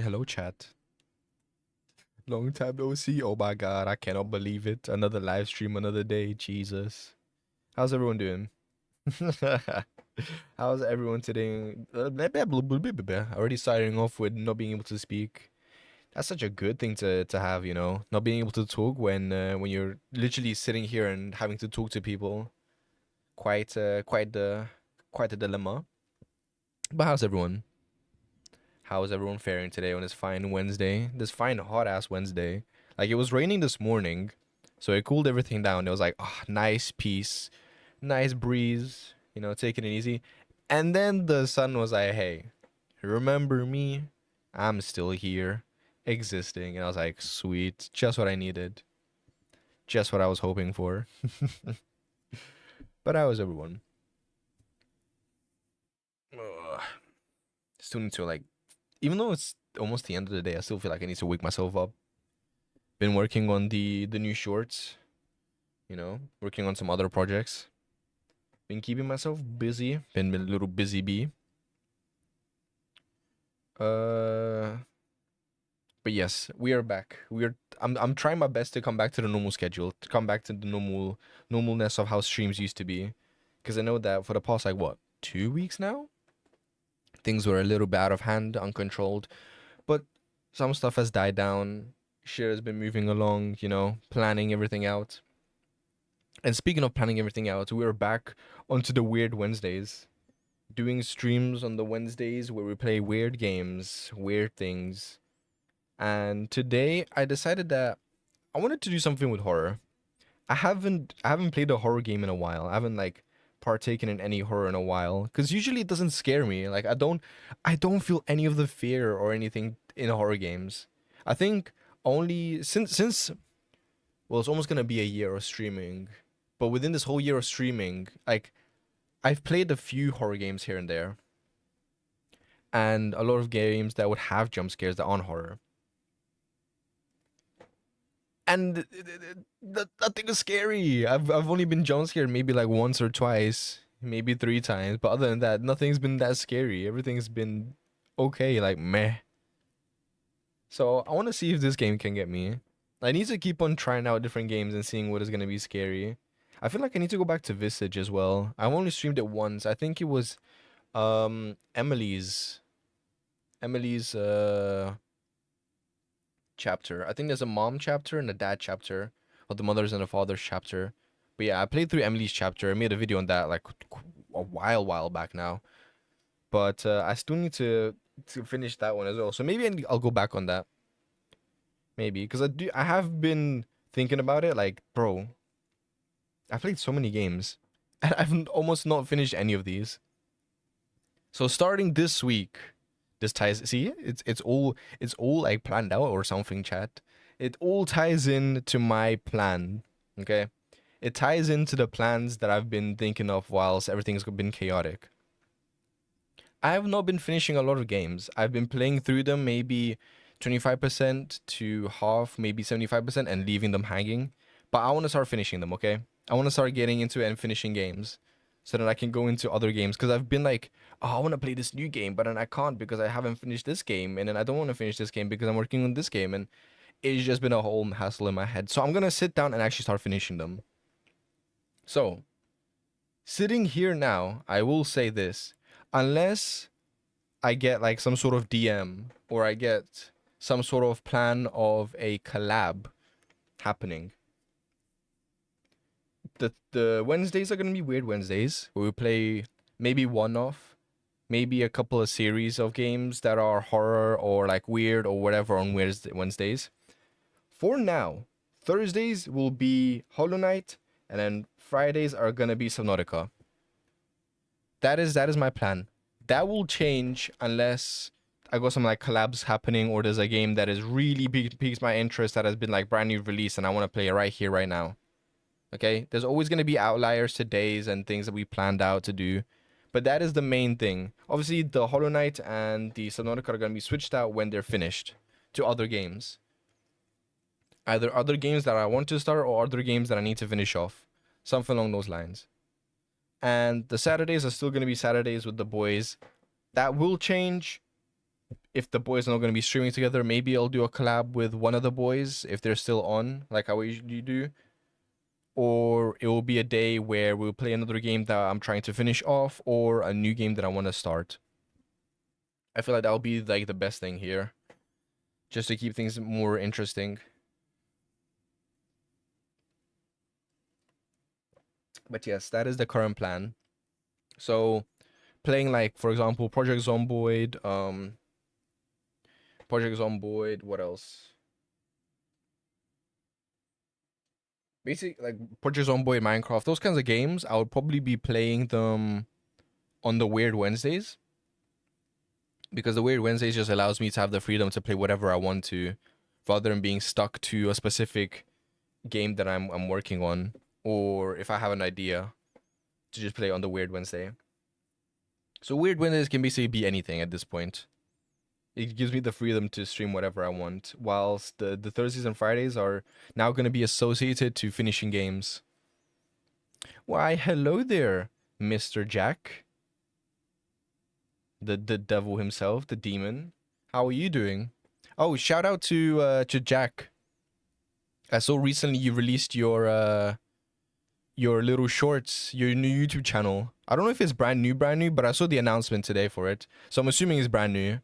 Hello, chat. Long time no see. Oh my god, I cannot believe it. Another live stream, another day. Jesus. How's everyone doing? How's everyone today? Already starting off with not being able to speak. That's such a good thing to have, you know, not being able to talk when you're literally sitting here and having to talk to people. Quite the dilemma. But how's everyone? How is everyone faring today on this fine Wednesday? This fine hot ass Wednesday. Like it was raining this morning, so it cooled everything down. It was like, oh, nice peace, nice breeze, you know, taking it easy. And then the sun was like, hey, remember me? I'm still here, existing. And I was like, sweet, just what I needed, just what I was hoping for. But how is everyone? Ugh. Still need to like, even though it's almost the end of the day, I still feel like I need to wake myself up. Been working on the new shorts, you know, working on some other projects. Been keeping myself busy. Been a little busy bee. But yes, we are back. I'm trying my best to come back to the normal schedule, to come back to the normalness of how streams used to be, because I know that for the past like what 2 weeks now, things were a little bit out of hand, uncontrolled. But some stuff has died down. Shit has been moving along, you know, planning everything out. And speaking of planning everything out, we're back onto the Weird Wednesdays. Doing streams on the Wednesdays where we play weird games, weird things. And today I decided that I wanted to do something with horror. I haven't played a horror game in a while. I haven't like partaken in any horror in a while cuz usually it doesn't scare me. Like I don't feel any of the fear or anything in horror games. I think only since well, it's almost going to be a year of streaming. But within this whole year of streaming, like I've played a few horror games here and there, and a lot of games that would have jump scares that aren't horror. And nothing is scary. I've only been jump scared maybe like once or twice, maybe 3 times. But other than that, nothing's been that scary. Everything's been okay, like meh. So I want to see if this game can get me. I need to keep on trying out different games and seeing what is gonna be scary. I feel like I need to go back to Visage as well. I've only streamed it once. I think it was Emily's chapter. I think there's a mom chapter and a dad chapter, or the mother's and the father's chapter. But yeah, I played through Emily's chapter. I made a video on that like a while back now. But I still need to finish that one as well. So maybe I'll go back on that. Maybe because I have been thinking about it. Like, bro, I played so many games, and I've almost not finished any of these. So starting this week, this ties. See, it's all like planned out or something, chat. It all ties in to my plan. Okay, it ties into the plans that I've been thinking of whilst everything's been chaotic. I have not been finishing a lot of games. I've been playing through them maybe 25% to half, maybe 75%, and leaving them hanging. But I want to start finishing them, okay? I want to start getting into it and finishing games so that I can go into other games. Because I've been like, oh, I want to play this new game, but then I can't because I haven't finished this game. And then I don't want to finish this game because I'm working on this game. And it's just been a whole hassle in my head. So I'm going to sit down and actually start finishing them. So, sitting here now, I will say this. Unless I get like some sort of DM or I get some sort of plan of a collab happening. The Wednesdays are gonna be weird Wednesdays where we play maybe one off, maybe a couple of series of games that are horror or like weird or whatever on Wednesdays. For now, Thursdays will be Hollow Knight, and then Fridays are gonna be Subnautica. That is my plan. That will change unless I got some like collabs happening or there's a game that is really piques my interest that has been like brand new release and I want to play it right here, right now. Okay? There's always going to be outliers to days and things that we planned out to do. But that is the main thing. Obviously, the Hollow Knight and the Subnautica are going to be switched out when they're finished to other games. Either other games that I want to start or other games that I need to finish off. Something along those lines. And the Saturdays are still going to be Saturdays with the boys. That will change if the boys are not going to be streaming together, maybe I'll do a collab with one of the boys if they're still on, like how we usually do. Or it will be a day where we'll play another game that I'm trying to finish off, or a new game that I want to start. I feel like that will be like the best thing here, just to keep things more interesting. But yes, that is the current plan. So playing like, for example, Project Zomboid, what else? Basically, like Project Zomboid, Minecraft, those kinds of games, I would probably be playing them on the Weird Wednesdays, because the Weird Wednesdays just allows me to have the freedom to play whatever I want to, rather than being stuck to a specific game that I'm working on, or if I have an idea to just play on the Weird Wednesday. So Weird Wednesdays can basically be anything at this point. It gives me the freedom to stream whatever I want, whilst the Thursdays and Fridays are now going to be associated to finishing games. Why, hello there, Mr. Jack. The devil himself, the demon. How are you doing? Oh, shout out to Jack. I saw recently you released your little shorts, your new YouTube channel. I don't know if it's brand new, but I saw the announcement today for it. So I'm assuming it's brand new.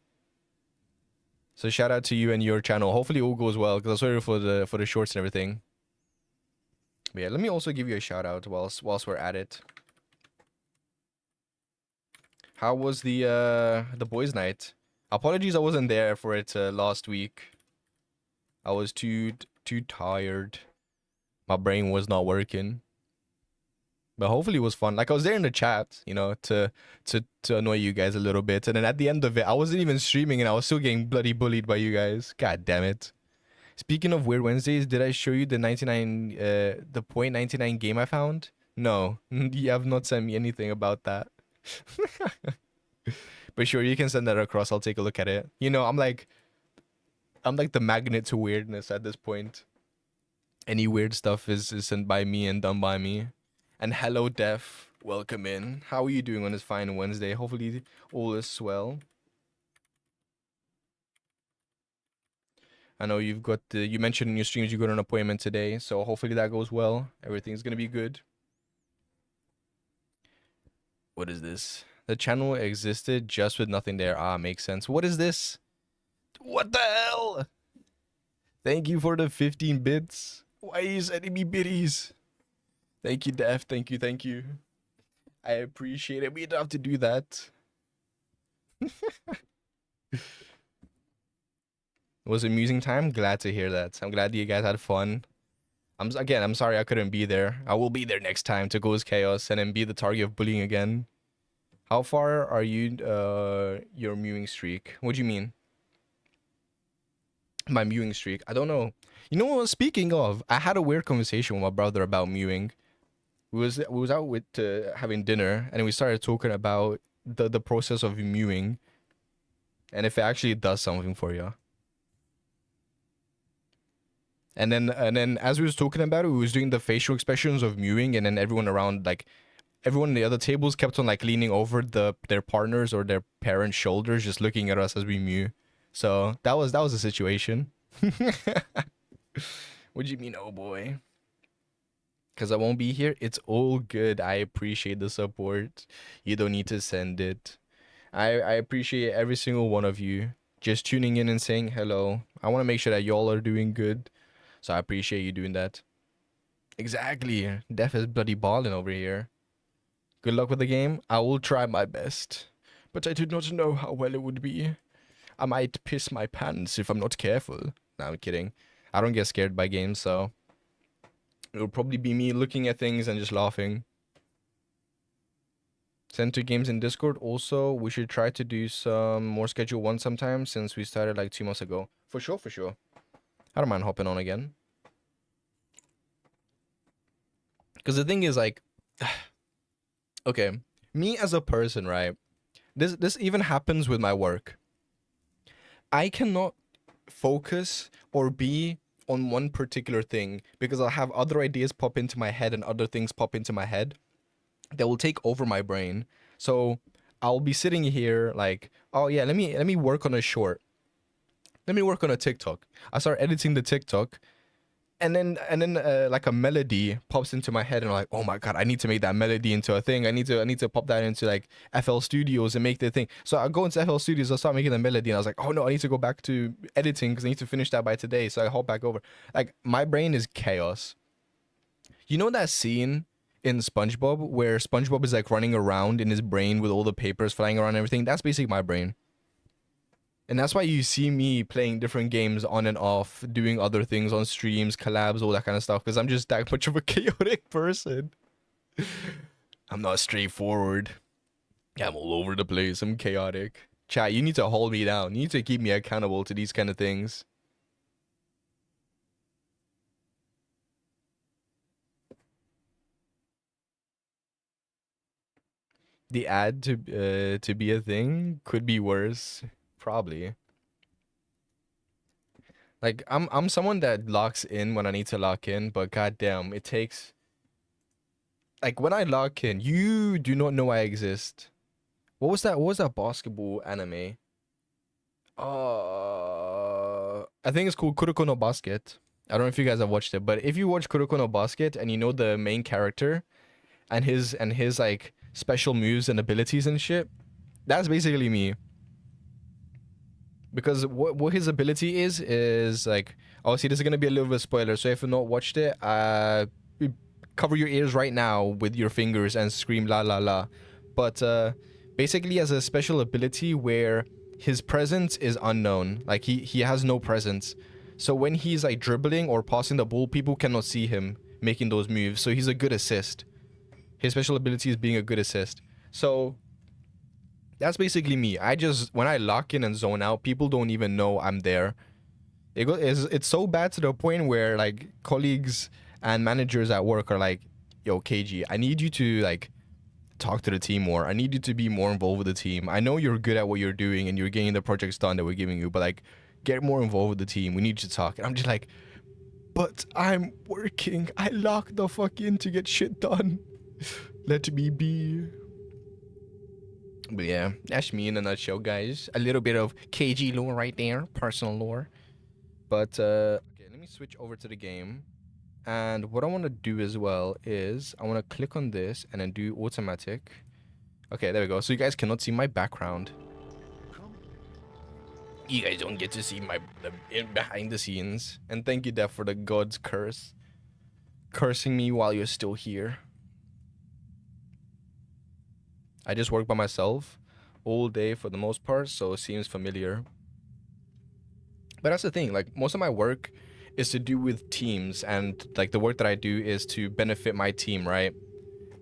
So shout out to you and your channel. Hopefully it all goes well, because I'm sorry for the shorts and everything. But yeah, let me also give you a shout out whilst we're at it. How was the boys' night? Apologies, I wasn't there for it last week. I was too tired. My brain was not working. But hopefully it was fun. Like I was there in the chat, you know, to annoy you guys a little bit. And then at the end of it, I wasn't even streaming and I was still getting bloody bullied by you guys. God damn it. Speaking of Weird Wednesdays, did I show you the the .99 game I found? No, you have not sent me anything about that. But sure, you can send that across. I'll take a look at it. You know, I'm like the magnet to weirdness at this point. Any weird stuff is sent by me and done by me. And hello, Def. Welcome in. How are you doing on this fine Wednesday? Hopefully all is well. I know you've got you mentioned in your streams you got an appointment today, so hopefully that goes well. Everything's gonna be good. What is this? The channel existed just with nothing there. Ah, makes sense. What is this? What the hell? Thank you for the 15 bits. Why are you sending me biddies? Thank you, Def. Thank you, thank you. I appreciate it. We don't have to do that. It was an amusing time. Glad to hear that. I'm glad you guys had fun. I'm sorry I couldn't be there. I will be there next time to Ghost Chaos and then be the target of bullying again. How far are you your mewing streak? What do you mean? My mewing streak? I don't know. You know what? Speaking of, I had a weird conversation with my brother about mewing. We was out with having dinner, and we started talking about the process of mewing, and if it actually does something for you. And then as we was talking about it, we was doing the facial expressions of mewing, and then everyone around, like everyone in the other tables, kept on like leaning over their partners or their parents' shoulders, just looking at us as we mew. So that was the situation. What do you mean, oh boy? Because I won't be here. It's all good. I appreciate the support. You don't need to send it. I appreciate every single one of you just tuning in and saying hello. I want to make sure that y'all are doing good. So I appreciate you doing that. Exactly. Def is bloody balling over here. Good luck with the game. I will try my best. But I do not know how well it would be. I might piss my pants if I'm not careful. No, I'm kidding. I don't get scared by games, so it'll probably be me looking at things and just laughing. Send 2 games in Discord. Also, we should try to do some more Schedule 1 sometime since we started like 2 months ago. For sure, for sure. I don't mind hopping on again. Because the thing is, like, okay, me as a person, right? This even happens with my work. I cannot focus or be on one particular thing because I'll have other ideas pop into my head and other things pop into my head that will take over my brain. So I'll be sitting here like, oh yeah, let me work on a short. Let me work on a TikTok. I start editing the TikTok, and then like a melody pops into my head, and I'm like, oh my god, I need to make that melody into a thing. I need to pop that into like FL Studios and make the thing. So I go into FL Studios, I start making the melody, and I was like, oh no, I need to go back to editing because I need to finish that by today. So I hop back over. Like my brain is chaos. You know that scene in SpongeBob where SpongeBob is like running around in his brain with all the papers flying around and everything? That's basically my brain. And that's why you see me playing different games on and off, doing other things on streams, collabs, all that kind of stuff, because I'm just that much of a chaotic person. I'm not straightforward. I'm all over the place. I'm chaotic. Chat, you need to hold me down. You need to keep me accountable to these kind of things. The ad to be a thing could be worse, probably. Like I'm someone that locks in when I need to lock in, but goddamn, it takes like when I lock in, you do not know I exist. What was that? What was that basketball anime? I think it's called Kuroko no Basket. I don't know if you guys have watched it, but if you watch Kuroko no Basket and you know the main character and his like special moves and abilities and shit, that's basically me. Because what his ability is like, obviously this is gonna be a little bit of a spoiler, so if you've not watched it, cover your ears right now with your fingers and scream la la la. But basically he has a special ability where his presence is unknown. Like he has no presence. So when he's like dribbling or passing the ball, people cannot see him making those moves. So he's a good assist. His special ability is being a good assist. So that's basically me. I just, when I lock in and zone out, people don't even know I'm there. It's so bad to the point where like colleagues and managers at work are like, yo, KG, I need you to like talk to the team more. I need you to be more involved with the team. I know you're good at what you're doing and you're getting the projects done that we're giving you, but like get more involved with the team. We need you to talk. And I'm just like, but I'm working. I lock the fuck in to get shit done. Let me be. But yeah, that's me in a nutshell, guys. A little bit of KG lore right there, personal lore. But okay, let me switch over to the game. And what I want to do as well is I want to click on this and then do automatic. Okay, there we go. So you guys cannot see my background. You guys don't get to see my behind the scenes. And thank you, Def, for the God's curse. Cursing me while you're still here. I just work by myself all day for the most part, so it seems familiar. But that's the thing, like most of my work is to do with teams, and like the work that I do is to benefit my team, right?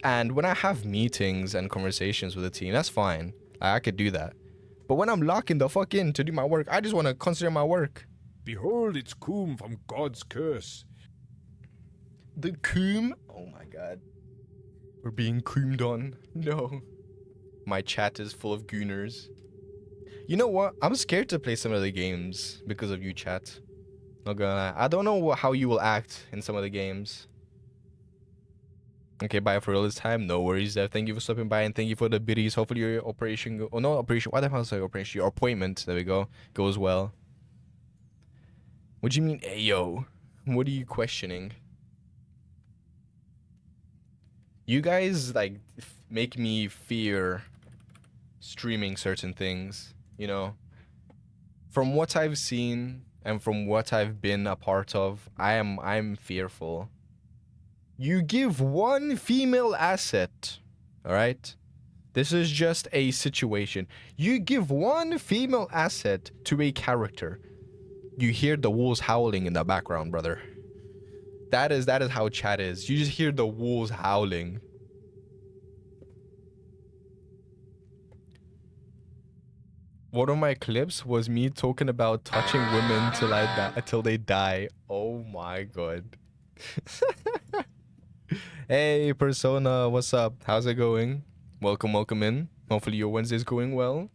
And when I have meetings and conversations with the team, that's fine. I could do that. But when I'm locking the fuck in to do my work, I just want to consider my work. Behold, it's Coom from God's curse. The coom? Oh my god. We're being coomed on. No. My chat is full of gooners. You know what? I'm scared to play some of the games because of you, chat. Not gonna lie. I don't know how you will act in some of the games. Okay, bye for real this time. No worries, Dev. Thank you for stopping by and thank you for the biddies. Hopefully your operation... Oh, no, operation. Why the hell is I operation? Your appointment. There we go. Goes well. What do you mean, ayo? What are you questioning? You guys, like, make me fear streaming certain things, you know? From what I've seen and from what I've been a part of, I'm fearful. You give one female asset, all right? This is just a situation. You give one female asset to a character. You hear the wolves howling in the background, brother. That is how chat is. You just hear the wolves howling. One of my clips was me talking about touching women till they die. Oh my god. Hey, Persona, what's up? How's it going? Welcome in. Hopefully your Wednesday's going well.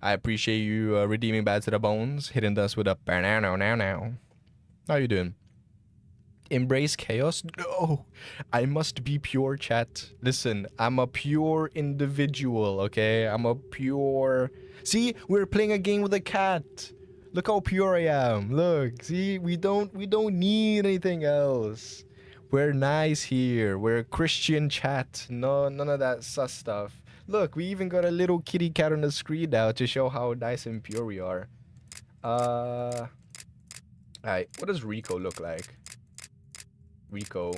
I appreciate you redeeming Bad to the Bones, hitting us with a banana now. How you doing? Embrace chaos? No, I must be pure, chat. Listen, I'm a pure individual, okay? I'm a pure... See, we're playing a game with a cat. Look how pure I am. Look, see, we don't need anything else. We're nice here. We're a Christian chat. No, none of that sus stuff. Look, we even got a little kitty cat on the screen now to show how nice and pure we are. Alright, what does Rico look like? Rico.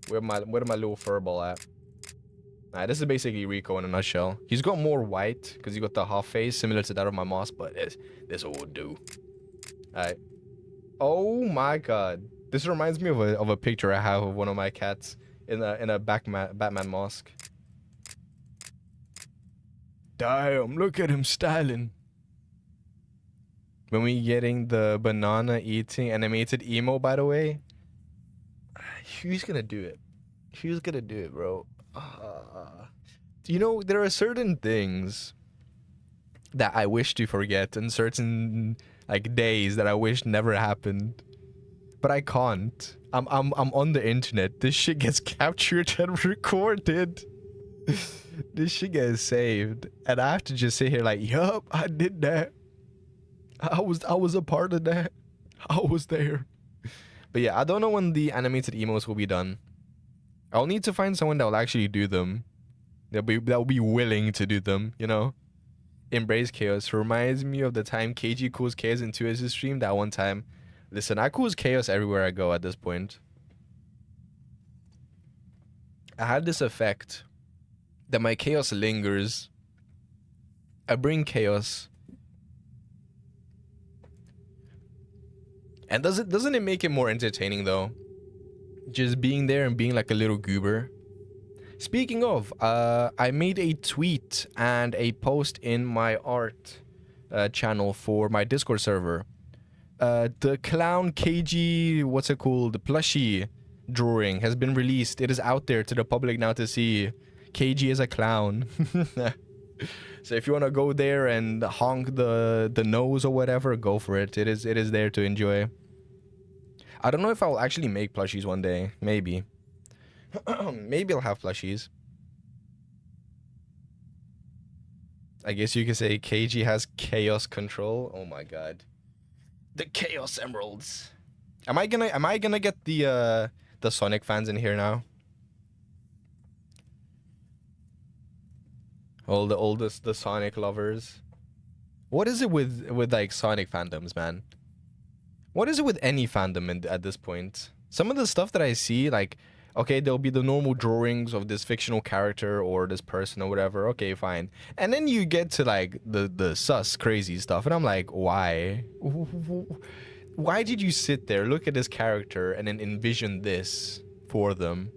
Where my little furball at? Alright, this is basically Rico in a nutshell. He's got more white, because he got the half face, similar to that of my moss, but this will do. Alright. Oh my god. This reminds me of a picture I have of one of my cats in a Batman mask. Damn, look at him styling. When we getting the banana eating animated emo, by the way, who's gonna do it? Who's gonna do it, bro? You know, there are certain things that I wish to forget, and certain like days that I wish never happened, but I can't. I'm on the internet. This shit gets captured and recorded. This shit gets saved, and I have to just sit here like, yup, I did that. I was a part of that. I was there. But yeah, I don't know when the animated emos will be done. I'll need to find someone that will actually do them. That'll be willing to do them, you know? Embrace chaos reminds me of the time KG calls chaos into his stream that one time. Listen, I cause chaos everywhere I go at this point. I had this effect that my chaos lingers. I bring chaos. And doesn't it make it more entertaining though? Just being there and being like a little goober. Speaking of, I made a tweet and a post in my art channel for my Discord server. The clown KG, what's it called? The plushie drawing has been released. It is out there to the public now to see. KG is a clown. So if you want to go there and honk the nose or whatever, go for it. It is there to enjoy. I don't know if I'll actually make plushies one day. Maybe. Maybe I'll have plushies. I guess you could say KG has chaos control. Oh my god. The chaos emeralds. Am I gonna get the Sonic fans in here now? All the Sonic lovers. What is it with like Sonic fandoms, man? What is it with any fandom at this point? Some of the stuff that I see, like, okay, there'll be the normal drawings of this fictional character or this person or whatever. Okay, fine. And then you get to like the sus crazy stuff, and I'm like, why? Why did you sit there, look at this character, and then envision this for them?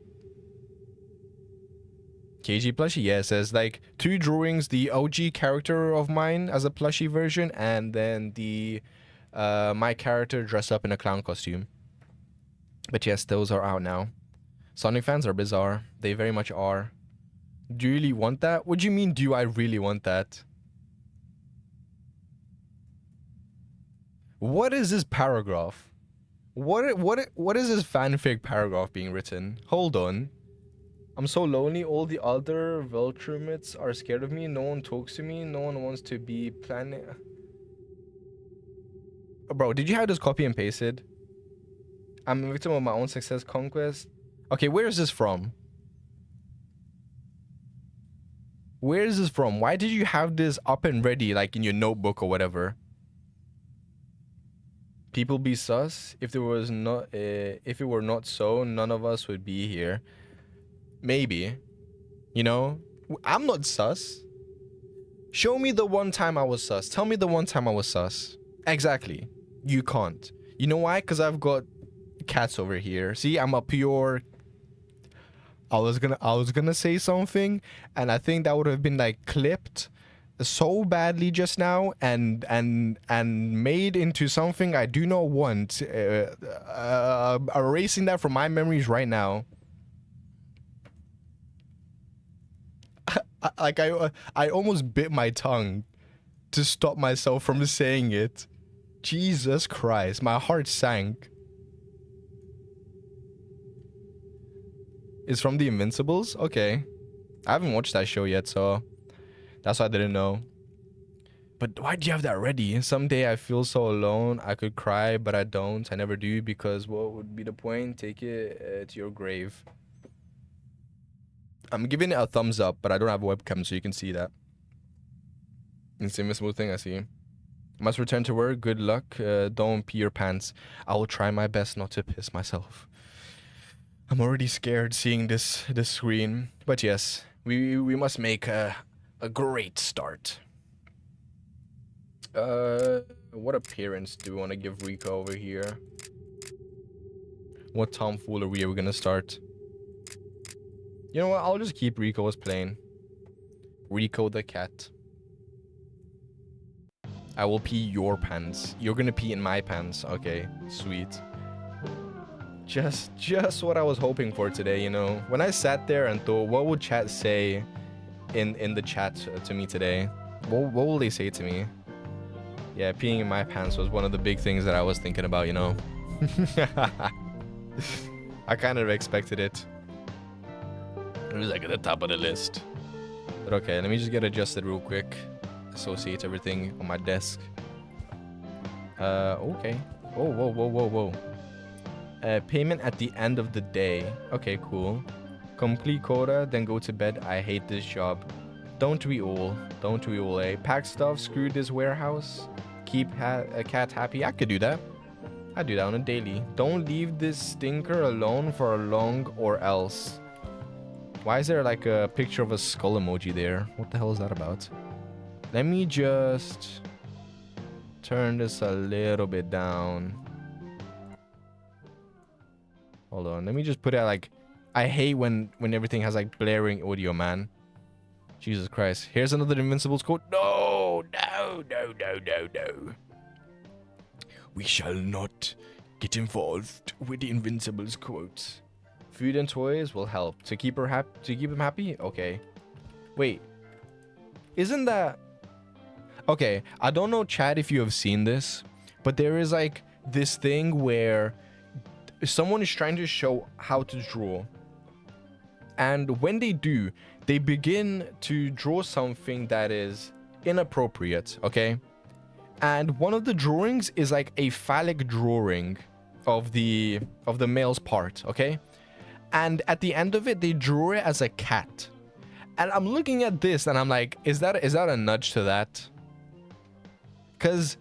KG plushie, yeah, says like 2 drawings, the OG character of mine as a plushie version, and then the my character dressed up in a clown costume. But yes, those are out now. Sonic fans are bizarre. They very much are. Do you really want that? What do you mean, do I really want that? What is this paragraph? What is this fanfic paragraph being written? Hold on. I'm so lonely. All the other Veltrumates are scared of me. No one talks to me. No one wants to be planning. Bro, did you have this copy and pasted? I'm a victim of my own success conquest. Okay, where is this from? Where is this from? Why did you have this up and ready, like in your notebook or whatever? People be sus. If there was not, if it were not so, none of us would be here. Maybe, you know, I'm not sus. Show me the one time I was sus. Tell me the one time I was sus. Exactly. You can't. You know why? Because I've got cats over here. See, I'm a pure. I was gonna say something, and I think that would have been like clipped so badly just now, and made into something I do not want. Erasing that from my memories right now. I almost bit my tongue to stop myself from saying it. Jesus Christ, my heart sank. is from the Invincibles? Okay. I haven't watched that show yet, so that's why I didn't know. But why'd you have that ready? Someday I feel so alone, I could cry, but I don't. I never do, because what would be the point? Take it to your grave. I'm giving it a thumbs up, but I don't have a webcam, so you can see that. It's the Invincible thing, I see. Must return to work. Good luck. Don't pee your pants. I will try my best not to piss myself. I'm already scared seeing this screen. But yes, we must make a great start. What appearance do we want to give Rico over here? What tomfoolery are we gonna start? You know what? I'll just keep Rico as plain. Rico the cat. I will pee your pants. You're gonna pee in my pants. Okay, sweet. Just what I was hoping for today, you know. When I sat there and thought, what would chat say in the chat to me today? What will they say to me? Yeah, peeing in my pants was one of the big things that I was thinking about, you know. I kind of expected it. It was like at the top of the list. But okay, let me just get adjusted real quick. Associate everything on my desk. Okay. Whoa. Payment at the end of the day. Okay, cool. Complete quota, then go to bed. I hate this job. Don't we all? Don't we all, eh? Pack stuff, screw this warehouse. Keep a cat happy. I could do that. I do that on a daily. Don't leave this stinker alone for long or else. Why is there like a picture of a skull emoji there? What the hell is that about? Let me just turn this a little bit down. Hold on. Let me just put it like... I hate when everything has like blaring audio, man. Jesus Christ. Here's another Invincibles quote. No. We shall not get involved with the Invincibles quotes. Food and toys will help to keep him happy. Okay. Wait. Isn't that... Okay, I don't know, Chad, if you have seen this, but there is like this thing where someone is trying to show how to draw. And when they do, they begin to draw something that is inappropriate, okay? And one of the drawings is like a phallic drawing of the male's part, okay? And at the end of it, they draw it as a cat. And I'm looking at this and I'm like, is that a nudge to that? Because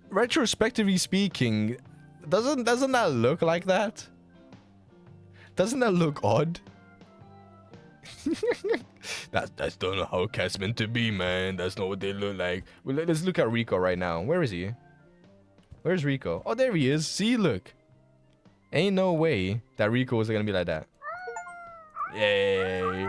retrospectively speaking, doesn't that look like that? Doesn't that look odd? That's not how cats meant to be, man. That's not what they look like. Well, let's look at Rico right now. Where is he? Where's Rico? Oh, there he is. See, look. Ain't no way that Rico is gonna be like that. Yay.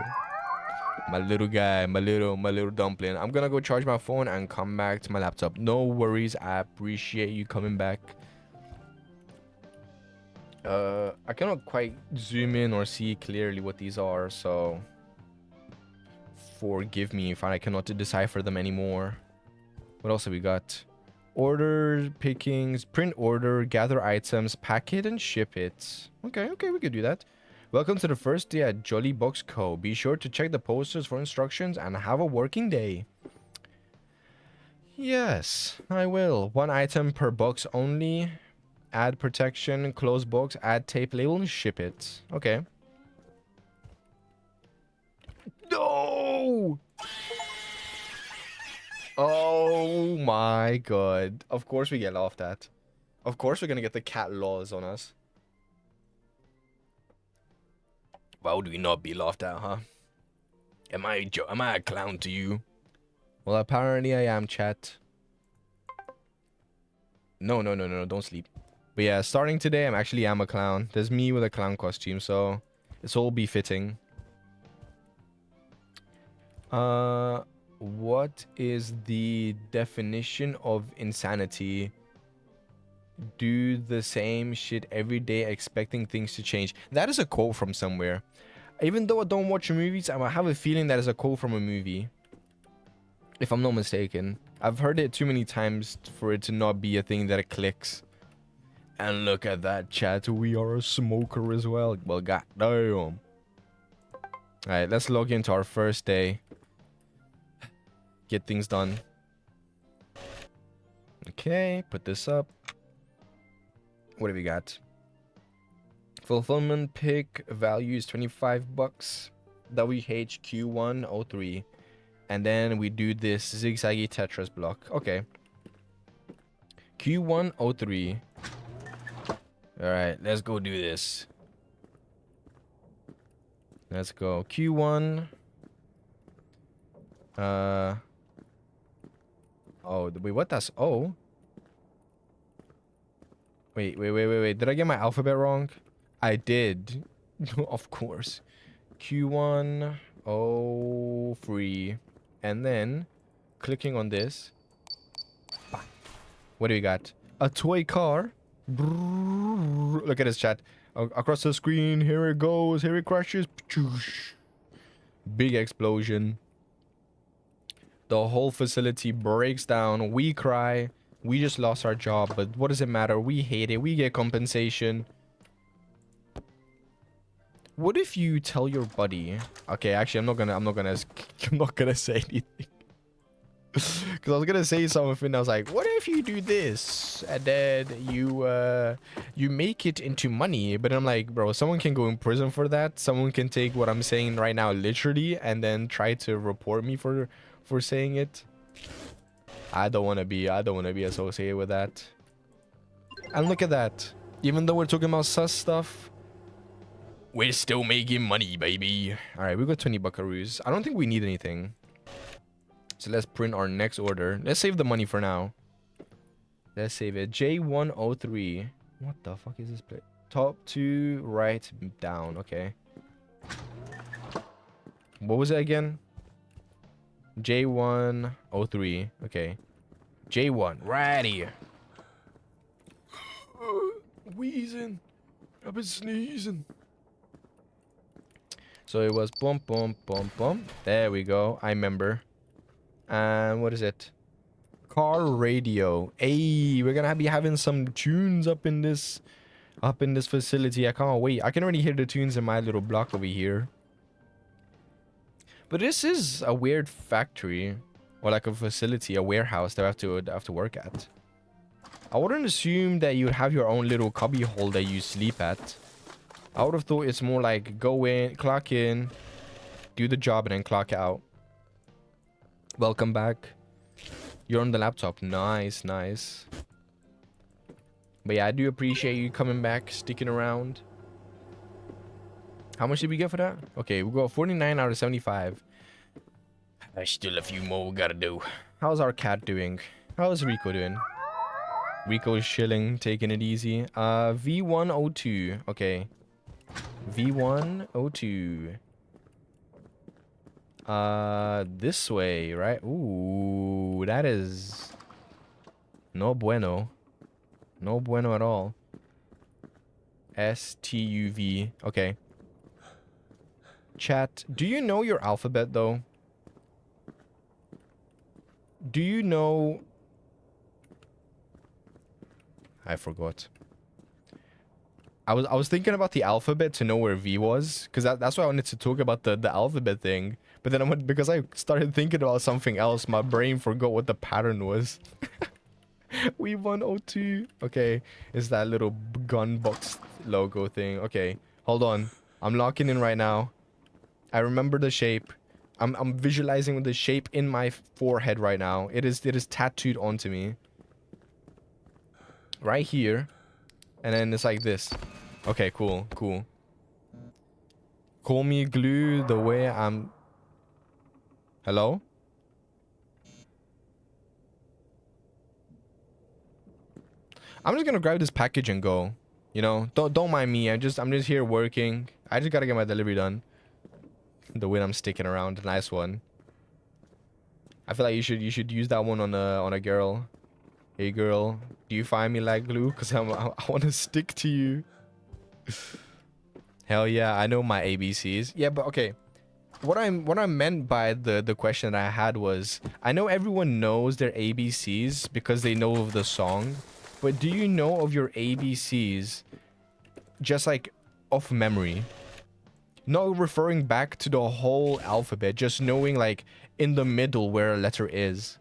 My little guy, my little dumpling. I'm gonna go charge my phone and come back to my laptop. No worries. I appreciate you coming back. I cannot quite zoom in or see clearly what these are, so forgive me if I cannot decipher them anymore. What else have we got? Order, pickings, print order, gather items, pack it, and ship it. Okay, we could do that. Welcome to the first day at Jolly Box Co. Be sure to check the posters for instructions and have a working day. Yes, I will. One item per box only. Add protection, close box, add tape label, and ship it. Okay. No! Oh my god. Of course we get laughed at. Of course we're gonna get the cat laws on us. Why would we not be laughed at, huh? Am I a clown to you? Well, apparently I am, chat. No, don't sleep. But yeah, starting today, I am a clown. There's me with a clown costume, so it's all befitting. What is the definition of insanity? Do the same shit every day expecting things to change. That is a quote from somewhere. Even though I don't watch movies, I have a feeling that is a quote from a movie. If I'm not mistaken. I've heard it too many times for it to not be a thing that clicks. And look at that, chat. We are a smoker as well. Well, goddamn. All right, let's log into our first day. Get things done. Okay, put this up. What have we got? Fulfillment pick value is 25 bucks. WHQ103. And then we do this zigzaggy Tetris block. Okay. Q103. Alright, let's go do this. Let's go. Q1. Oh, wait, what that's O? Wait. Did I get my alphabet wrong? I did. Of course. Q1 03. And then clicking on this. What do we got? A toy car. Look at this, chat. Across the screen, here it goes, here it crashes. Big explosion. The whole facility breaks down. We cry. We just lost our job, but what does it matter? We hate it. We get compensation. What if you tell your buddy? Okay, actually, I'm not gonna say anything. Because I was gonna say something and I was like, what if you do this and then you make it into money? But I'm like, bro, someone can go in prison for that. Someone can take what I'm saying right now literally and then try to report me for saying it. I don't want to be associated with that. And look at that. Even though we're talking about sus stuff, we're still making money, baby. All right, we got 20 buckaroos. I don't think we need anything. So let's print our next order. Let's save the money for now. Let's save it. J103. What the fuck is this plate? Top 2, right, down. Okay. What was it again? J103. Okay. J1. Right here. Wheezing. I've been sneezing. So it was boom, boom, boom, boom. There we go. I remember. And what is it? Car radio. Hey, we're gonna be having some tunes up in this facility. I can't wait. I can already hear the tunes in my little block over here. But this is a weird factory, or like a facility, a warehouse that I have to work at. I wouldn't assume that you would have your own little cubby hole that you sleep at. I would have thought it's more like go in, clock in, do the job, and then clock out. Welcome back. You're on the laptop. Nice, nice. But yeah, I do appreciate you coming back, sticking around. How much did we get for that? Okay, we got 49 out of 75. There's still a few more we gotta do. How's our cat doing? How's Rico doing? Rico's chilling, taking it easy. V102. Okay. V102. This way, right? Ooh, that is no bueno. No bueno at all. STUV. Okay. Chat, do you know your alphabet though? Do you know? I forgot. I was thinking about the alphabet to know where V was, because that's why I wanted to talk about the alphabet thing. But then because I started thinking about something else, my brain forgot what the pattern was. We 102. Okay, it's that little gun box logo thing. Okay, hold on. I'm locking in right now. I remember the shape. I'm visualizing the shape in my forehead right now. It is tattooed onto me. Right here. And then it's like this. Okay, cool, cool. Call me glue the way I'm... Hello? I'm just gonna grab this package and go. You know, don't mind me. I'm just here working. I just gotta get my delivery done. The way I'm sticking around, nice one. I feel like you should use that one on a girl. Hey girl, do you find me like glue? Cause I want to stick to you. Hell yeah, I know my ABCs. Yeah, but okay. What I meant by the question that I had was, I know everyone knows their ABCs because they know of the song, but do you know of your ABCs just like off memory? Not referring back to the whole alphabet, just knowing like in the middle where a letter is.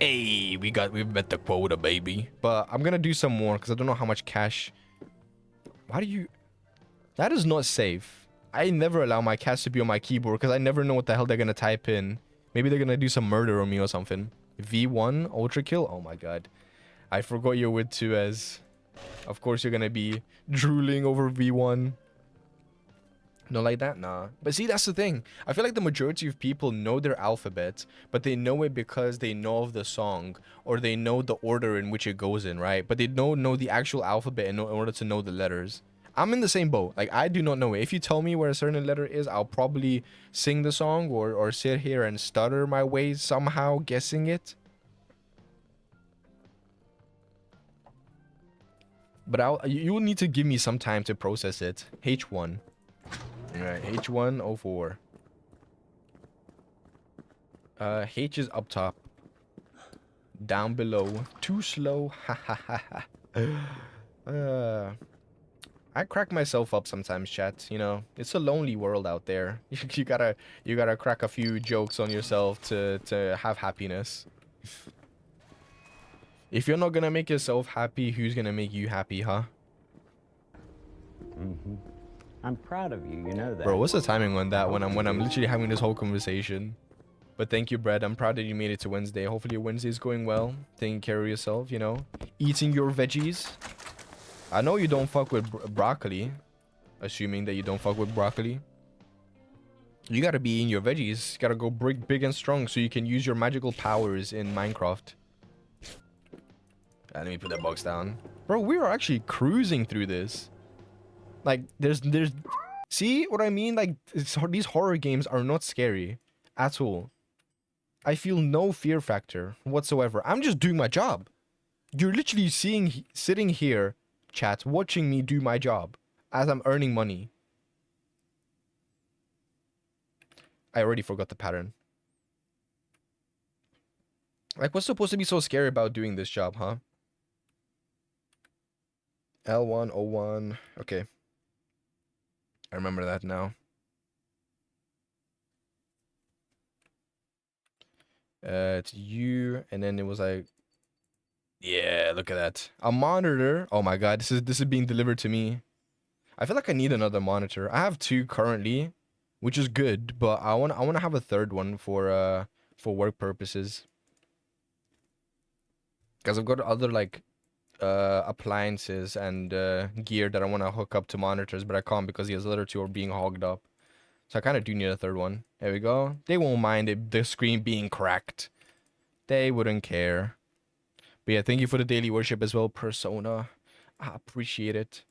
Hey, we've met the quota, baby. But I'm gonna do some more because I don't know how much cash. Why do you? That is not safe. I never allow my cats to be on my keyboard because I never know what the hell they're gonna type in. Maybe they're gonna do some murder on me or something. V1 ultra kill. Oh my god, I forgot you're with 2S. Of course you're gonna be drooling over V1. No, like that? Nah. But see, that's the thing. I feel like the majority of people know their alphabet, but they know it because they know of the song, or they know the order in which it goes in, right? But they don't know the actual alphabet in order to know the letters. I'm in the same boat. Like, I do not know it. If you tell me where a certain letter is, I'll probably sing the song or sit here and stutter my way somehow guessing it. But you'll need to give me some time to process it. H1. Alright, H104. H is up top. Down below. Too slow. Ha ha ha ha. I crack myself up sometimes, chat. You know, it's a lonely world out there. You gotta crack a few jokes on yourself to have happiness. If you're not gonna make yourself happy, who's gonna make you happy, huh? Mm-hmm. I'm proud of you, you know that. Bro, what's the timing on that when I'm literally having this whole conversation? But thank you, Brad. I'm proud that you made it to Wednesday. Hopefully your Wednesday is going well. Taking care of yourself, you know. Eating your veggies. I know you don't fuck with broccoli. Assuming that you don't fuck with broccoli. You gotta be eating your veggies. You gotta go big and strong so you can use your magical powers in Minecraft. Let me put that box down. Bro, we are actually cruising through this. Like, there's... See what I mean? Like, these horror games are not scary at all. I feel no fear factor whatsoever. I'm just doing my job. You're literally sitting here, chat, watching me do my job as I'm earning money. I already forgot the pattern. Like, what's supposed to be so scary about doing this job, huh? L101. Okay. I remember that now. It's you, and then it was like, yeah, look at that. A monitor. Oh my god, this is being delivered to me. I feel like I need another monitor. I have 2 currently, which is good, but I want to have a 3rd one for work purposes. Because I've got other like appliances and gear that I want to hook up to monitors, but I can't because the other 2 are being hogged up. So I kind of do need a 3rd one. There we go. They won't mind it, the screen being cracked. They wouldn't care. But yeah, thank you for the daily worship as well, Persona. I appreciate it.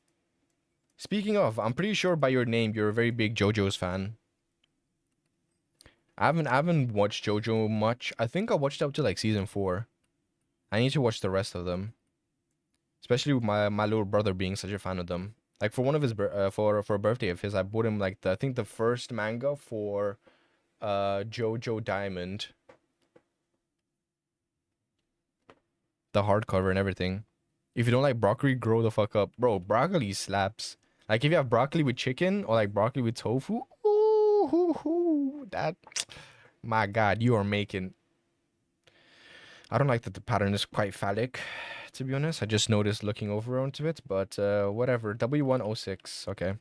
Speaking of, I'm pretty sure by your name you're a very big JoJo's fan. I haven't watched JoJo much. I think I watched up to like season 4. I need to watch the rest of them. Especially with my little brother being such a fan of them. Like for one of his for a birthday of his, I bought him like I think the first manga for JoJo Diamond. The hardcover and everything. If you don't like broccoli, grow the fuck up. Bro, broccoli slaps. Like if you have broccoli with chicken or like broccoli with tofu, ooh, that, my god, you are making. I don't like that the pattern is quite phallic, to be honest. I just noticed looking over onto it, but whatever. W106, okay.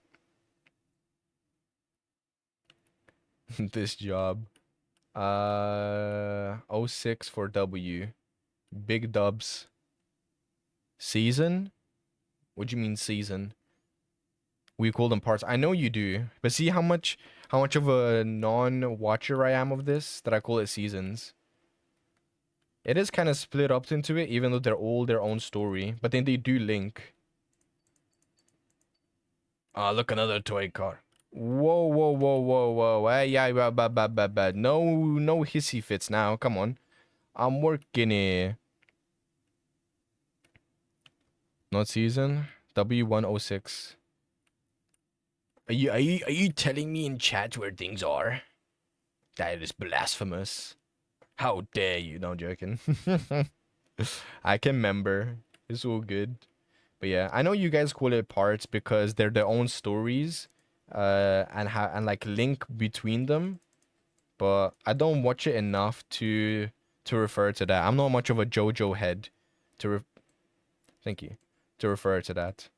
This job. 06 for W. Big dubs. Season? What do you mean season? We call them parts. I know you do, but see how much of a non-watcher I am of this that I call it seasons. It is kind of split up into it, even though they're all their own story, but then they do link. Ah, look, another toy car. Whoa, whoa, whoa, whoa, whoa. Yeah, bad. No hissy fits now. Come on. I'm working here. Not season. W106. Are you telling me in chat where things are? That is blasphemous. How dare you? No, I'm joking. I can remember. It's all good. But yeah, I know you guys call it parts because they're their own stories, and like link between them. But I don't watch it enough to refer to that. I'm not much of a JoJo head thank you, to refer to that.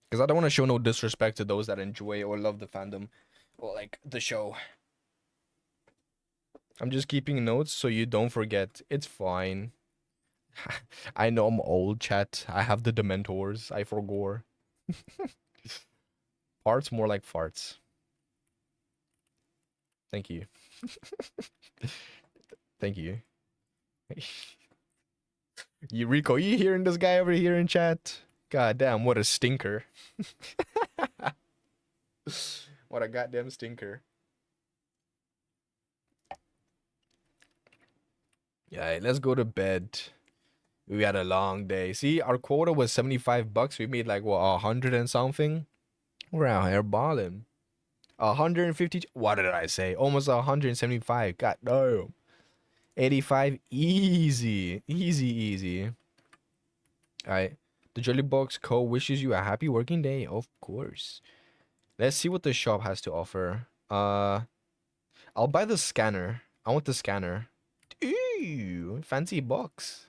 Because I don't want to show no disrespect to those that enjoy or love the fandom or like the show. I'm just keeping notes so you don't forget. It's fine. I know I'm old, chat. I have the Dementors. I forgore. Parts more like farts. Thank you. Thank you. You Rico, you hearing this guy over here in chat? God damn, what a stinker. What a goddamn stinker. Yeah, let's go to bed. We had a long day. See, our quota was 75 bucks. We made like what, 100 and something? We're out here balling. 150. What did I say? Almost 175. God damn. 85. Easy. Easy, easy. Alright. The Jelly Box Co. wishes you a happy working day. Of course. Let's see what the shop has to offer. I'll buy the scanner. I want the scanner. Ooh, fancy box.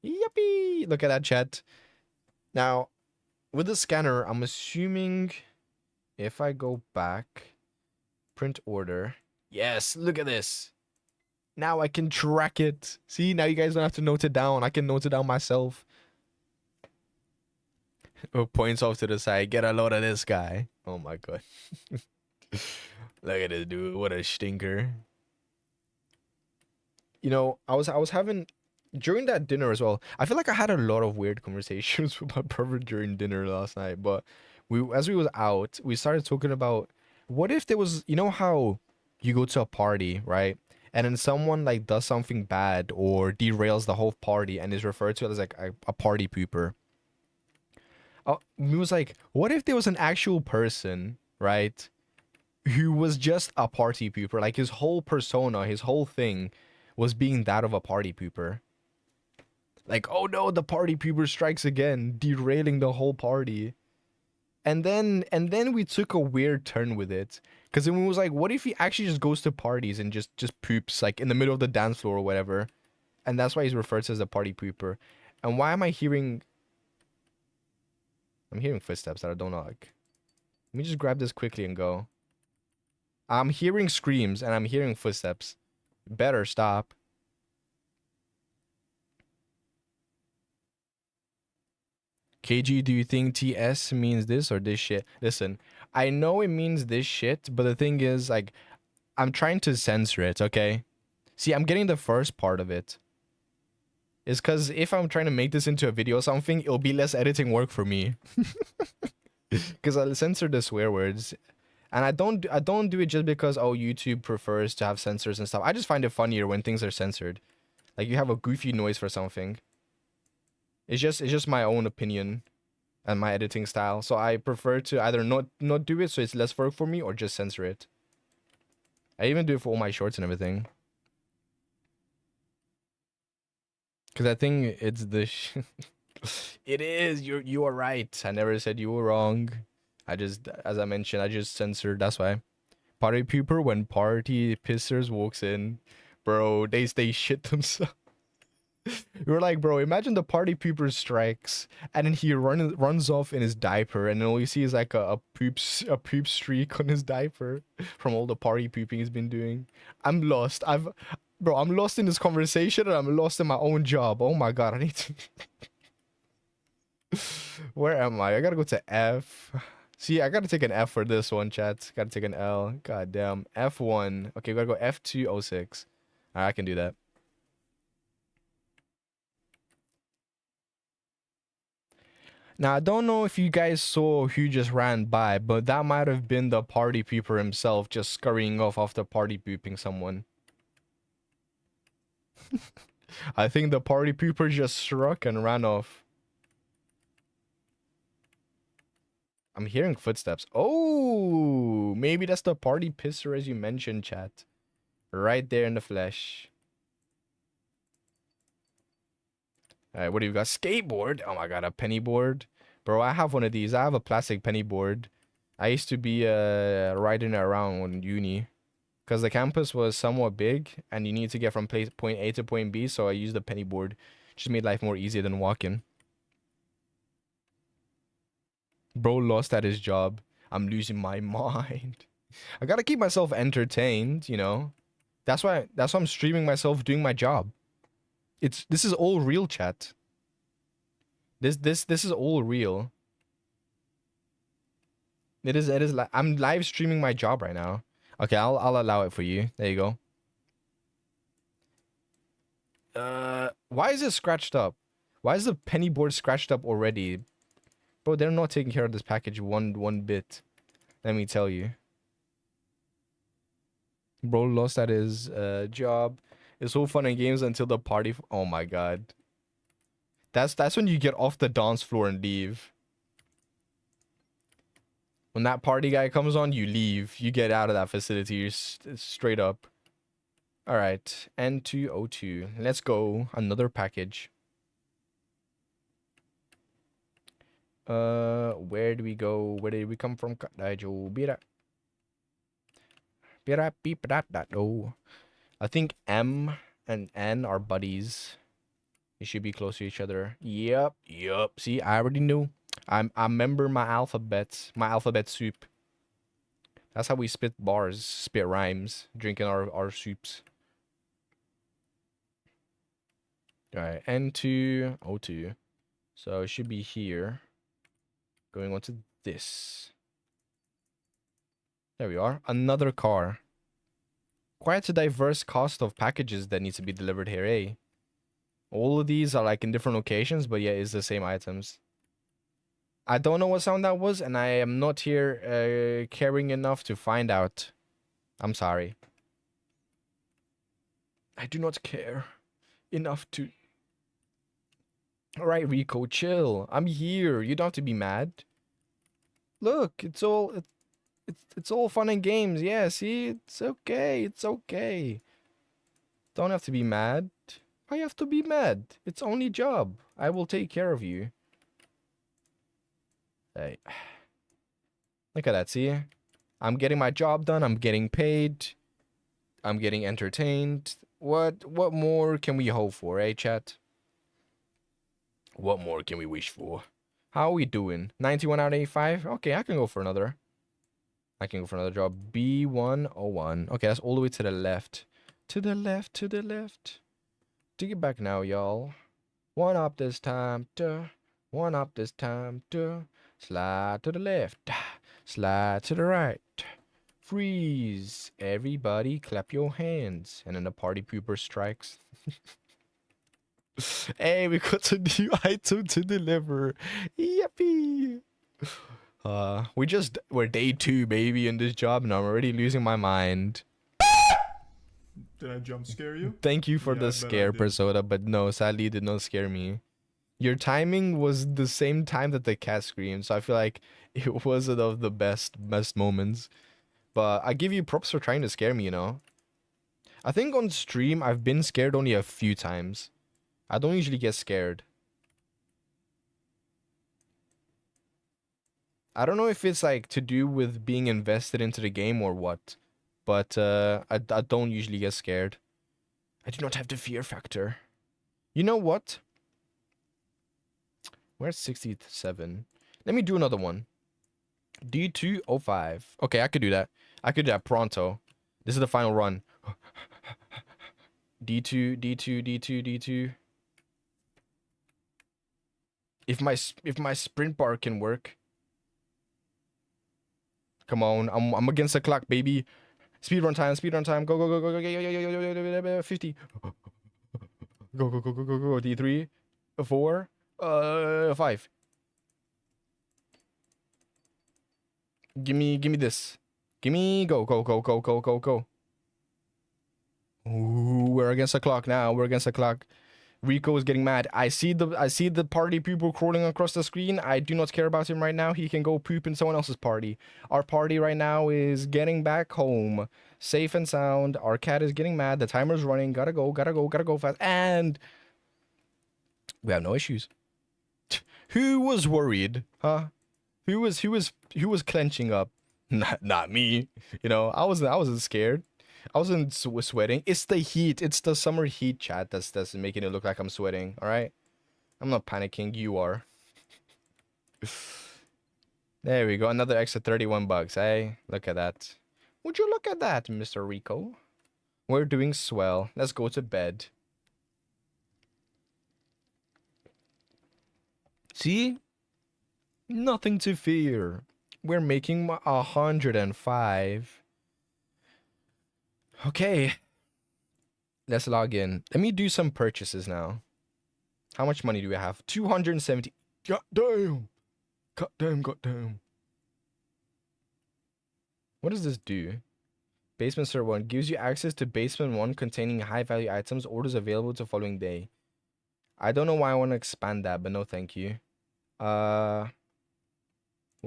Yuppie. Look at that, chat. Now, with the scanner, I'm assuming if I go back, print order. Yes, look at this. Now I can track it. See, now you guys don't have to note it down. I can note it down myself. Oh, points off to the side. Get a load of this guy. Oh my god. Look at this dude. What a stinker. You know, I was having during that dinner as well. I feel like I had a lot of weird conversations with my brother during dinner last night. But as we was out, we started talking about what if there was, you know how you go to a party, right? And then someone like does something bad or derails the whole party and is referred to as like a party pooper. It was like, what if there was an actual person, right, who was just a party pooper? Like his whole persona, his whole thing was being that of a party pooper. Like, oh no, the party pooper strikes again, derailing the whole party. And then we took a weird turn with it. Cause then we was like, what if he actually just goes to parties and just poops like in the middle of the dance floor or whatever? And that's why he's referred to as a party pooper. And why am I hearing I'm hearing footsteps that I don't like. Let me just grab this quickly and go. I'm hearing screams and I'm hearing footsteps. Better stop. KG, do you think TS means this or this shit? Listen, I know it means this shit, but the thing is, like, I'm trying to censor it, okay? See, I'm getting the first part of it. It's because if I'm trying to make this into a video or something, it'll be less editing work for me. Because I'll censor the swear words. And I don't do it just because, oh, YouTube prefers to have censors and stuff. I just find it funnier when things are censored. Like you have a goofy noise for something. It's just my own opinion and my editing style. So I prefer to either not do it so it's less work for me or just censor it. I even do it for all my shorts and everything. Cause I think it's the it is. You are right. I never said you were wrong. I just, as I mentioned, I just censored. That's why. Party pooper when party pissers walks in, bro. They shit themselves. We were like, bro, imagine the party pooper strikes, and then he runs off in his diaper, and then all you see is like a poop streak on his diaper from all the party pooping he's been doing. I'm lost. Bro, I'm lost in this conversation, and I'm lost in my own job. Oh my god, I need to. Where am I? I gotta go to F. See, I gotta take an F for this one, chat. Gotta take an L. God damn. F1. Okay, we gotta go F206. Alright, I can do that. Now, I don't know if you guys saw who just ran by, but that might have been the party pooper himself just scurrying off after party pooping someone. I think the party pooper just struck and ran off. I'm hearing footsteps. Oh, maybe that's the party pisser as you mentioned, chat. Right there in the flesh. All right, what do you got? Skateboard. Oh my god, a penny board, bro. I have one of these. I have a plastic penny board. I used to be riding it around on uni, because the campus was somewhat big and you need to get from point A to point B. So I used the penny board. Just made life more easier than walking. Bro lost at his job. I'm losing my mind. I gotta keep myself entertained, you know. That's why I'm streaming myself doing my job. This is all real, chat. This is all real. It is like I'm live streaming my job right now. Okay, I'll allow it for you. There you go. Why is it scratched up? Why is the penny board scratched up already? Bro, they're not taking care of this package one bit. Let me tell you. Bro lost at his job. It's all fun and games until the party. Oh my god. That's when you get off the dance floor and leave. When that party guy comes on, you leave. You get out of that facility. You're straight up. All right, N202. Let's go. Another package. Where do we go? Where did we come from? I think M and N are buddies. They should be close to each other. Yep. See, I already knew. I remember my alphabet soup. That's how we spit bars, spit rhymes, drinking our soups. Alright, N202. So it should be here. Going on to this. There we are. Another car. Quite a diverse cast of packages that needs to be delivered here, eh? All of these are like in different locations, but yeah, it's the same items. I don't know what sound that was, and I am not here caring enough to find out. I'm sorry. I do not care enough to... Alright, Rico, chill. I'm here. You don't have to be mad. Look, it's all fun and games. Yeah, see? It's okay. It's okay. Don't have to be mad. I have to be mad. It's only job. I will take care of you. Hey. Look at that, see? I'm getting my job done. I'm getting paid. I'm getting entertained. What more can we hope for, eh, chat? What more can we wish for? How are we doing? 91 out of 85? Okay, I can go for another. I can go for another job. B101. Okay, that's all the way to the left. To the left, to the left. Take it back now, y'all. One up this time. One up this time. Slide to the left. Slide to the right. Freeze. Everybody clap your hands. And then the party pooper strikes. Hey, we got a new item to deliver. Yippee. We're day 2, baby, in this job, and I'm already losing my mind. Did I jump scare you? Thank you for Yeah, I the bet scare, I did. Persona, but no, sadly, it did not scare me. Your timing was the same time that the cat screamed, so I feel like it wasn't of the best moments. But I give you props for trying to scare me, you know? I think on stream, I've been scared only a few times. I don't usually get scared. I don't know if it's like to do with being invested into the game or what, but I don't usually get scared. I do not have the fear factor. You know what? Where's 67? Let me do another one. D205. Okay, I could do that. I could do that pronto. This is the final run. D2, D2, D2, D2. If my sprint bar can work. Come on, I'm against the clock, baby. Speed run time. Go, go, go, go, go, go, go, 50. Go, go, go, go, go, go. D3, 4, 5. Give me this. Give me, go, go, go, go, go, go, go. Ooh, we're against the clock now. We're against the clock. Rico is getting mad. I see the party people crawling across the screen. I do not care about him right now. He can go poop in someone else's party. Our party right now is getting back home. Safe and sound. Our cat is getting mad. The timer's running. Gotta go fast. And We have no issues. Who was worried, huh? Who was clenching up? Not me. You know, I wasn't scared. I wasn't sweating. It's the heat. It's the summer heat, chat. That's making it look like I'm sweating. All right. I'm not panicking. You are. There we go. Another extra 31 bucks. Hey, look at that. Would you look at that, Mr. Rico? We're doing swell. Let's go to bed. See? Nothing to fear. We're making 105. Okay. Let's log in. Let me do some purchases now. How much money do we have? 270. God damn. God damn, god damn. What does this do? Basement Server 1 gives you access to Basement 1 containing high-value items. Orders available to following day. I don't know why I want to expand that, but no thank you. What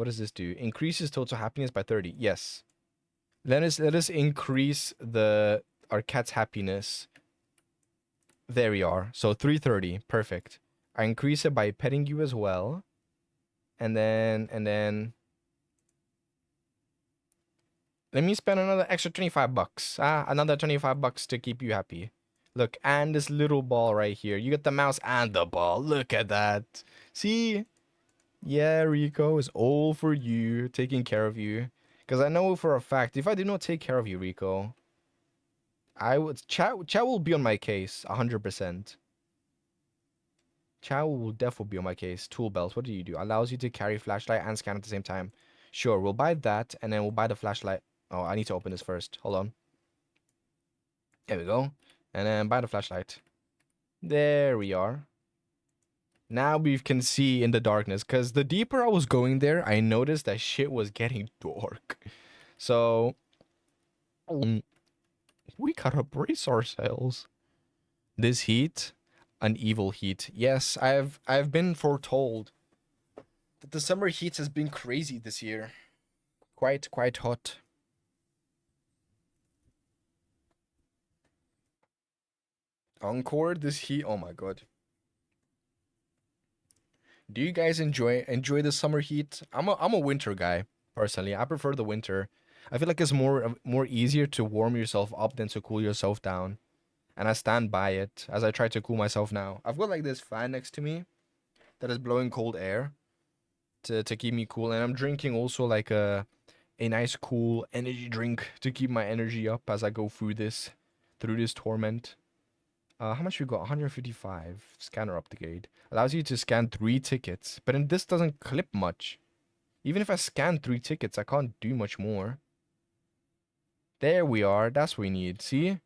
does this do? Increases total happiness by 30. Yes. Let us increase our cat's happiness. There we are. So 330. Perfect. I increase it by petting you as well. And then let me spend another extra 25 bucks. Another 25 bucks to keep you happy. Look, and this little ball right here. You get the mouse and the ball. Look at that. See? Yeah, Rico is all for you, taking care of you. Because I know for a fact, if I did not take care of you, Rico, I would chat will be on my case 100%. Chow will definitely be on my case. Tool belt, what do you do? Allows you to carry flashlight and scan at the same time. Sure, we'll buy that, and then we'll buy the flashlight. Oh, I need to open this first. Hold on. There we go. And then buy the flashlight. There we are. Now we can see in the darkness, because the deeper I was going there, I noticed that shit was getting dark. So, we gotta brace ourselves. This heat, an evil heat. Yes, I've been foretold that the summer heat has been crazy this year. Quite hot. Encore this heat. Oh my god. Do you guys enjoy the summer heat? I'm a winter guy personally. I prefer the winter. I feel like it's more easier to warm yourself up than to cool yourself down. And I stand by it as I try to cool myself now. I've got like this fan next to me that is blowing cold air to keep me cool, and I'm drinking also like a nice cool energy drink to keep my energy up as I go through this torment. How much we got? 155. Scanner upgrade. Allows you to scan 3 tickets. But then this doesn't clip much. Even if I scan 3 tickets, I can't do much more. There we are. That's what we need. See?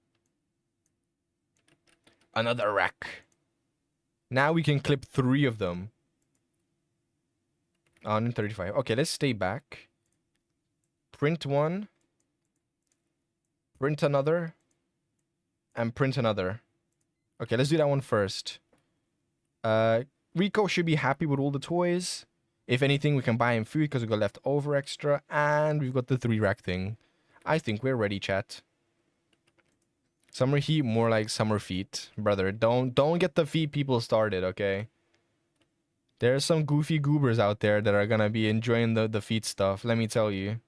Another rack. Now we can clip 3 of them. 135. Okay, let's stay back. Print 1. Print another. And print another. Okay, let's do that one first. Rico should be happy with all the toys. If anything, we can buy him food because we got leftover extra. And we've got the 3 rack thing. I think we're ready, chat. Summer heat, more like summer feet. Brother, don't get the feet people started, okay? There's some goofy goobers out there that are gonna be enjoying the feet stuff, let me tell you.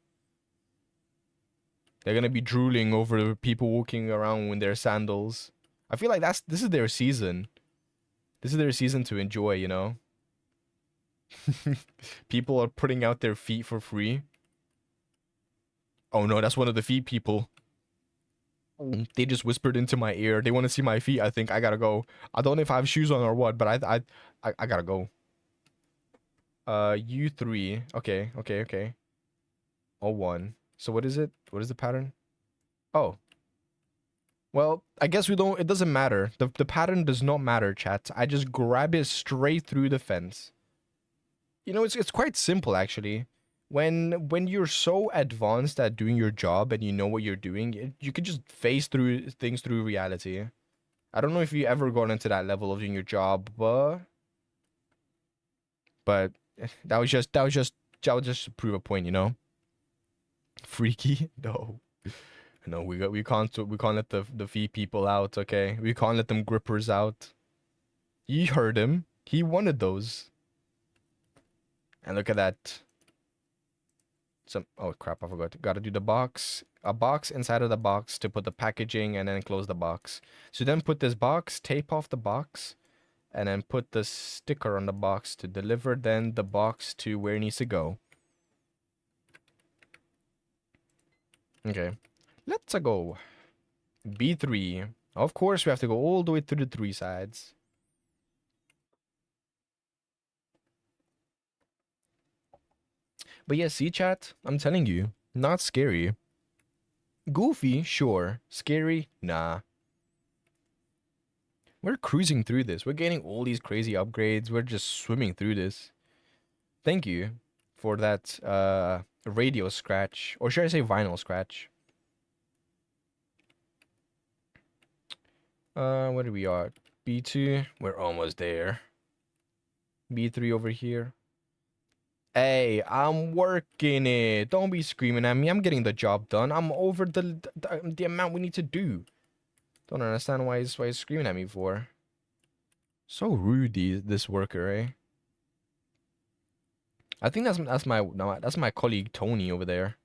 They're gonna be drooling over people walking around with their sandals. I feel like this is their season. This is their season to enjoy, you know? People are putting out their feet for free. Oh no, that's one of the feet people. They just whispered into my ear. They want to see my feet. I think I gotta go. I don't know if I have shoes on or what, but I gotta go. U3. Okay. 01. So what is it? What is the pattern? Oh. Well, I guess it doesn't matter. The pattern does not matter, chat. I just grab it straight through the fence. You know, it's quite simple actually. When you're so advanced at doing your job and you know what you're doing, you can just face through things through reality. I don't know if you ever got into that level of doing your job, but that was just to prove a point, you know. Freaky? No, we can't let the fee people out, okay? We can't let them grippers out. You heard him. He wanted those. And look at that. Oh crap, I forgot. Gotta do the box. A box inside of the box to put the packaging and then close the box. So then put this box, tape off the box, and then put the sticker on the box to deliver then the box to where it needs to go. Okay. Let's go. B3. Of course we have to go all the way through the 3 sides. But yeah, see chat? I'm telling you, not scary. Goofy, sure. Scary, nah. We're cruising through this. We're getting all these crazy upgrades. We're just swimming through this. Thank you for that radio scratch. Or should I say vinyl scratch? Where do we are? B2. We're almost there. B3 over here. Hey, I'm working it. Don't be screaming at me. I'm getting the job done. I'm over the amount we need to do. Don't understand why he's screaming at me for. So rude, this worker, eh? I think that's my colleague Tony over there.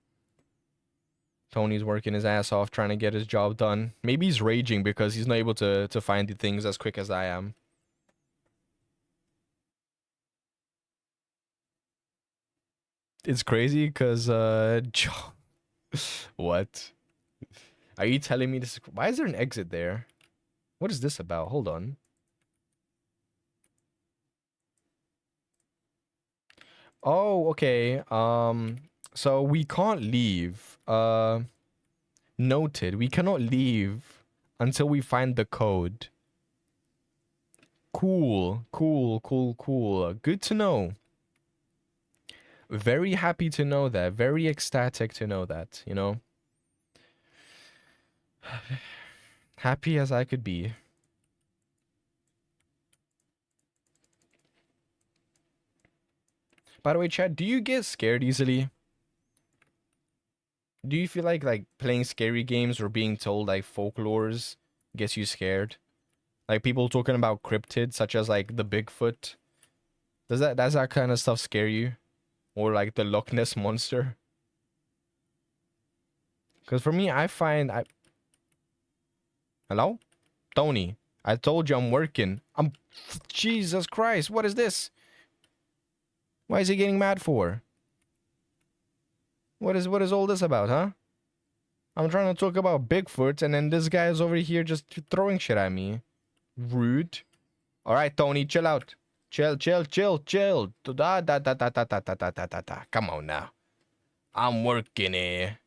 Tony's working his ass off trying to get his job done. Maybe he's raging because he's not able to find the things as quick as I am. It's crazy because what? Are you telling me this? Why is there an exit there? What is this about? Hold on. Oh, okay. So we can't leave. Noted. We cannot leave until we find the code. Cool. Good to know. Very happy to know that. Very ecstatic to know that, you know? Happy as I could be. By the way, Chad, do you get scared easily? Do you feel like playing scary games or being told like folklores gets you scared? Like people talking about cryptids such as like the Bigfoot. Does that kind of stuff scare you? Or like the Loch Ness monster? Because for me, I find Hello? Tony, I told you I'm working. Jesus Christ, what is this? Why is he getting mad for? What is all this about, huh? I'm trying to talk about Bigfoot and then this guy is over here just throwing shit at me. Rude. Alright, Tony, chill out. Chill. Da da da da da da da da da da da. Come on now. I'm working here.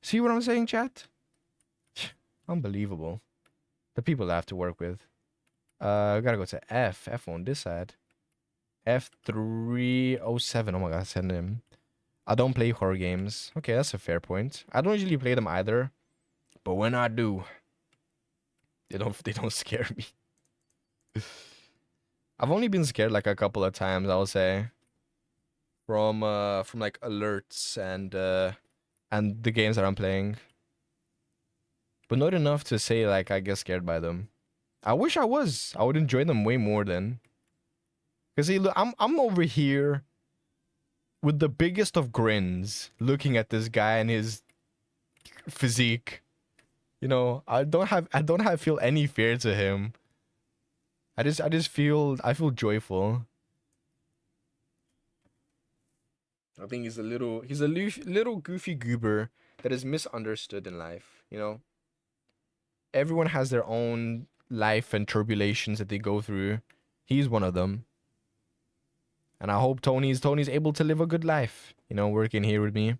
See what I'm saying, chat? Unbelievable. The people I have to work with. Gotta go to F. F on this side. F307. Oh my god, send him. I don't play horror games. Okay, that's a fair point. I don't usually play them either. But when I do, they don't scare me. I've only been scared like a couple of times, I'll say. From like alerts and the games that I'm playing. But not enough to say like I get scared by them. I wish I was. I would enjoy them way more then. Cause see, look, I'm over here with the biggest of grins, looking at this guy and his physique. You know, I don't feel any fear to him. I feel joyful. I think he's a little goofy goober that is misunderstood in life, you know? Everyone has their own life and tribulations that they go through. He's one of them. And I hope Tony's able to live a good life, you know, working here with me.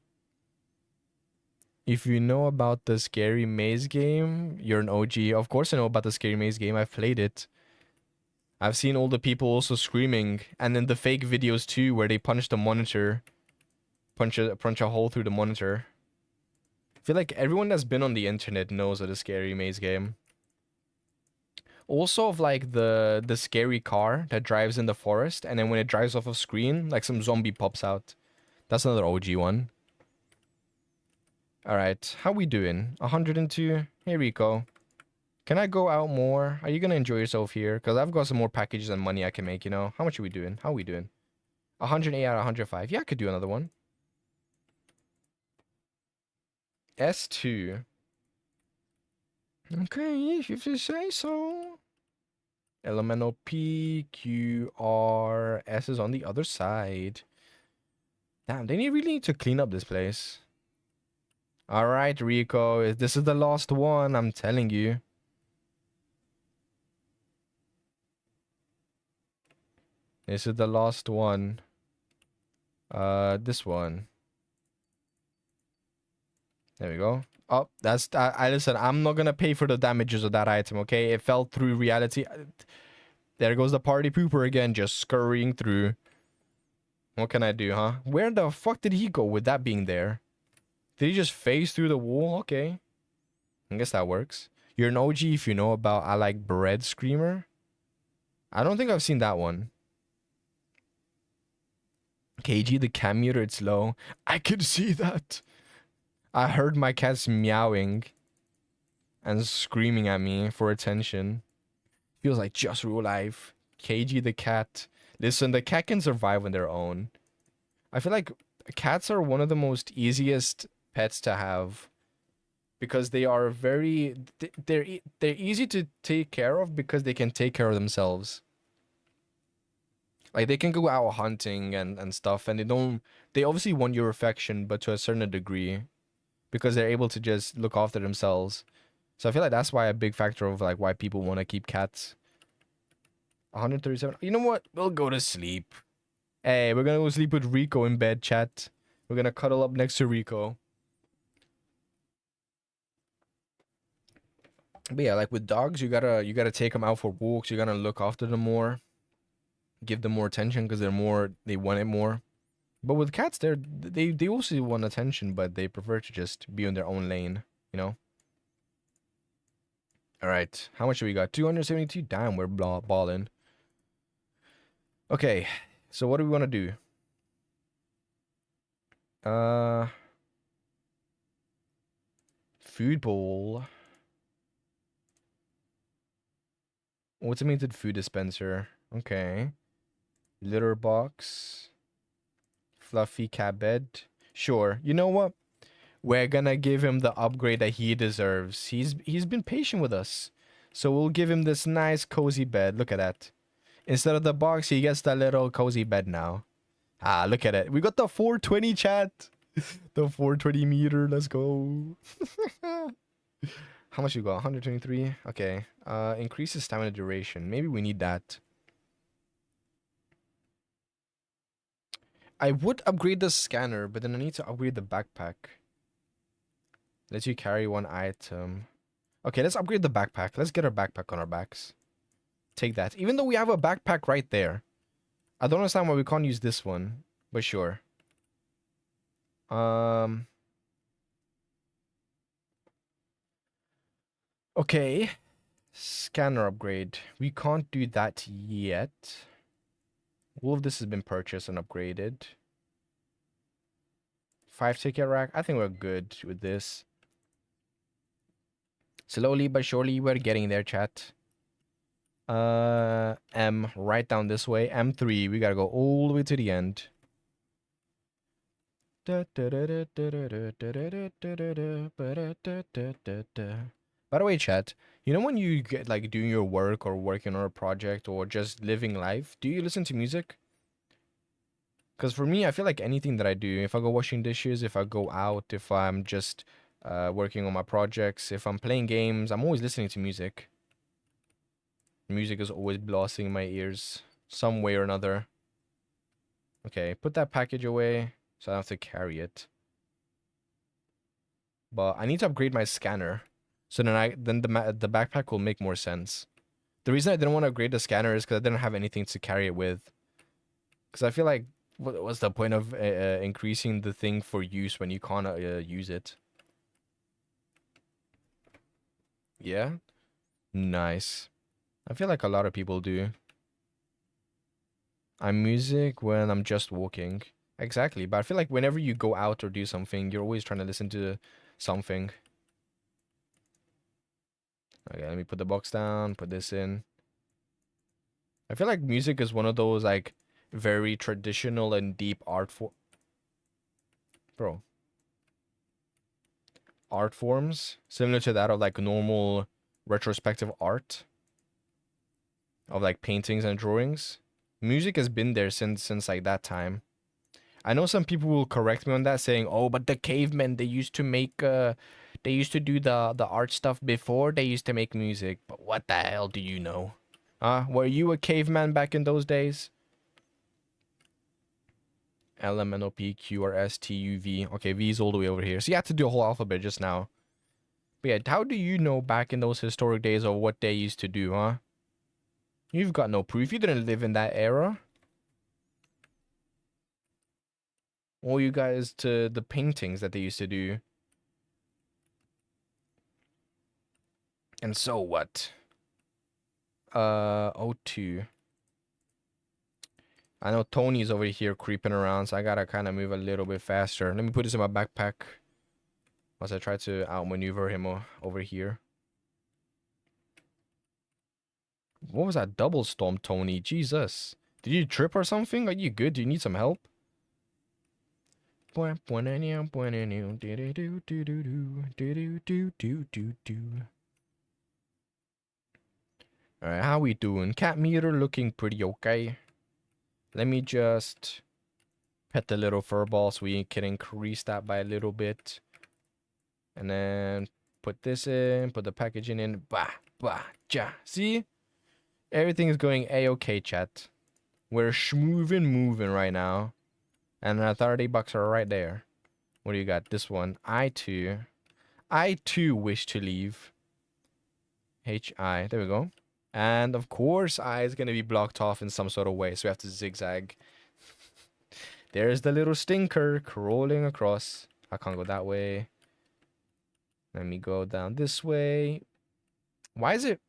If you know about the Scary Maze game, you're an OG. Of course I know about the Scary Maze game. I've played it. I've seen all the people also screaming. And then the fake videos too, where they punch the monitor. Punch a hole through the monitor. I feel like everyone that's been on the internet knows of the Scary Maze game. Also of like the scary car that drives in the forest, and then when it drives off of screen, like some zombie pops out. That's another OG one. Alright, how we doing? 102? Here we go. Can I go out more? Are you gonna enjoy yourself here? Because I've got some more packages and money I can make, you know? How much are we doing? How are we doing? 108 out of 105. Yeah, I could do another one. S2. Okay, if you say so. Elemental P, Q, R, S is on the other side. Damn, they really need to clean up this place. Alright, Rico. This is the last one, I'm telling you. This is the last one. This one. There we go. Oh, that's I listen. I'm not gonna pay for the damages of that item. Okay, it fell through reality. There goes the party pooper again, just scurrying through. What can I do, huh? Where the fuck did he go with that being there? Did he just phase through the wall? Okay, I guess that works. You're an OG if you know about I Like Bread Screamer. I don't think I've seen that one. KG, the cam meter, it's low. I could see that. I heard my cats meowing and screaming at me for attention. Feels like just real life. KG the cat. Listen, the cat can survive on their own. I feel like cats are one of the most easiest pets to have because they are very they're easy to take care of because they can take care of themselves. Like they can go out hunting and stuff and they obviously want your affection but to a certain degree because they're able to just look after themselves. So I feel like that's why a big factor of like why people want to keep cats. 137. You know what? We'll go to sleep. Hey, we're gonna go sleep with Rico in bed, chat. We're gonna cuddle up next to Rico. But yeah, like with dogs, you gotta take them out for walks. You gotta look after them more, give them more attention because they want it more. But with cats, they also want attention, but they prefer to just be in their own lane, you know. All right, how much do we got? 272. Damn, we're balling. Okay, so what do we want to do? Food bowl. Automated food dispenser. Okay. Litter box. Fluffy cat bed. Sure. You know what? We're gonna give him the upgrade that he deserves. He's been patient with us. So we'll give him this nice cozy bed. Look at that. Instead of the box, he gets that little cozy bed now. Ah, look at it. We got the 420 chat. The 420 meter. Let's go. How much you got? 123? Okay. Increases stamina duration. Maybe we need that. I would upgrade the scanner, but then I need to upgrade the backpack. Lets you carry one item. Okay, let's upgrade the backpack. Let's get our backpack on our backs. Take that. Even though we have a backpack right there. I don't understand why we can't use this one. But sure. Okay. Scanner upgrade. We can't do that yet. All of this has been purchased and upgraded. 5 ticket rack. I think we're good with this. Slowly but surely we're getting there, chat. M, right down this way. M3, we gotta go all the way to the end. By the way, chat, you know when you get like doing your work or working on a project or just living life, do you listen to music? Because for me, I feel like anything that I do, if I go washing dishes, if I go out, if I'm just working on my projects, if I'm playing games, I'm always listening to music. Music is always blasting in my ears, some way or another. Okay, put that package away so I don't have to carry it. But I need to upgrade my scanner, so then the backpack will make more sense. The reason I didn't want to upgrade the scanner is because I didn't have anything to carry it with. Because I feel like, what's the point of increasing the thing for use when you can't use it? Yeah? Nice. I feel like a lot of people do. I'm music when I'm just walking. Exactly, but I feel like whenever you go out or do something, you're always trying to listen to something. Okay, let me put the box down, put this in. I feel like music is one of those like very traditional and deep bro, art forms similar to that of like normal retrospective art of like paintings and drawings. Music has been there since like that time. I know some people will correct me on that, saying, "Oh, but the cavemen they used to make they used to do the art stuff before they used to make music." But what the hell do you know? Were you a caveman back in those days? L, M, N, O, P, Q, R, S, T, U, V. Okay, V is all the way over here. So you had to do a whole alphabet just now. But yeah, how do you know back in those historic days of what they used to do, huh? You've got no proof. You didn't live in that era. All you guys to the paintings that they used to do. And so what? O2. I know Tony's over here creeping around, so I gotta kind of move a little bit faster. Let me put this in my backpack as I try to outmaneuver him over here. What was that double storm, Tony? Jesus. Did you trip or something? Are you good? Do you need some help? Alright, how we doing? Cat meter looking pretty okay. Let me just pet the little fur ball so we can increase that by a little bit. And then put this in, put the packaging in. Bah, bah, ja. See? Everything is going a-okay, chat. We're moving right now. And our 30 bucks are right there. What do you got? This one. I too wish to leave. H-I. There we go. And of course, I is going to be blocked off in some sort of way. So we have to zigzag. There's the little stinker crawling across. I can't go that way. Let me go down this way. Why is it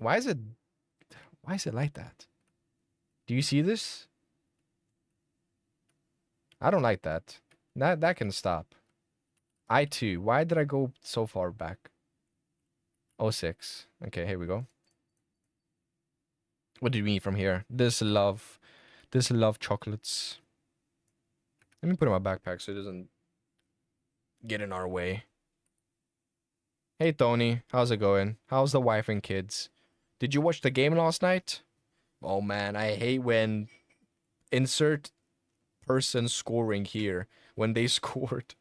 like that? Do you see this? I don't like that. That can stop. I too. Why did I go so far back? Oh 06. Okay, here we go. What do you mean from here? This love chocolates. Let me put it in my backpack so it doesn't get in our way. Hey Tony, how's it going? How's the wife and kids? Did you watch the game last night? Oh man, I hate when insert person scoring here when they scored.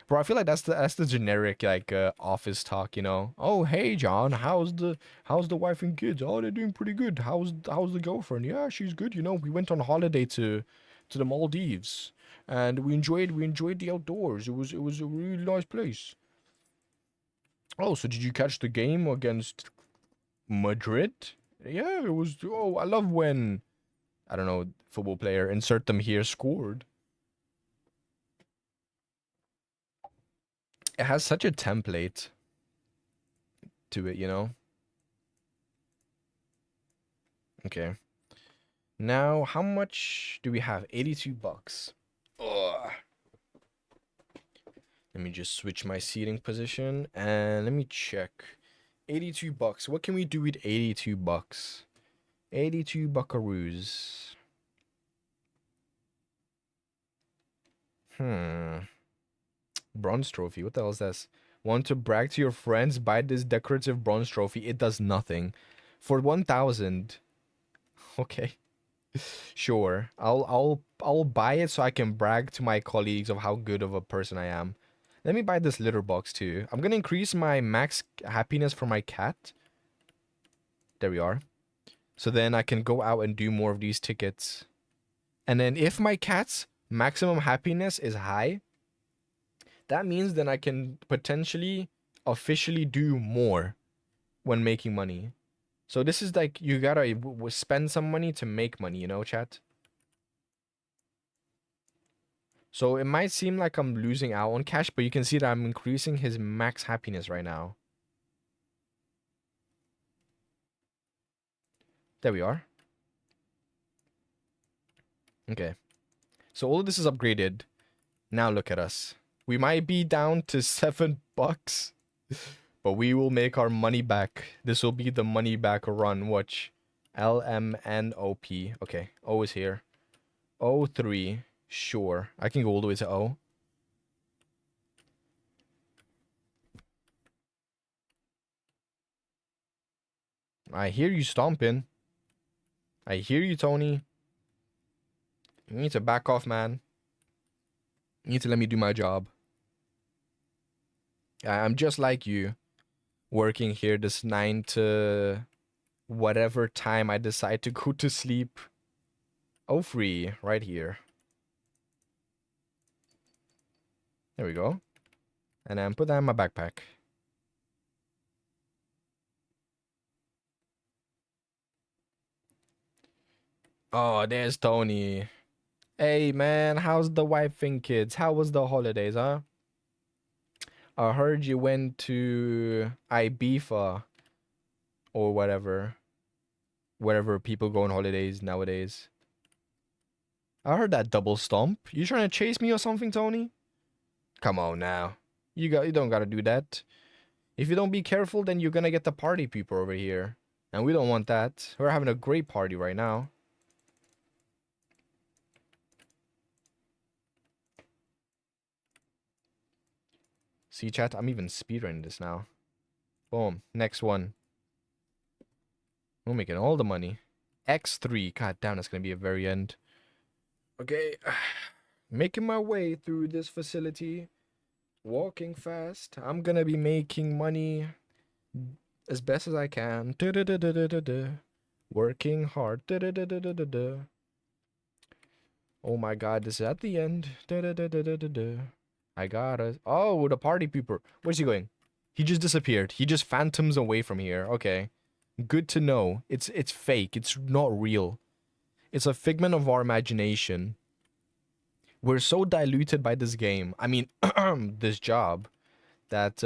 Bro, I feel like that's the generic like office talk, you know. Oh, hey John, how's the wife and kids? Oh, they're doing pretty good. How's the girlfriend? Yeah, she's good. You know, we went on holiday to the Maldives and we enjoyed the outdoors. It was a really nice place. Oh, so did you catch the game against Madrid? Yeah, it was. Oh, I love when I don't know, football player, insert them here, scored. It has such a template to it, you know? Okay. Now, how much do we have? 82 bucks. Ugh. Let me just switch my seating position and let me check. 82 bucks. What can we do with 82 bucks? 82 buckaroos. Bronze trophy. What the hell is this? Want to brag to your friends? Buy this decorative bronze trophy. It does nothing. For 1,000. Okay. Sure. I'll buy it so I can brag to my colleagues of how good of a person I am. Let me buy this litter box too. I'm gonna increase my max happiness for my cat. There we are. So then I can go out and do more of these tickets. And then if my cat's maximum happiness is high, that means then I can potentially officially do more when making money. So this is like you gotta spend some money to make money, you know, chat? So it might seem like I'm losing out on cash, but you can see that I'm increasing his max happiness right now. There we are. Okay. So all of this is upgraded. Now look at us. We might be down to $7. But we will make our money back. This will be the money back run. Watch. LMNOP. Okay. O is here. O3. Sure. I can go all the way to O. I hear you stomping. I hear you, Tony. You need to back off, man. You need to let me do my job. I'm just like you. Working here this 9 to whatever time I decide to go to sleep. Oh, free. Right here. There we go. And then put that in my backpack. Oh, there's Tony. Hey, man, how's the wife and kids? How was the holidays, huh? I heard you went to Ibiza or whatever. Wherever people go on holidays nowadays. I heard that double stomp. You trying to chase me or something, Tony? Come on now. You don't gotta do that. If you don't be careful, then you're gonna get the party people over here. And we don't want that. We're having a great party right now. See, chat, I'm even speedrunning this now. Boom. Next one. We're making all the money. X3. God damn, that's gonna be a very end. Okay. Making my way through this facility. Walking fast. I'm gonna be making money as best as I can. Working hard. Oh my god, this is at the end. I got it. Oh, the party pooper. Where's he going? He just disappeared. He just phantoms away from here. Okay. Good to know. It's fake. It's not real. It's a figment of our imagination. We're so diluted by this game. I mean, this job. That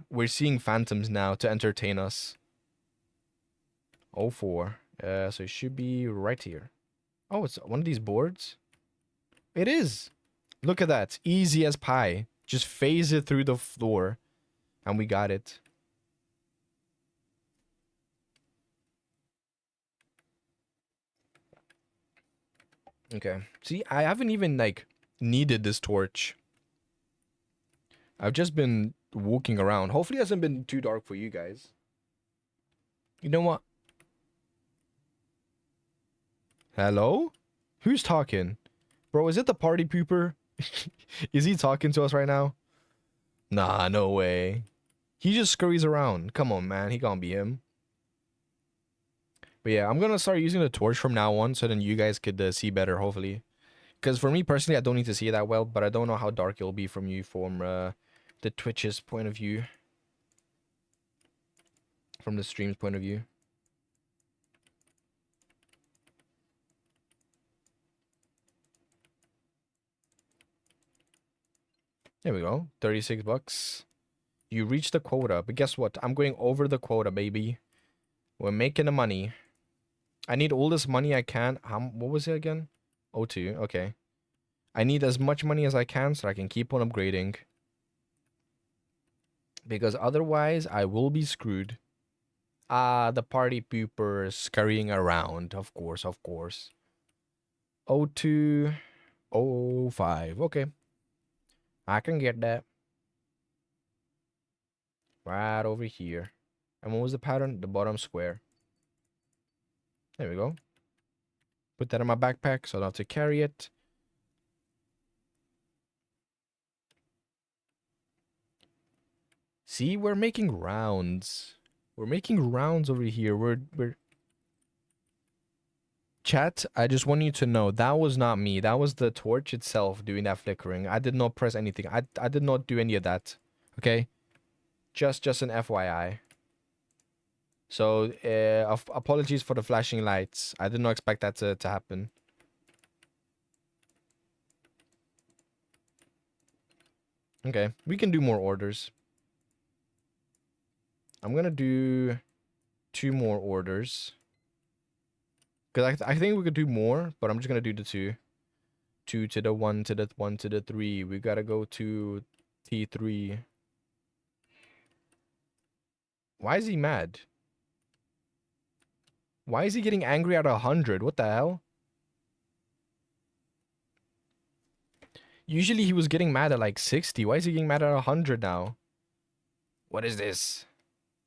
we're seeing phantoms now to entertain us. Oh, 04. So it should be right here. Oh, it's one of these boards? It is. Look at that. Easy as pie. Just phase it through the floor. And we got it. Okay. See, I haven't even, like, needed this torch. I've just been walking around. Hopefully it hasn't been too dark for you guys. You know what? Hello? Who's talking? Bro, is it the party pooper? Is he talking to us right now? Nah, no way. He just scurries around. Come on, man. He can't be him. But yeah, I'm gonna start using the torch from now on so then you guys could see better, hopefully. Because for me personally, I don't need to see that well, but I don't know how dark it'll be from you from the Twitch's point of view. From the stream's point of view. There we go. 36 bucks. You reached the quota, but guess what? I'm going over the quota, baby. We're making the money. I need all this money I can. What was it again? O2. Okay. I need as much money as I can so I can keep on upgrading. Because otherwise, I will be screwed. Ah, the party pooper scurrying around. Of course, of course. O2. 05. Okay. I can get that. Right over here. And what was the pattern? The bottom square. There we go. Put that in my backpack so I don't have to carry it. See, we're making rounds. We're making rounds over here. We're Chat, I just want you to know that was not me. That was the torch itself doing that flickering. I did not press anything. I did not do any of that. Okay? Just an FYI. So, apologies for the flashing lights. I did not expect that to happen. Okay, we can do more orders. I'm gonna do 2 more orders. Because I think we could do more, but I'm just gonna do the 2. 2 to the 1 to the 1 to the 3. We gotta go to T3. Why is he mad? Why is he getting angry at 100? What the hell? Usually he was getting mad at like 60. Why is he getting mad at 100 now? What is this?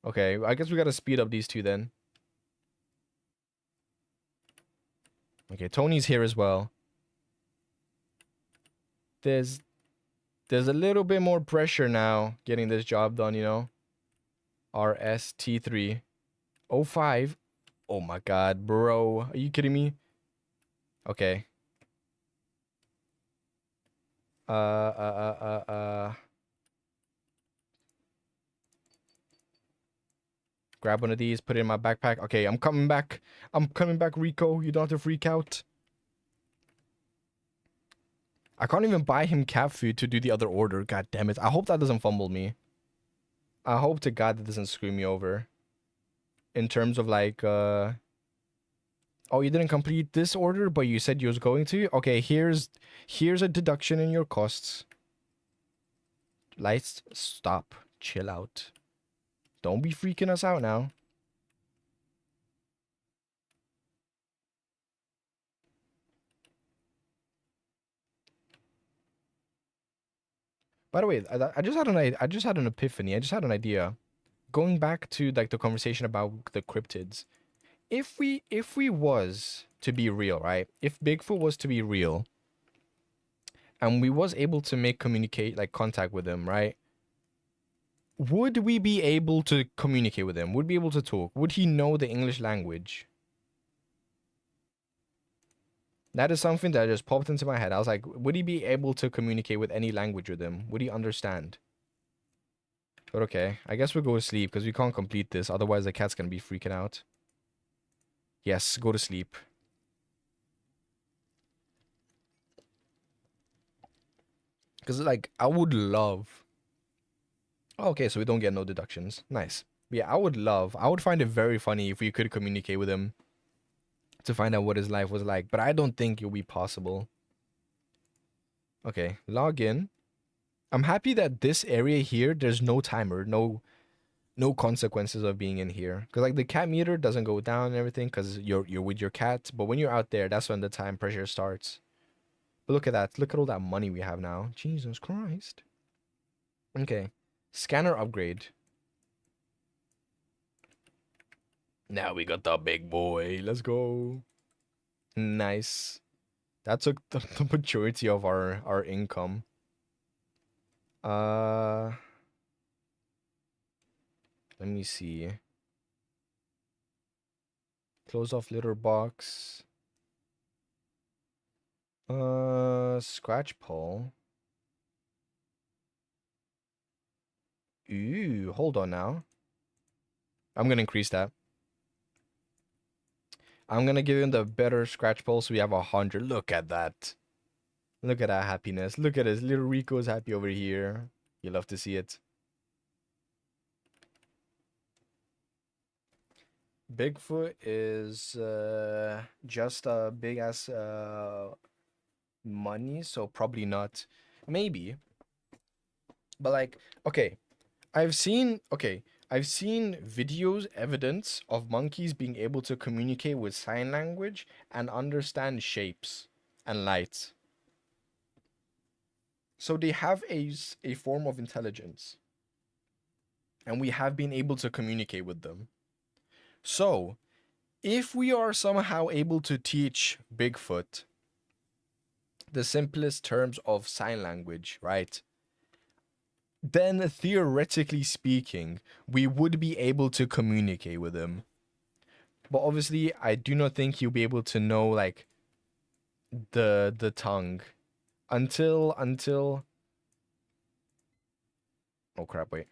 Okay, I guess we gotta speed up these two then. Okay, Tony's here as well. There's a little bit more pressure now getting this job done, you know? RST3. 05. Oh my god, bro. Are you kidding me? Okay. Uh, uh, uh, uh, uh. Grab one of these, put it in my backpack. Okay, I'm coming back. I'm coming back, Rico. You don't have to freak out. I can't even buy him cat food to do the other order. God damn it. I hope that doesn't fumble me. I hope to God that doesn't screw me over. In terms of like, oh, you didn't complete this order, but you said you was going to? Okay, here's a deduction in your costs. Lights, stop. Chill out. Don't be freaking us out now. By the way, I just had an epiphany. I just had an idea. Going back to like the conversation about the cryptids. If we was to be real, right? If Bigfoot was to be real, and we was able to make communicate like contact with him, right? Would we be able to communicate with him? Would be able to talk? Would he know the English language? That is something that just popped into my head. I was like, would he be able to communicate with any language with him? Would he understand? But okay, I guess we'll go to sleep because we can't complete this. Otherwise, the cat's gonna be freaking out. Yes, go to sleep. Because, like, I would love... Oh, okay, so we don't get no deductions. Nice. But yeah, I would find it very funny if we could communicate with him to find out what his life was like. But I don't think it'll be possible. Okay, log in. I'm happy that this area here, there's no timer, no consequences of being in here. Because, like, the cat meter doesn't go down and everything because you're with your cat. But when you're out there, that's when the time pressure starts. But look at that. Look at all that money we have now. Jesus Christ. Okay. Scanner upgrade. Now we got the big boy. Let's go. Nice. That took the majority of our income. Let me see. Close off litter box. Scratch pull. Ooh, hold on now. I'm gonna increase that. I'm gonna give him the better scratch pull so we have 100. Look at that. Look at that happiness. Look at this. Little Rico's happy over here. You love to see it. Bigfoot is just a big ass money, so probably not. Maybe. But like, okay, I've seen videos, evidence of monkeys being able to communicate with sign language and understand shapes and lights. So they have a form of intelligence. And we have been able to communicate with them. So, if we are somehow able to teach Bigfoot the simplest terms of sign language, right? Then theoretically speaking, we would be able to communicate with him. But obviously, I do not think he'll be able to know like the tongue until oh crap, wait.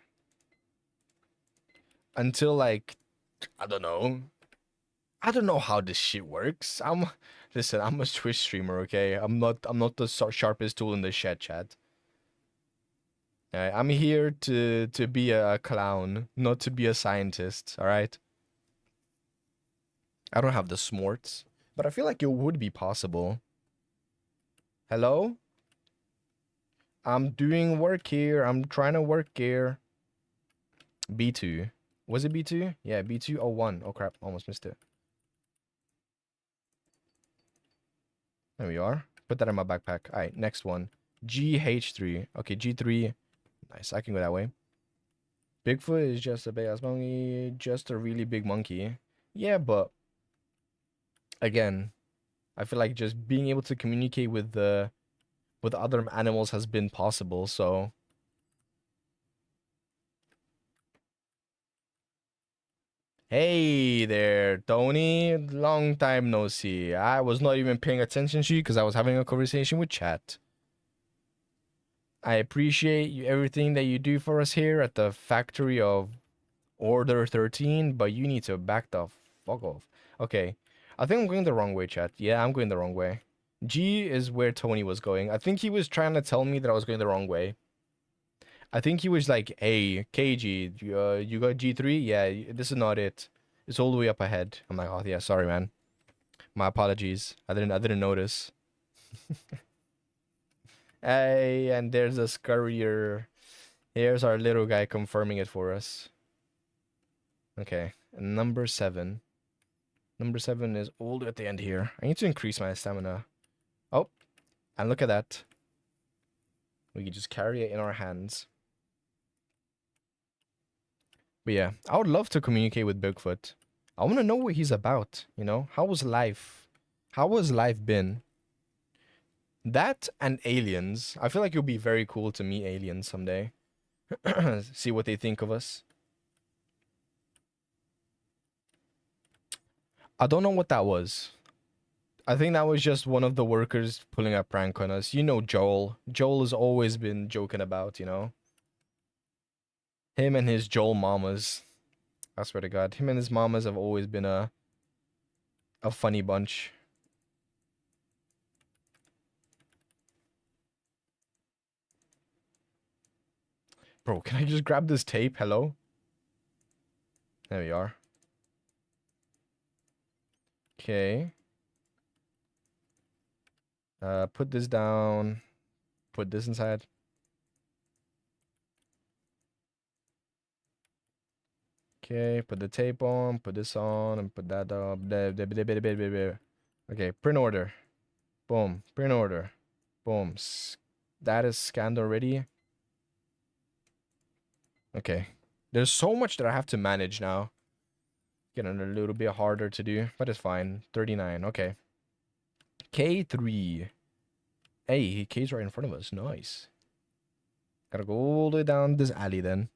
Until like I don't know. I don't know how this shit works. Listen, I'm a Twitch streamer, okay? I'm not the sharpest tool in the shed, chat. I'm here to be a clown, not to be a scientist, all right? I don't have the smarts, but I feel like it would be possible. Hello? I'm doing work here. I'm trying to work here. B2. Was it B2? Yeah, B2. Oh, 1. Oh, crap. Almost missed it. There we are. Put that in my backpack. All right, next one. GH3. Okay, G3. Nice. I can go that way. Bigfoot is just a big ass monkey. Just a really big monkey. Yeah, but again, I feel like just being able to communicate with other animals has been possible, so hey there, Tony. Long time no see. I was not even paying attention to you because I was having a conversation with chat. I appreciate you, everything that you do for us here at the factory of Order 13, but you need to back the fuck off. Okay, I think I'm going the wrong way, chat. Yeah, I'm going the wrong way. G is where Tony was going. I think he was trying to tell me that I was going the wrong way. I think he was like, "Hey, KG, you got G3? Yeah, this is not it. It's all the way up ahead." I'm like, "Oh yeah, sorry, man. My apologies. I didn't notice." Hey, and there's a scurrier. Here's our little guy confirming it for us. Okay, number 7. Number 7 is all the way at the end here. I need to increase my stamina. Oh, and look at that. We can just carry it in our hands. But yeah, I would love to communicate with Bigfoot. I want to know what he's about, you know? How was life? How has life been? That and aliens. I feel like it would be very cool to meet aliens someday. See what they think of us. I don't know what that was. I think that was just one of the workers pulling a prank on us. You know Joel. Joel has always been joking about, you know? Him and his Joel mamas. I swear to God. Him and his mamas have always been a funny bunch. Bro, can I just grab this tape? Hello? There we are. Okay. Put this down. Put this inside. Okay, put the tape on, put this on, and put that up. Okay, print order. Boom. Print order. Boom. That is scanned already. Okay. There's so much that I have to manage now. Getting a little bit harder to do, but it's fine. 39. Okay. K3. Hey, K's right in front of us. Nice. Gotta go all the way down this alley then.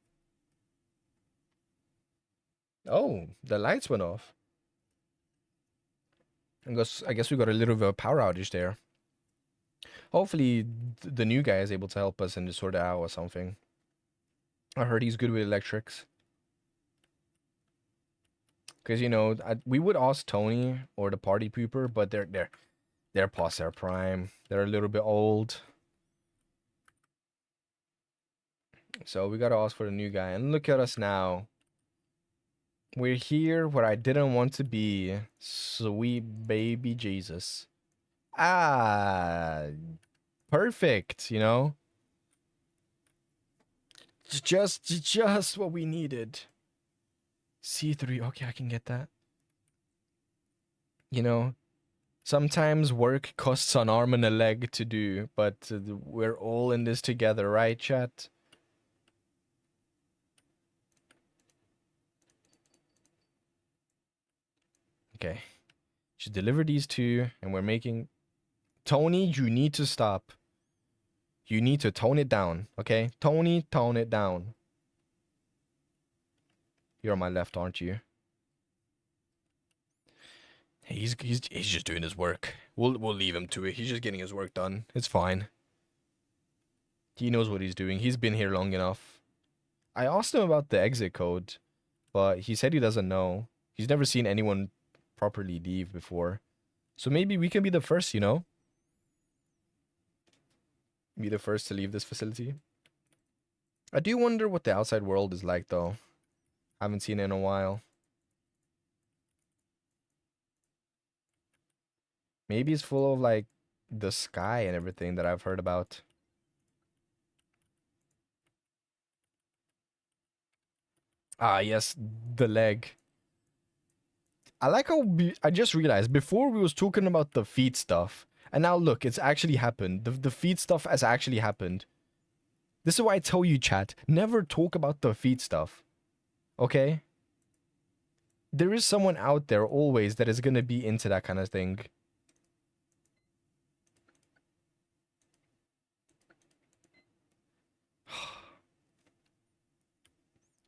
Oh, the lights went off. I guess we got a little bit of a power outage there. Hopefully, the new guy is able to help us and just sort it out or something. I heard he's good with electrics. Because, you know, we would ask Tony or the party pooper, but they're past their prime. They're a little bit old. So we gotta ask for the new guy. And look at us now. We're here where I didn't want to be. Sweet baby Jesus. Ah, perfect, you know? Just what we needed. C3. Okay, I can get that. You know, sometimes work costs an arm and a leg to do, but we're all in this together, right, chat? Okay. Just deliver these two, and we're making... Tony, you need to stop. You need to tone it down, okay? Tony, tone it down. You're on my left, aren't you? Hey, he's just doing his work. We'll leave him to it. He's just getting his work done. It's fine. He knows what he's doing. He's been here long enough. I asked him about the exit code, but he said he doesn't know. He's never seen anyone properly leave before. So maybe we can be the first, you know? Be the first to leave this facility. I do wonder what the outside world is like, though. Haven't seen it in a while. Maybe it's full of, like, the sky and everything that I've heard about. Ah, yes, the leg. I like how I just realized before we was talking about the feet stuff, and now look, it's actually happened. The feet stuff has actually happened. This is why I tell you, chat, never talk about the feet stuff. Okay? There is someone out there always that is gonna be into that kind of thing.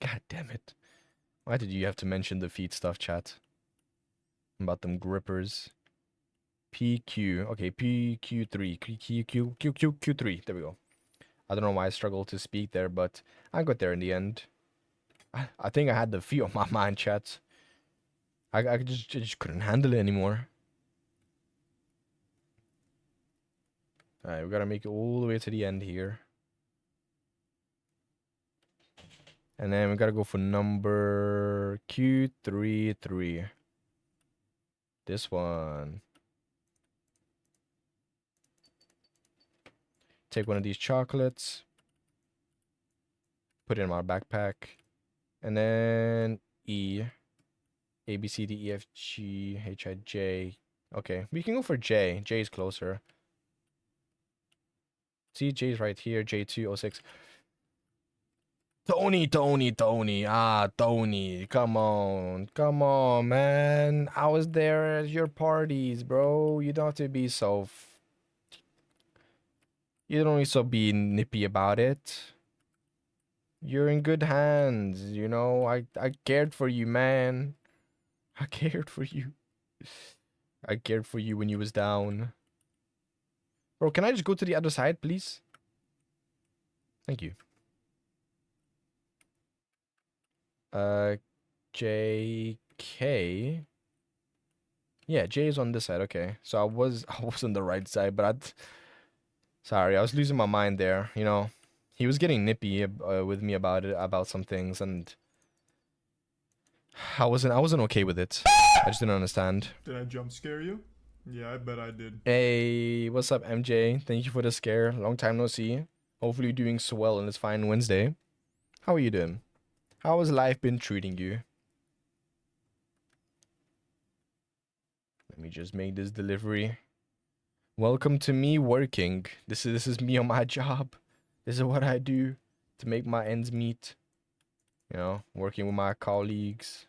God damn it. Why did you have to mention the feet stuff, chat? About them grippers. PQ. Okay, PQ3. Q3. There we go. I don't know why I struggled to speak there, but I got there in the end. I think I had the feet on my mind, chat. I just couldn't handle it anymore. Alright, we gotta make it all the way to the end here. And then we gotta go for number Q33. This one. Take one of these chocolates. Put it in my backpack. And then E. A, B, C, D, E, F, G, H, I, J. Okay, we can go for J. J is closer. See, J is right here. J206. Tony. Ah, Tony. Come on, man. I was there at your parties, bro. You don't have to be so. You don't need to be nippy about it. You're in good hands, you know. I cared for you, man. I cared for you. I cared for you when you was down. Bro, can I just go to the other side, please? Thank you. JK. Yeah, J is on this side. Okay, so I was on the right side, but sorry, I was losing my mind there. You know, he was getting nippy with me about some things, and I wasn't okay with it. I just didn't understand. Did I jump scare you? Yeah, I bet I did. Hey, what's up, MJ? Thank you for the scare. Long time no see. Hopefully you're doing so well on this fine Wednesday. How are you doing? How has life been treating you? Let me just make this delivery. Welcome to me working. This is me on my job. This is what I do to make my ends meet. You know, working with my colleagues.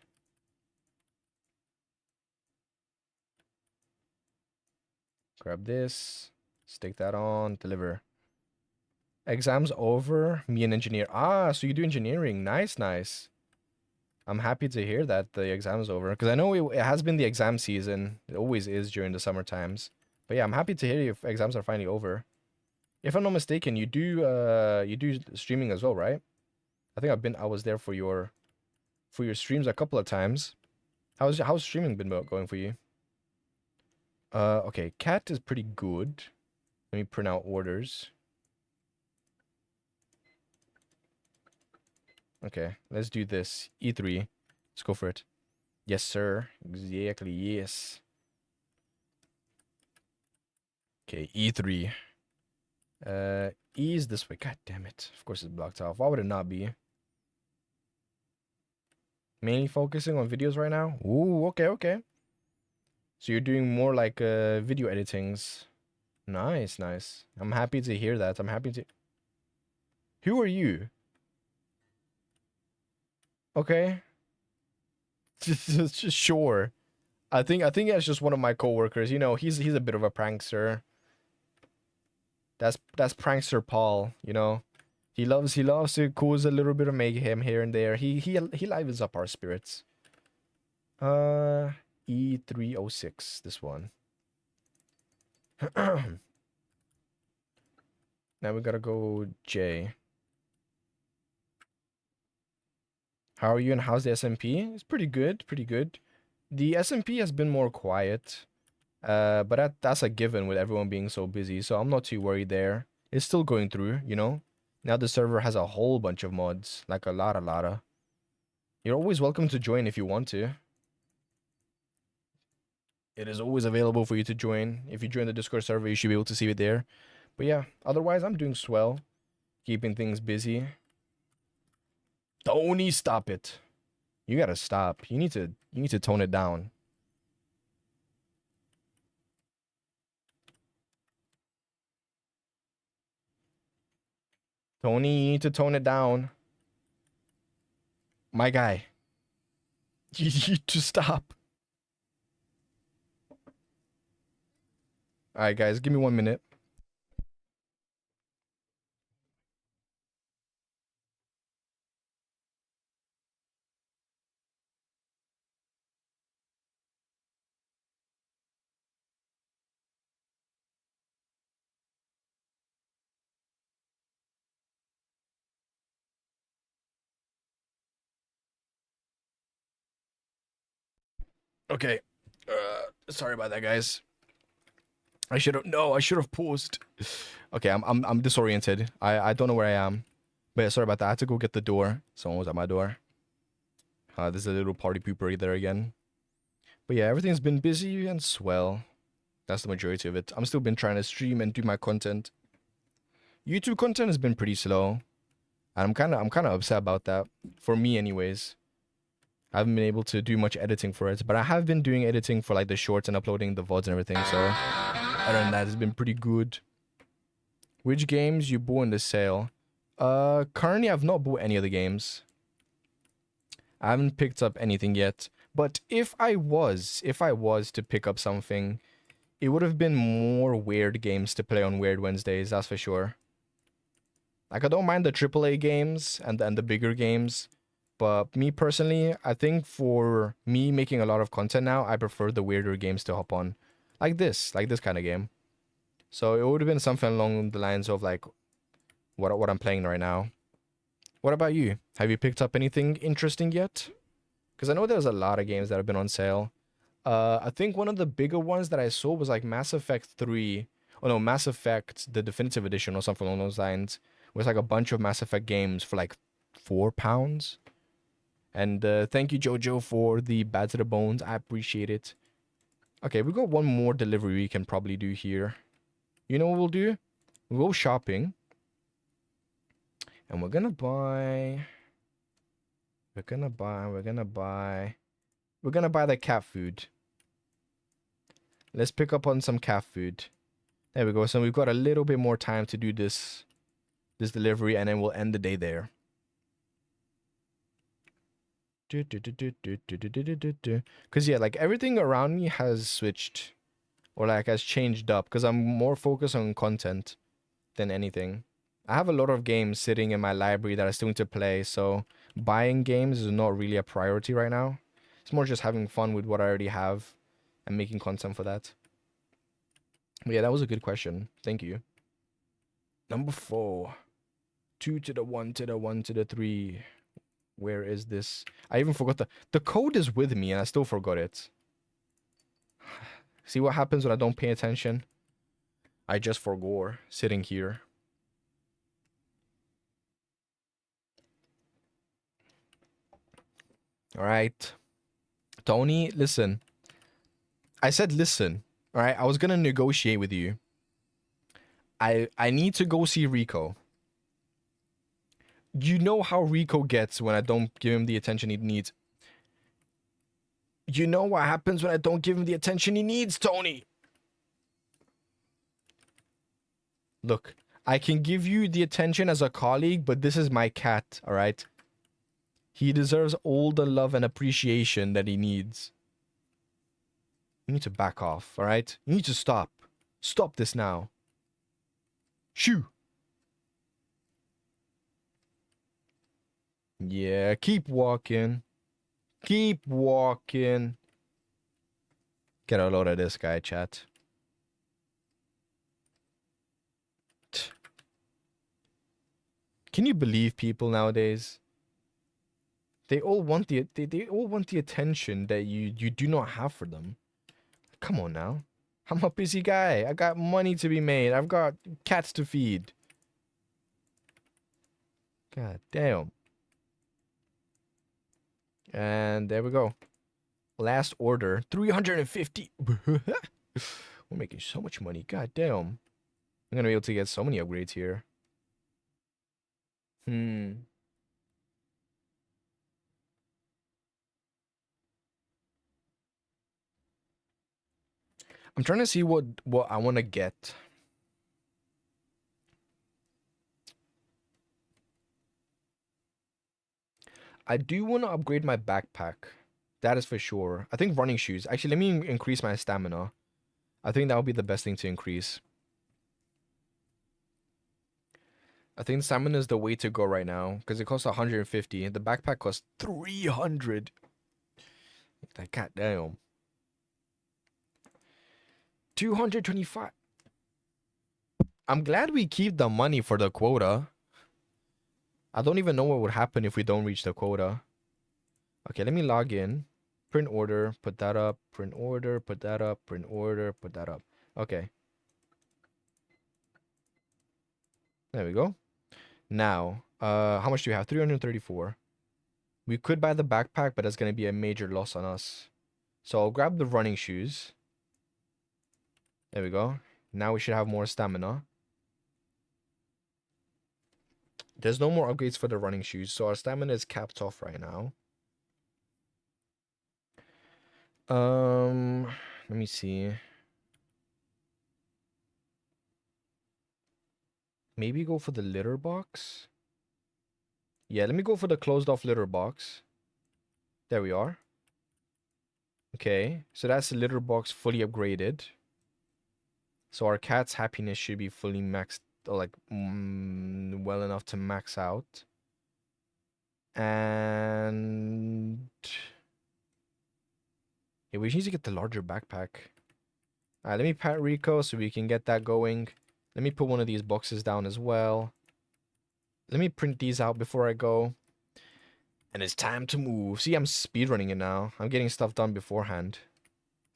Grab this. Stick that on. Deliver. Exams over. Me an engineer. Ah, so you do engineering. Nice, nice. I'm happy to hear that the exam's over. Because I know it has been the exam season. It always is during the summer times. But yeah, I'm happy to hear your exams are finally over. If I'm not mistaken, you do streaming as well, right? I think I was there for your streams a couple of times. How's streaming been going for you? Okay, cat is pretty good. Let me print out orders. Okay, let's do this. E3. Let's go for it. Yes, sir. Exactly, yes. Okay, E3. E is this way. God damn it. Of course it's blocked off. Why would it not be? Mainly focusing on videos right now? Ooh, okay. So you're doing more like video editings. Nice, nice. I'm happy to hear that. I'm happy to... Who are you? Okay. Just sure. I think it's just one of my coworkers. You know, he's a bit of a prankster. That's prankster Paul, you know. He loves to cause a little bit of mayhem here and there. He livens up our spirits. E306, this one. Now we gotta go J. How are you and how's the SMP? It's pretty good, pretty good. The SMP has been more quiet. But that's a given with everyone being so busy, so I'm not too worried there. It's still going through, you know? Now the server has a whole bunch of mods, like a lot of. You're always welcome to join if you want to. It is always available for you to join. If you join the Discord server, you should be able to see it there. But yeah, otherwise I'm doing swell. Keeping things busy. Tony, stop it. You gotta stop. You need to tone it down. Tony, you need to tone it down. My guy. You need to stop. Alright guys, give me 1 minute. Okay. Sorry about that, guys. I should have paused. Okay, I'm disoriented. I don't know where I am. But yeah, sorry about that. I had to go get the door. Someone was at my door. There's a little party pooper right there again. But yeah, everything's been busy and swell. That's the majority of it. I'm still been trying to stream and do my content. YouTube content has been pretty slow. And I'm kinda upset about that. For me anyways. I haven't been able to do much editing for it, but I have been doing editing for like the shorts and uploading the VODs and everything, so other than that, it's been pretty good. Which games you bought in the sale? Currently I've not bought any of the games. I haven't picked up anything yet, but if I was to pick up something, it would have been more weird games to play on Weird Wednesdays, that's for sure. Like, I don't mind the AAA games and the bigger games, but me personally, I think for me making a lot of content now, I prefer the weirder games to hop on. Like this kind of game. So it would have been something along the lines of like what I'm playing right now. What about you? Have you picked up anything interesting yet? Because I know there's a lot of games that have been on sale. I think one of the bigger ones that I saw was like Mass Effect 3. Oh no, Mass Effect, the Definitive Edition or something along those lines. It was like a bunch of Mass Effect games for like £4. And thank you, Jojo, for the Bad to the Bones. I appreciate it. Okay, we got one more delivery we can probably do here. You know what we'll do? We'll go shopping. And we're gonna buy the cat food. Let's pick up on some cat food. There we go. So we've got a little bit more time to do this delivery, and then we'll end the day there. Because yeah, like everything around me has switched or like has changed up because I'm more focused on content than anything. I have a lot of games sitting in my library that I still need to play, so buying games is not really a priority right now. It's more just having fun with what I already have and making content for that. But yeah, that was a good question. Thank you. Number 4. 2 to the 1 to the 1 to the 3. Where is this? I even forgot the code is with me and I still forgot it. See what happens when I don't pay attention? I just forgot sitting here. All right. Tony, listen. I said listen. All right, I was going to negotiate with you. I need to go see Rico. You know how Rico gets when I don't give him the attention he needs. You know what happens when I don't give him the attention he needs, Tony. Look, I can give you the attention as a colleague, but this is my cat, all right? He deserves all the love and appreciation that he needs. You need to back off, all right? You need to stop. Stop this now. Shoo. Yeah, keep walking. Keep walking. Get a load of this guy, chat. Can you believe people nowadays? They all want they all want the attention that you do not have for them. Come on now. I'm a busy guy. I got money to be made. I've got cats to feed. God damn. And there we go. Last order. 350. We're making so much money. God damn. I'm gonna be able to get so many upgrades here. I'm trying to see what I want to get. I do want to upgrade my backpack. That is for sure. I think running shoes. Actually, let me increase my stamina. I think that would be the best thing to increase. I think stamina is the way to go right now because it costs 150. The backpack costs 300. Like, goddamn. 225. I'm glad we keep the money for the quota. I don't even know what would happen if we don't reach the quota. Okay, let me log in. Print order, put that up. Print order, put that up. Print order, put that up. Okay. There we go. Now, how much do we have? 334. We could buy the backpack, but that's going to be a major loss on us. So I'll grab the running shoes. There we go. Now we should have more stamina. There's no more upgrades for the running shoes, so our stamina is capped off right now. Let me see. Maybe go for the litter box. Yeah, let me go for the closed off litter box. There we are. Okay, so that's the litter box fully upgraded. So our cat's happiness should be fully maxed, or like well enough to max out. And yeah, we need to get the larger backpack. Alright, let me pat Rico so we can get that going. Let me put one of these boxes down as well. Let me print these out before I go. And it's time to move. See, I'm speedrunning it now. I'm getting stuff done beforehand.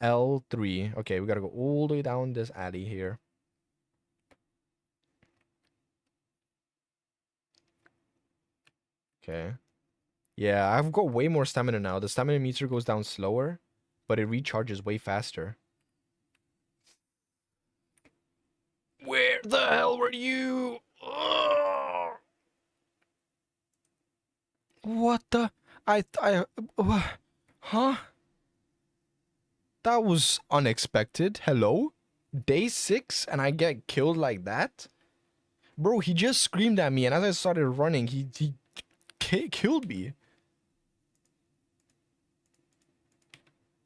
L3. Okay, we gotta go all the way down this alley here. Okay. Yeah, I've got way more stamina now. The stamina meter goes down slower, but it recharges way faster. Where the hell were you? Ugh. What the? Huh? That was unexpected. Hello? Day 6 and I get killed like that? Bro, he just screamed at me and as I started running, he killed me.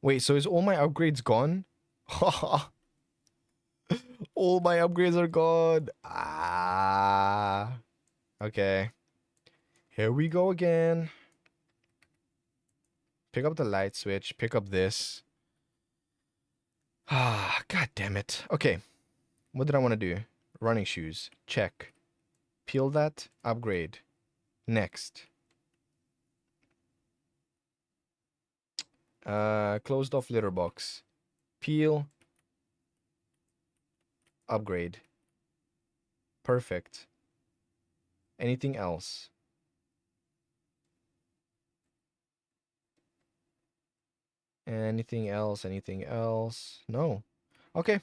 Wait, so is all my upgrades gone? All my upgrades are gone. Ah. Okay. Here we go again. Pick up the light switch. Pick up this. Ah, god damn it. Okay. What did I want to do? Running shoes. Check. Peel that. Upgrade. Next. Closed off litter box. Peel. Upgrade. Perfect. Anything else? Anything else? Anything else? No. Okay.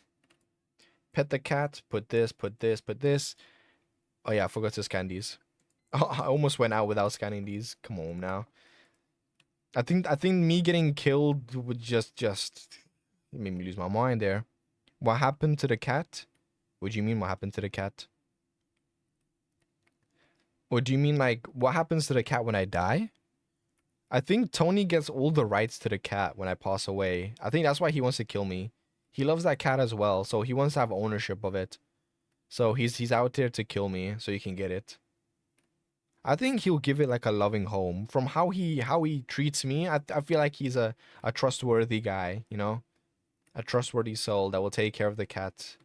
Pet the cat. Put this, put this, put this. Oh yeah, I forgot to scan these. Oh, I almost went out without scanning these. Come on now. I think me getting killed would just made me lose my mind there. What happened to the cat? What do you mean what happened to the cat? Or do you mean like what happens to the cat when I die? I think Tony gets all the rights to the cat when I pass away. I think that's why he wants to kill me. He loves that cat as well, so he wants to have ownership of it. So he's out there to kill me so he can get it. I think he'll give it like a loving home. From how he treats me, I feel like he's a trustworthy guy, you know? A trustworthy soul that will take care of the cat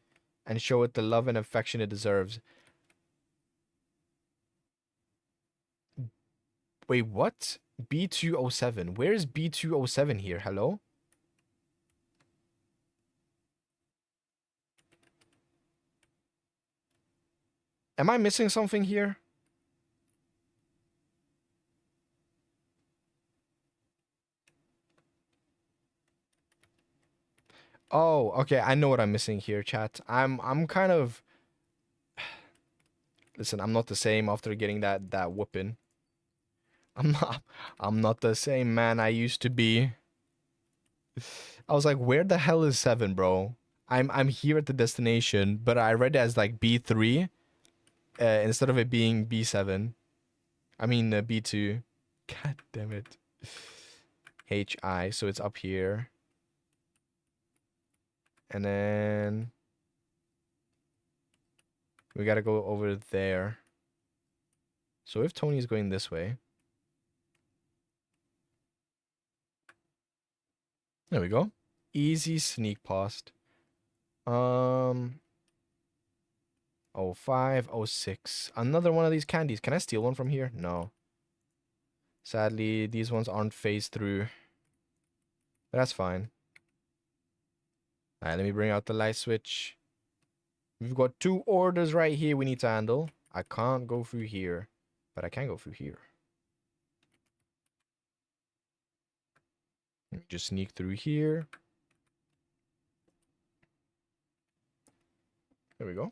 and show it the love and affection it deserves. Wait, what? B207. Where is B207 here? Hello? Am I missing something here? Oh, okay. I know what I'm missing here, chat. I'm kind of Listen, I'm not the same after getting that whooping. I'm not the same man I used to be. I was like, where the hell is 7, bro? I'm here at the destination, but I read it as like B3 instead of it being B7. I mean B2. God damn it. HI, so it's up here. And then we gotta go over there. So if Tony's going this way. There we go. Easy sneak past. Oh 05, 06. Another one of these candies. Can I steal one from here? No. Sadly, these ones aren't phased through. But that's fine. Alright, let me bring out the light switch. We've got 2 orders right here we need to handle. I can't go through here, but I can go through here. Let me just sneak through here. There we go.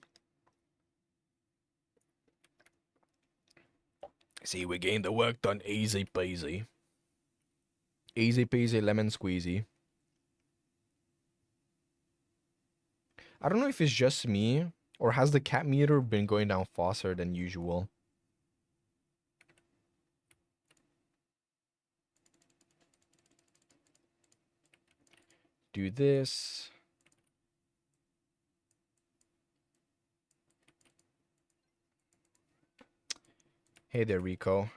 See, we're getting the work done easy peasy. Easy peasy lemon squeezy. I don't know if it's just me, or has the cat meter been going down faster than usual? Do this. Hey there, Rico.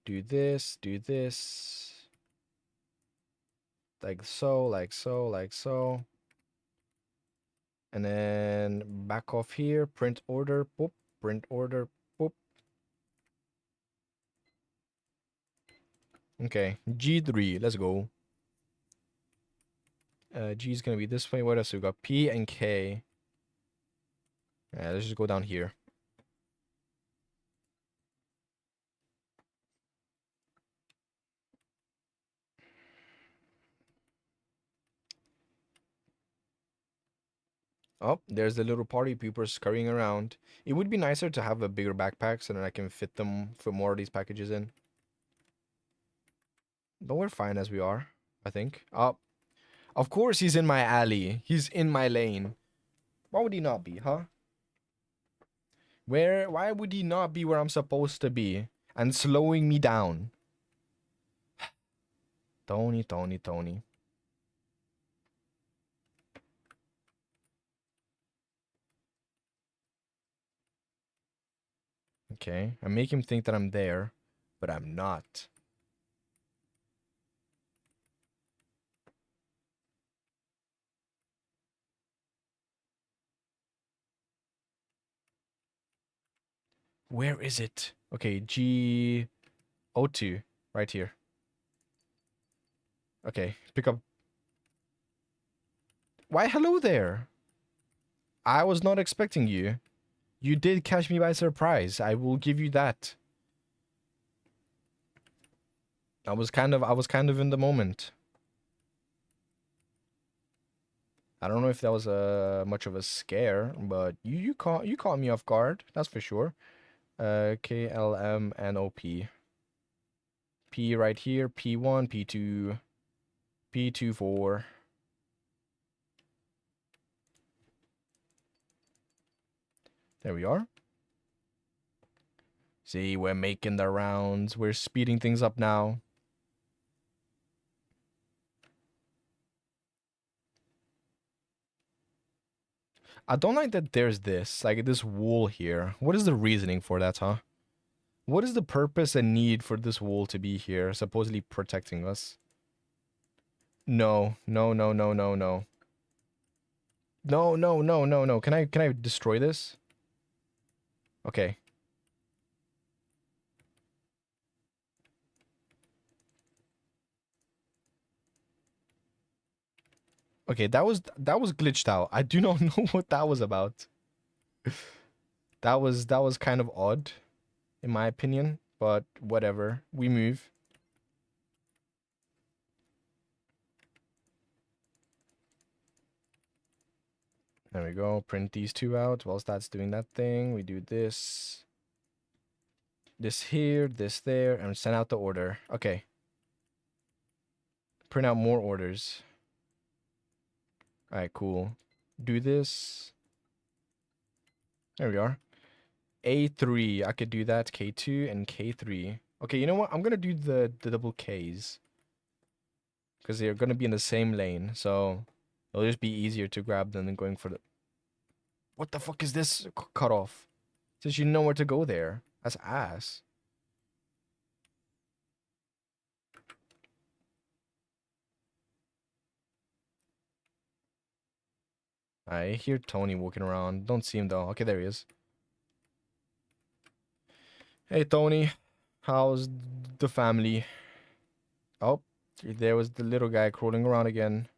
Do this, do this. Like so, like so, like so. And then back off here, print order, boop, print order, boop. Okay, G3, let's go. G is gonna be this way. What else we got? P and K. Yeah, let's just go down here. Oh, there's the little party poopers scurrying around. It would be nicer to have a bigger backpack so that I can fit more of these packages in. But we're fine as we are, I think. Oh, of course he's in my alley. He's in my lane. Why would he not be, huh? Why would he not be where I'm supposed to be? And slowing me down. Tony, Tony, Tony. Okay, I make him think that I'm there, but I'm not. Where is it? Okay, G02, right here. Okay, pick up. Why, hello there. I was not expecting you. You did catch me by surprise. I will give you that. I was kind of in the moment. I don't know if that was much of a scare, but you caught me off guard. That's for sure. KLMNOP. P right here. P1, P2, P24. There we are. See, we're making the rounds. We're speeding things up now. I don't like that there's this wool here. What is the reasoning for that, huh? What is the purpose and need for this wool to be here, supposedly protecting us? No, no, no, no, no, no. No, no, no, no, no. Can I destroy this? Okay. Okay, that was glitched out. I do not know what that was about. That was kind of odd, in my opinion, but whatever. We move. There we go. Print these 2 out. Whilst that's doing that thing, we do this. This here, this there, and send out the order. Okay. print out more orders. All right, cool. Do this. There we are. A3. I could do that. K2 and K3. Okay, you know what? I'm gonna do the double Ks because they're gonna be in the same lane, so it'll just be easier to grab them than going for the. What the fuck is this cut off? Says you know where to go there. That's ass. I hear Tony walking around. Don't see him though. Okay, there he is. Hey Tony, how's the family? Oh, there was the little guy crawling around again.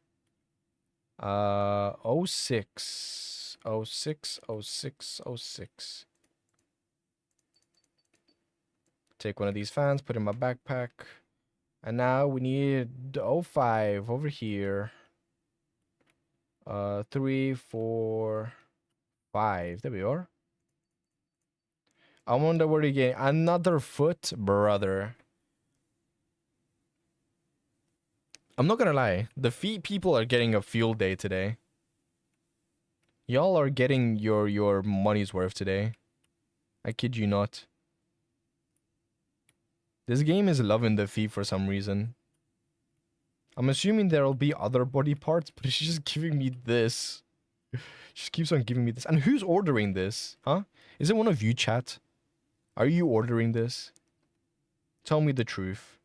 Oh 06. Oh 06, oh 06, oh 06. Take one of these fans, put in my backpack. And now we need 05 over here. 3, 4, 5. There we are. I wonder where to get another foot, brother. I'm not gonna lie, the feet people are getting a field day today. Y'all are getting your money's worth today. I kid you not. This game is loving the feet for some reason. I'm assuming there'll be other body parts, but it's just giving me this. Just keeps on giving me this. And who's ordering this? Huh? Is it one of you, chat? Are you ordering this? Tell me the truth.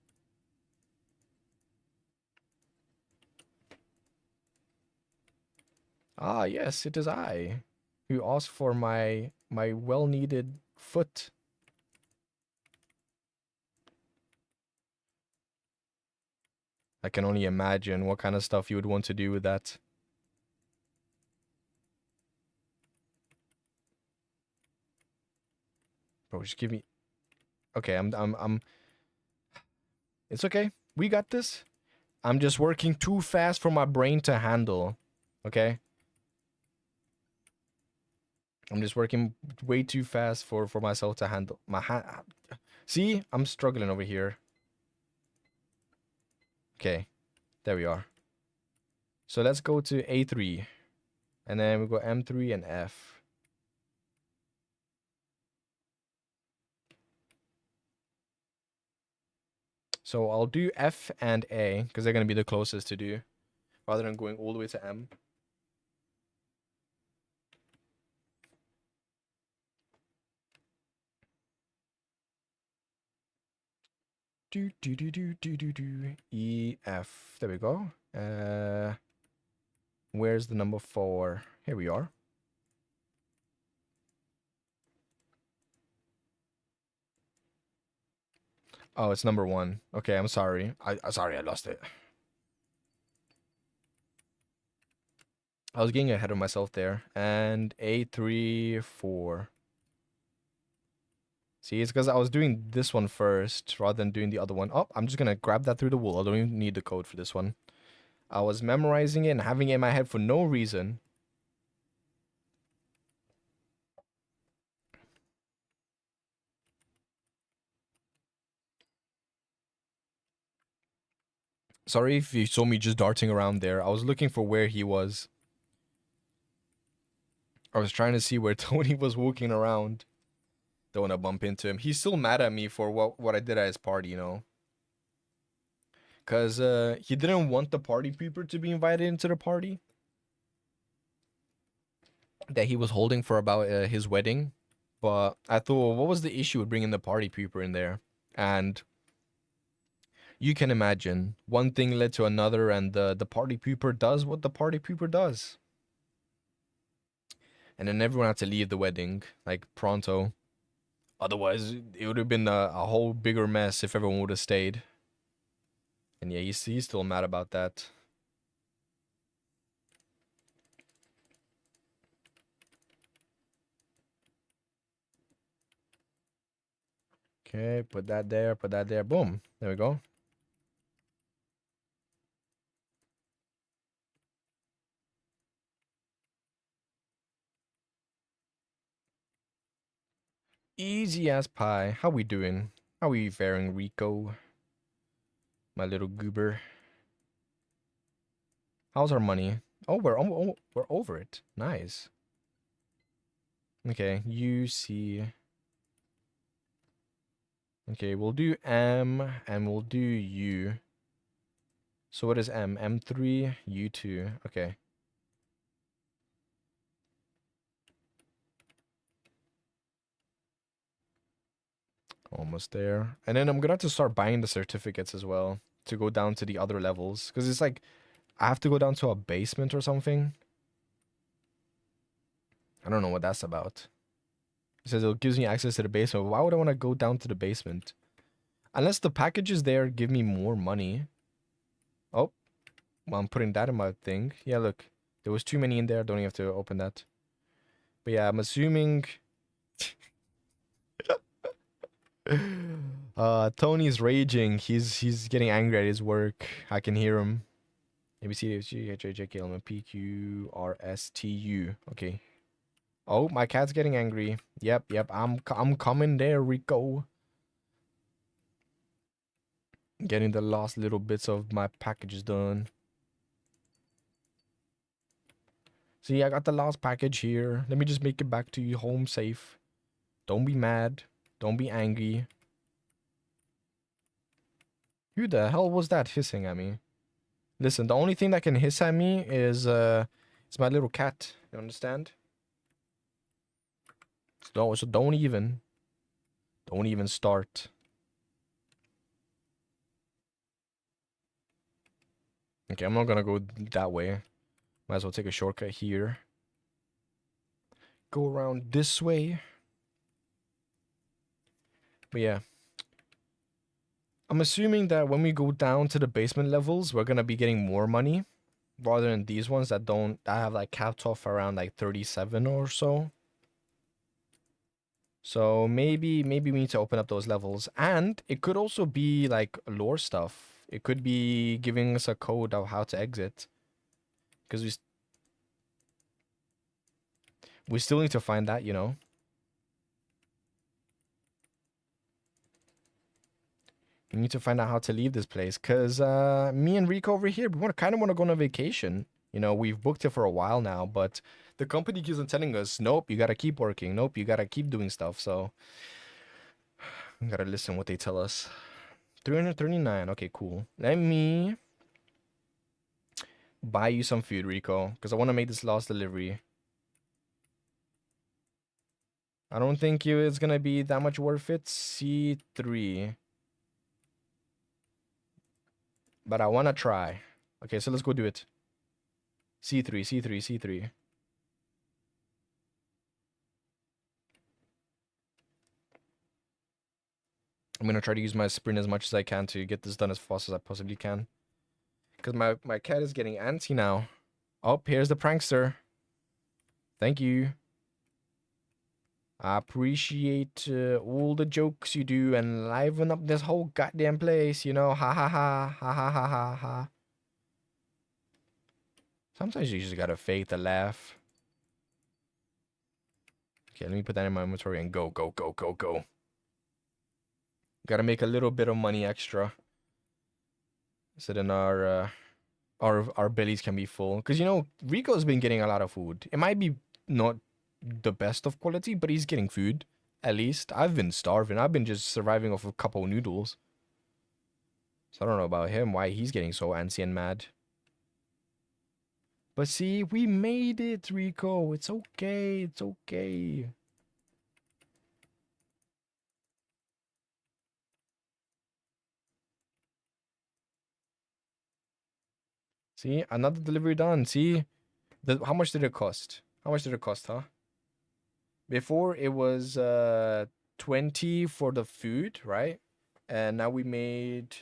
Ah, yes, it is I who asked for my well-needed foot. I can only imagine what kind of stuff you would want to do with that. Bro, just give me. Okay, I'm. It's okay. We got this. I'm just working too fast for my brain to handle. Okay. I'm just working way too fast for myself to handle. My hand. See, I'm struggling over here. Okay, there we are. So let's go to A3, and then we go M3 and F. So I'll do F and A because they're gonna be the closest to do, rather than going all the way to M. E F. There we go. Where's the number 4? Here we are. Oh, it's number 1. Okay, I'm sorry. Sorry, I lost it. I was getting ahead of myself there. And A3, 4. See, it's because I was doing this one first rather than doing the other one. Oh, I'm just gonna grab that through the wall. I don't even need the code for this one. I was memorizing it and having it in my head for no reason. Sorry if you saw me just darting around there. I was looking for where he was. I was trying to see where Tony was walking around. Don't want to bump into him. He's still mad at me for what I did at his party, you know. Because he didn't want the party pooper to be invited into the party that he was holding for about his wedding. But I thought, what was the issue with bringing the party pooper in there? And you can imagine, one thing led to another, and the party pooper does what the party pooper does. And then everyone had to leave the wedding, like, pronto. Otherwise, it would have been a whole bigger mess if everyone would have stayed. And yeah, he's still mad about that. Okay, put that there, put that there. Boom. There we go. Easy as pie. How we doing? How we faring, Rico? My little goober. How's our money? Oh, we're over it. Nice. Okay, UC. Okay, we'll do M and we'll do U. So what is M? M3, U2. Okay. Almost there. And then I'm gonna have to start buying the certificates as well to go down to the other levels. Because it's like, I have to go down to a basement or something. I don't know what that's about. It says it gives me access to the basement. Why would I want to go down to the basement? Unless the packages there give me more money. Oh, well, I'm putting that in my thing. Yeah, look. There was too many in there. Don't even have to open that. But yeah, I'm assuming... Tony's raging. He's getting angry at his work. I can hear him. A B C D F G H I J K L M N P Q R S T U. Okay. Oh, my cat's getting angry. Yep. I'm coming there, Rico. Getting the last little bits of my packages done. See, I got the last package here. Let me just make it back to you home safe. Don't be mad. Don't be angry. Who the hell was that hissing at me? Listen, the only thing that can hiss at me is it's my little cat. You understand? So don't even start. Okay, I'm not gonna go that way. Might as well take a shortcut here. Go around this way. But yeah. I'm assuming that when we go down to the basement levels, we're gonna be getting more money. Rather than these ones that have like capped off around like 37 or so. So maybe we need to open up those levels. And it could also be like lore stuff. It could be giving us a code of how to exit. Because we still need to find that, you know. We need to find out how to leave this place. Because me and Rico over here, we kind of want to go on a vacation. You know, we've booked it for a while now, but the company keeps on telling us, nope, you got to keep working. Nope, you got to keep doing stuff. So we got to listen what they tell us. 339. Okay, cool. Let me buy you some food, Rico, because I want to make this last delivery. I don't think it's going to be that much worth it. C3. But I want to try. Okay, so let's go do it. C3, C3, C3. I'm going to try to use my sprint as much as I can to get this done as fast as I possibly can. Because my cat is getting antsy now. Oh, here's the prankster. Thank you. I appreciate all the jokes you do and liven up this whole goddamn place, you know. Ha ha ha, ha ha ha ha ha. Sometimes you just gotta fake the laugh. Okay, let me put that in my inventory and go, go, go, go, go. Gotta make a little bit of money extra. So then our bellies can be full. Because, you know, Rico's been getting a lot of food. It might be not the best of quality, but he's getting food. At least. I've been starving. I've been just surviving off a couple noodles. So I don't know about him, why he's getting so antsy and mad. But see, we made it, Rico. It's okay. It's okay. See, another delivery done. See, how much did it cost? How much did it cost, huh? Before it was 20 for the food, right? And now we made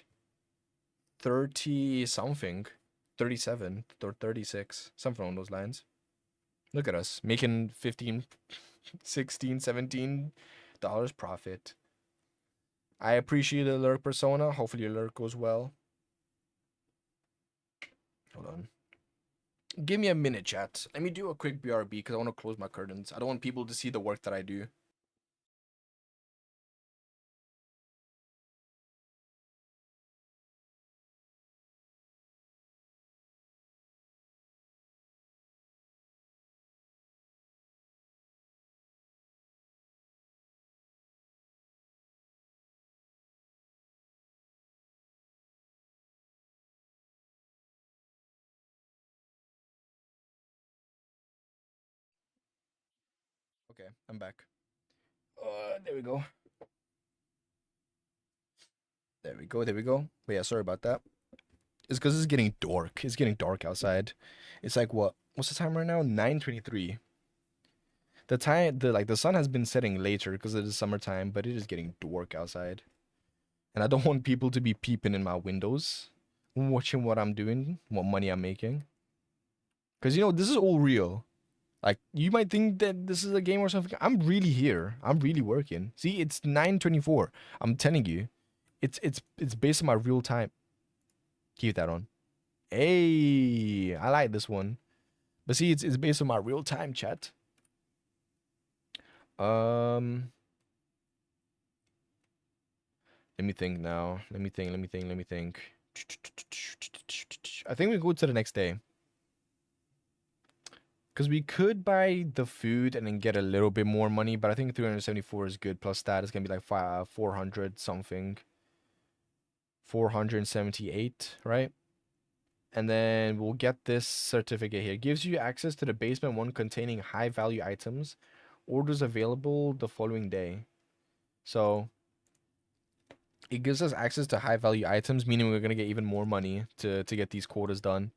30 something. 37 or 36, something along those lines. Look at us making 15, 16, $17 profit. I appreciate the lurk persona. Hopefully your lurk goes well. Hold on. Give me a minute, chat. Let me do a quick BRB because I want to close my curtains. I don't want people to see the work that I do. Okay, I'm back. There we go. There we go. There we go. But yeah, sorry about that. It's because it's getting dark. It's getting dark outside. It's like what? What's the time right now? 9:23. The sun has been setting later because it is summertime, but it is getting dark outside. And I don't want people to be peeping in my windows, watching what I'm doing, what money I'm making. Because this is all real. Like, you might think that this is a game or something. I'm really here. I'm really working. See, it's 9:24. I'm telling you. It's based on my real time. Keep that on. Hey, I like this one. But see, it's based on my real time, chat. Let me think now. Let me think. I think we go to the next day. Because we could buy the food and then get a little bit more money, but I think 374 is good. Plus that, it's going to be like 400 something. 478, right? And then we'll get this certificate here. It gives you access to the basement one containing high value items. Orders available the following day. So it gives us access to high value items, meaning we're gonna get even more money to get these quotas done.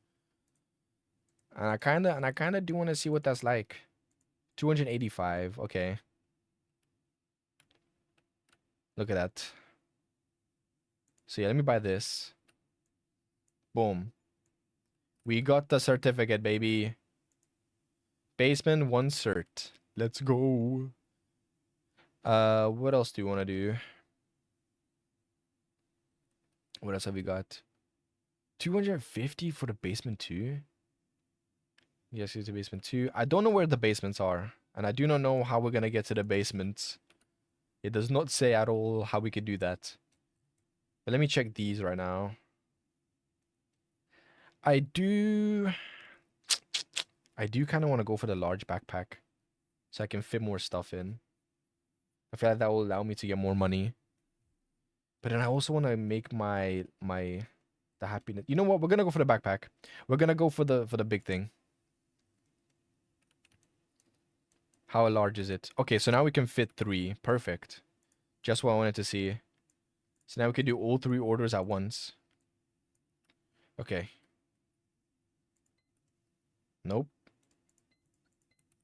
And I kinda do want to see what that's like. 285. Okay. Look at that. So yeah, let me buy this. Boom. We got the certificate, baby. Basement 1 cert. Let's go. What else do you want to do? What else have we got? 250 for the basement 2? Yes, it's the basement 2. I don't know where the basements are. And I do not know how we're going to get to the basements. It does not say at all how we could do that. But let me check these right now. I do kind of want to go for the large backpack. So I can fit more stuff in. I feel like that will allow me to get more money. But then I also want to make the happiness. You know what? We're gonna go for the backpack. We're gonna go for the big thing. How large is it? Okay, so now we can fit 3. Perfect. Just what I wanted to see. So now we can do all 3 orders at once. Okay. Nope.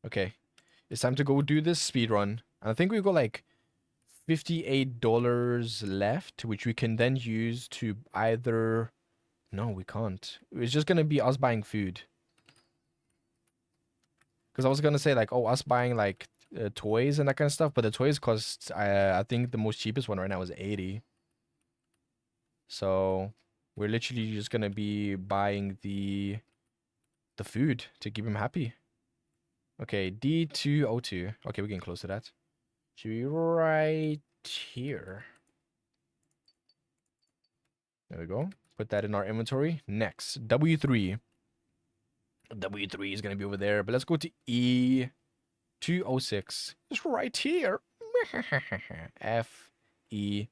Okay. It's time to go do this speed run. And I think we got like $58 left, which we can then use to either... No, we can't. It's just gonna be us buying food. Because I was gonna say like, oh, us buying like toys and that kind of stuff, but the toys cost, I think the most cheapest one right now is 80. So we're literally just gonna be buying the food to keep him happy. Okay, D202. Okay, we're getting close to that. Should be right here. There we go. Put that in our inventory. Next, W3. W3 is gonna be over there, but let's go to E206. It's right here. F E.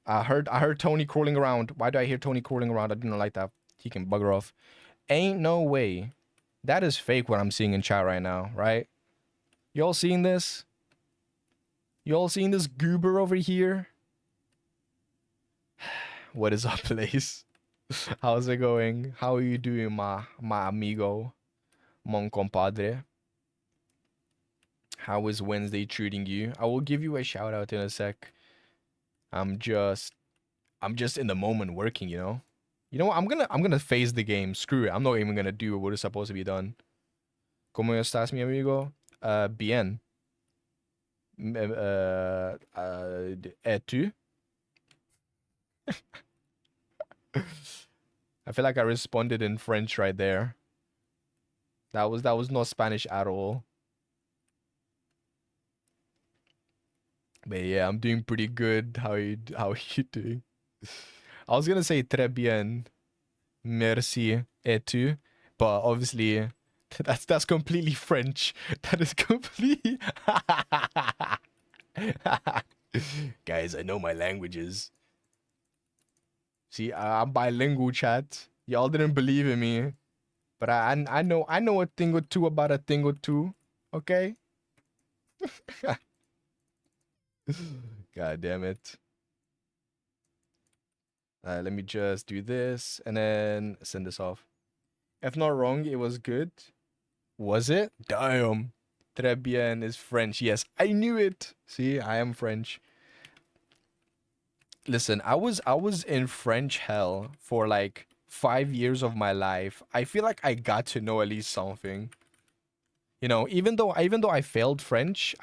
I heard Tony crawling around. Why do I hear Tony crawling around? I didn't like that. He can bugger off. Ain't no way. That is fake what I'm seeing in chat right now, right? Y'all seeing this? Y'all seeing this goober over here? What is up, place? How's it going? How are you doing, my amigo? Mon compadre? How is Wednesday treating you? I will give you a shout out in a sec. I'm just in the moment working, you know? You know what? I'm gonna phase the game. Screw it. I'm not even gonna do what is supposed to be done. ¿Cómo estás, mi amigo? Bien. Et tu? I feel like I responded in French right there. That was not Spanish at all. But yeah, I'm doing pretty good. How are you doing? I was gonna say très bien, merci, et tu, but obviously that's completely French. That is completely. Guys, I know my languages. See, I'm bilingual, chat. Y'all didn't believe in me, but I know a thing or two about a thing or two. Okay? God damn it. Let me just do this and then send this off. If not wrong, it was good. Was it? Damn. Très bien is French. Yes, I knew it. See, I am French. Listen, I was in French hell for like 5 years of my life. I feel like I got to know at least something. You know, even though I failed French,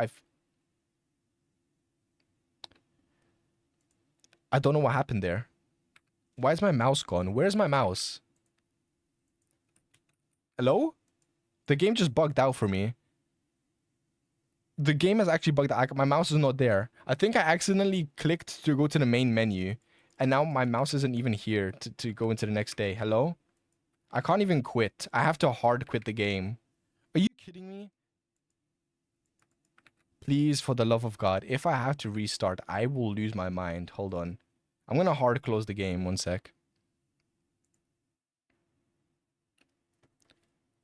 I don't know what happened there. Why is my mouse gone? Where's my mouse? Hello? The game just bugged out for me. The game has actually bugged out. My mouse is not there. I think I accidentally clicked to go to the main menu. And now my mouse isn't even here to go into the next day. Hello? I can't even quit. I have to hard quit the game. Are you kidding me? Please, for the love of God, if I have to restart, I will lose my mind. Hold on. I'm gonna hard close the game. One sec.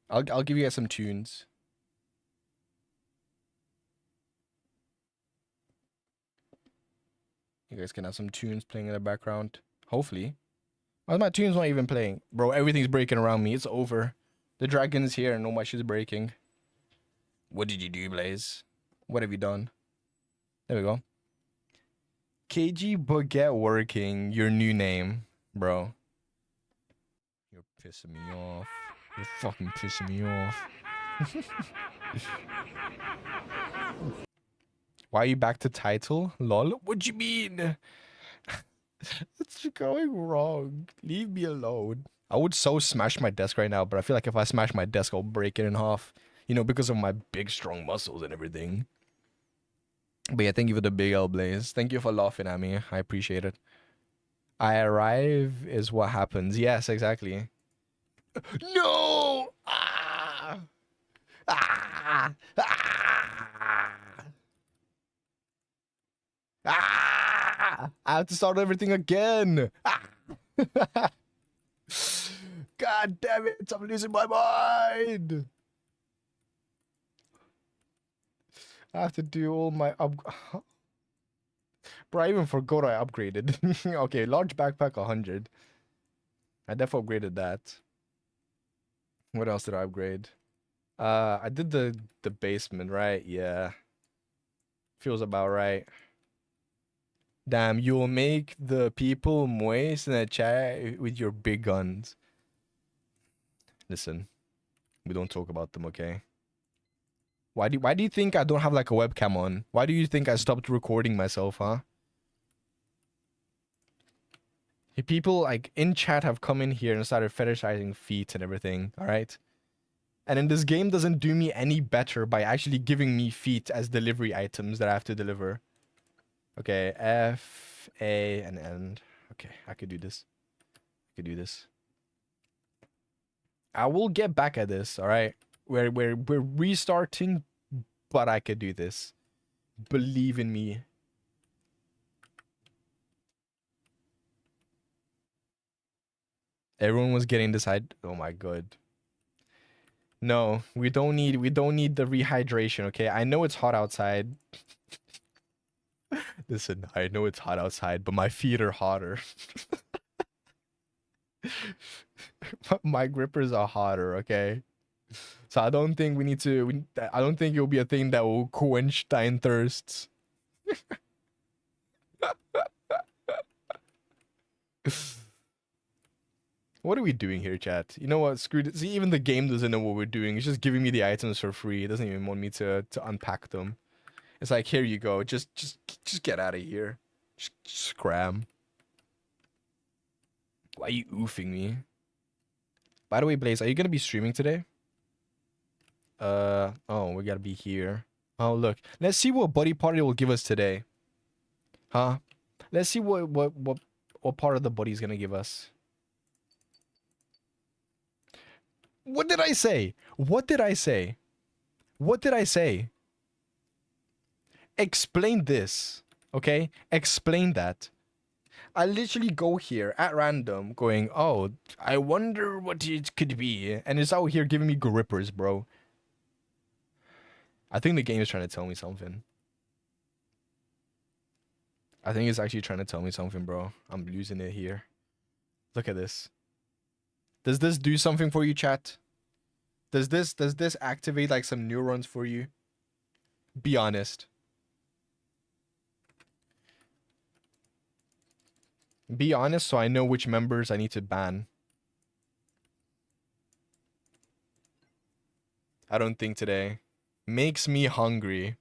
I'll give you guys some tunes. You guys can have some tunes playing in the background. Hopefully. Why is my tunes not even playing? Bro, everything's breaking around me. It's over. The dragon's here and all my shit's breaking. What did you do, Blaze? What have you done? There we go. KG Baguette Working, your new name, bro. You're pissing me off. You're fucking pissing me off. Why are you back to title? Lol? What you mean? It's going wrong. Leave me alone. I would so smash my desk right now, but I feel like if I smash my desk, I'll break it in half. You know, because of my big, strong muscles and everything. But yeah, thank you for the big L, Blaze. Thank you for laughing at me. I appreciate it. I arrive is what happens. Yes, exactly. No! Ah! Ah! Ah! Ah! I have to start everything again. Ah! God damn it! I'm losing my mind. I have to do all my Bro, I even forgot I upgraded. Okay, large backpack 100. I definitely upgraded that. What else did I upgrade? I did the basement, right? Yeah. Feels about right. Damn, you'll make the people moist in the chat with your big guns. Listen, we don't talk about them, okay? Why do you think I don't have like a webcam on? Why do you think I stopped recording myself, huh? People like in chat have come in here and started fetishizing feet and everything, all right? And then this game doesn't do me any better by actually giving me feet as delivery items that I have to deliver. Okay, F, A, and N. Okay, I could do this. I could do this. I will get back at this, all right? We're restarting, but I could do this. Believe in me. Everyone was getting this oh my god. No, we don't need the rehydration, okay? I know it's hot outside. Listen, I know it's hot outside, but my feet are hotter. My grippers are hotter, okay? So I don't think we need to I don't think it'll be a thing that will quench thine thirsts. What are we doing here, chat? You know what? Screw it. See, even the game doesn't know what we're doing. It's just giving me the items for free. It doesn't even want me to unpack them. It's like, here you go. Just get out of here. Just scram. Why are you oofing me? By the way, Blaze, are you gonna be streaming today? Oh, we gotta be here. Oh, look. Let's see what Buddy Party will give us today. Huh? Let's see what part of the buddy's gonna give us. What did I say? What did I say? What did I say? Explain this, okay? Explain that. I literally go here at random going, oh, I wonder what it could be. And it's out here giving me grippers, bro. I think the game is trying to tell me something. I think it's actually trying to tell me something, bro. I'm losing it here. Look at this. Does this do something for you, chat? Does this activate like some neurons for you? Be honest. Be honest so I know which members I need to ban. I don't think today. Makes me hungry.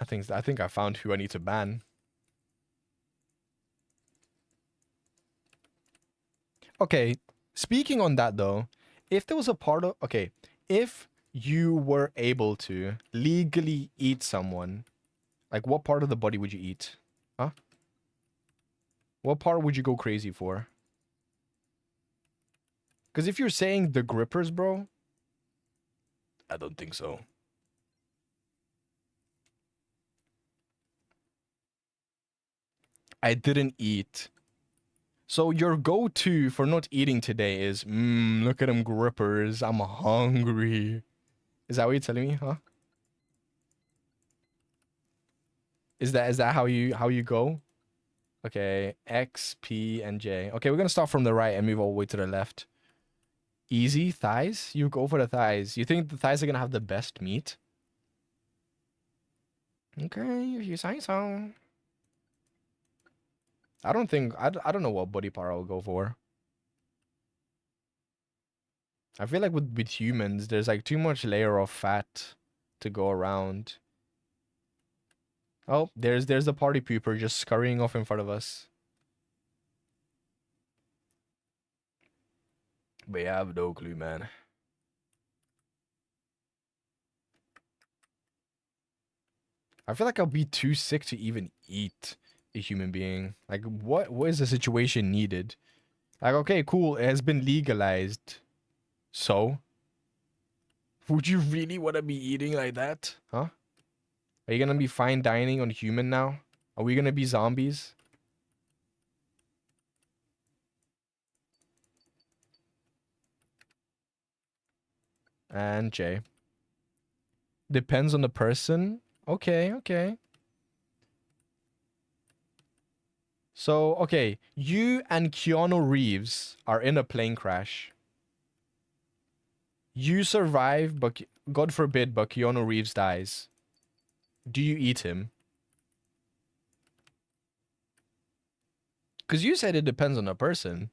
I think I found who I need to ban. Okay, speaking on that though, if there was a part of okay, if you were able to legally eat someone, like what part of the body would you eat? Huh? What part would you go crazy for? Because if you're saying the grippers, bro, I don't think so. I didn't eat. So your go-to for not eating today is, look at them grippers. I'm hungry. Is that what you're telling me, huh? Is that how you go? Okay, X, P, and J. Okay, we're gonna start from the right and move all the way to the left. Easy thighs. You go for the thighs. You think the thighs are gonna have the best meat? Okay, if you say so. I don't think I don't know what body part I'll go for. I feel like with humans, there's like too much layer of fat to go around. Oh, there's the party pooper just scurrying off in front of us. But yeah, I have no clue, man. I feel like I'll be too sick to even eat a human being. Like, what is the situation needed? Like, okay, cool, it has been legalized. So? Would you really want to be eating like that? Huh? Are you gonna be fine dining on human now? Are we gonna be zombies? And J. Depends on the person. Okay, okay. So, okay, you and Keanu Reeves are in a plane crash. You survive, but God forbid, but Keanu Reeves dies. Do you eat him? Because you said it depends on the person.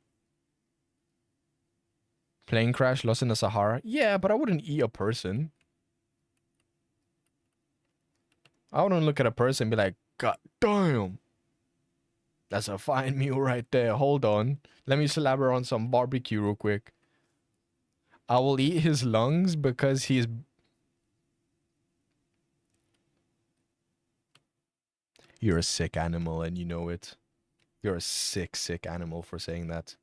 Plane crash, lost in the Sahara. Yeah, but I wouldn't eat a person. I wouldn't look at a person and be like, God damn. That's a fine meal right there. Hold on. Let me slabber on some barbecue real quick. I will eat his lungs because he's... You're a sick animal and you know it. You're a sick, sick animal for saying that.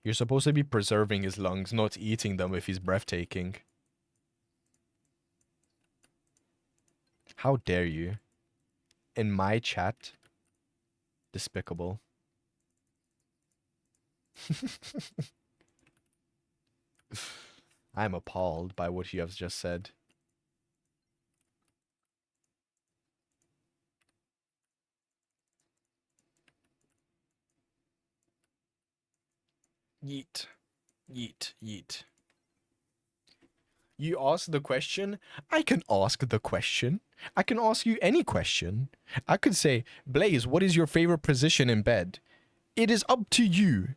You're supposed to be preserving his lungs, not eating them if he's breathtaking. How dare you? In my chat? Despicable. I'm appalled by what you have just said. Yeet. Yeet. Yeet. You ask the question, I can ask the question. I can ask you any question. I could say, Blaze, what is your favorite position in bed? It is up to you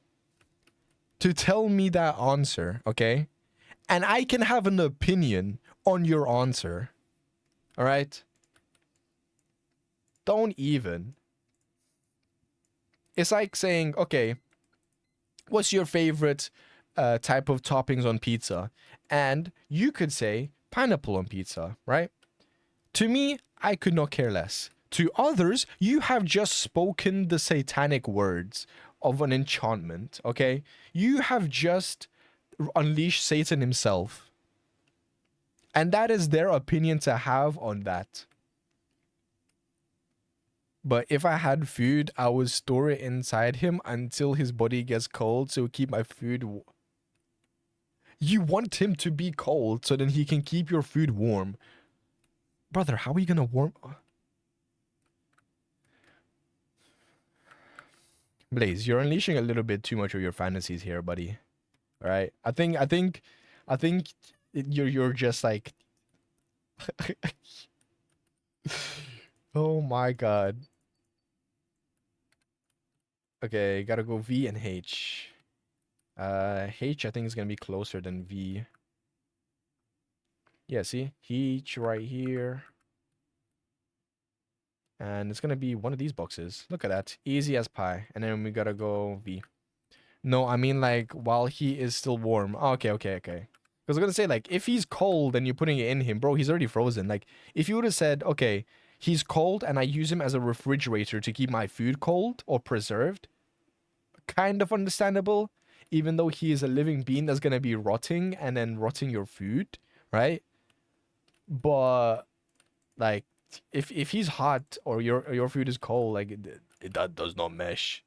to tell me that answer, okay? And I can have an opinion on your answer. All right? Don't even. It's like saying, okay, what's your favorite type of toppings on pizza? And you could say pineapple on pizza, right? To me, I could not care less. To others, you have just spoken the satanic words of an enchantment, okay? You have just unleashed Satan himself. And that is their opinion to have on that. But if I had food, I would store it inside him until his body gets cold, so keep my food You want him to be cold so then he can keep your food warm. Brother, how are you gonna warm? Blaze, you're unleashing a little bit too much of your fantasies here, buddy. All right. I think you're just like oh my god. Okay, gotta go V and H. H I think is gonna be closer than V. Yeah, see? H right here. And it's gonna be one of these boxes. Look at that. Easy as pie. And then we gotta go V. No, I mean like while he is still warm. Oh, okay. Because I was gonna say like if he's cold and you're putting it in him, bro, he's already frozen. Like if you would have said, okay, he's cold and I use him as a refrigerator to keep my food cold or preserved, kind of understandable. Even though he is a living being that's gonna be rotting and then rotting your food, right? But like if he's hot or your food is cold, like that does not mesh.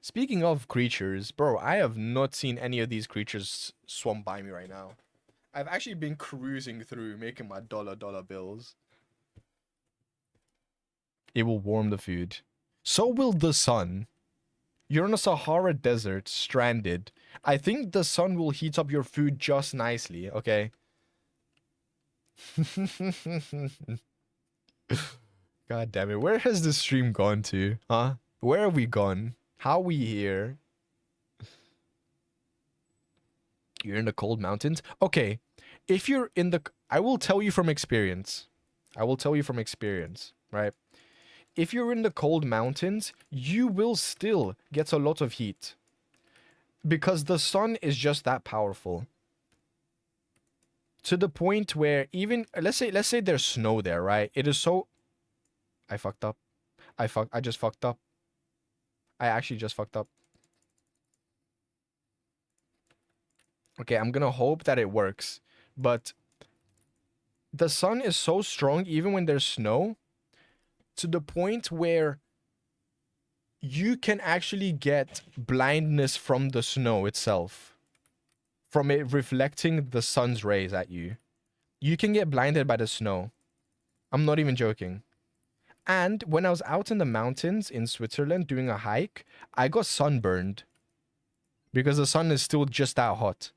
Speaking of creatures, bro, I have not seen any of these creatures swamp by me right now. I've actually been cruising through, making my dollar bills. It will warm the food. So will the sun. You're in a Sahara desert, stranded. I think the sun will heat up your food just nicely, okay? God damn it. Where has this stream gone to? Huh? Where have we gone? How are we here? You're in the cold mountains? Okay. If you're in the... I will tell you from experience. I will tell you from experience, right? If you're in the cold mountains, you will still get a lot of heat. Because the sun is just that powerful. To the point where even... Let's say there's snow there, right? It is so... I fucked up. I just fucked up. I actually just fucked up. Okay, I'm gonna hope that it works. But the sun is so strong even when there's snow to the point where you can actually get blindness from the snow itself. From it reflecting the sun's rays at you. You can get blinded by the snow. I'm not even joking. And when I was out in the mountains in Switzerland doing a hike, I got sunburned. Because the sun is still just that hot.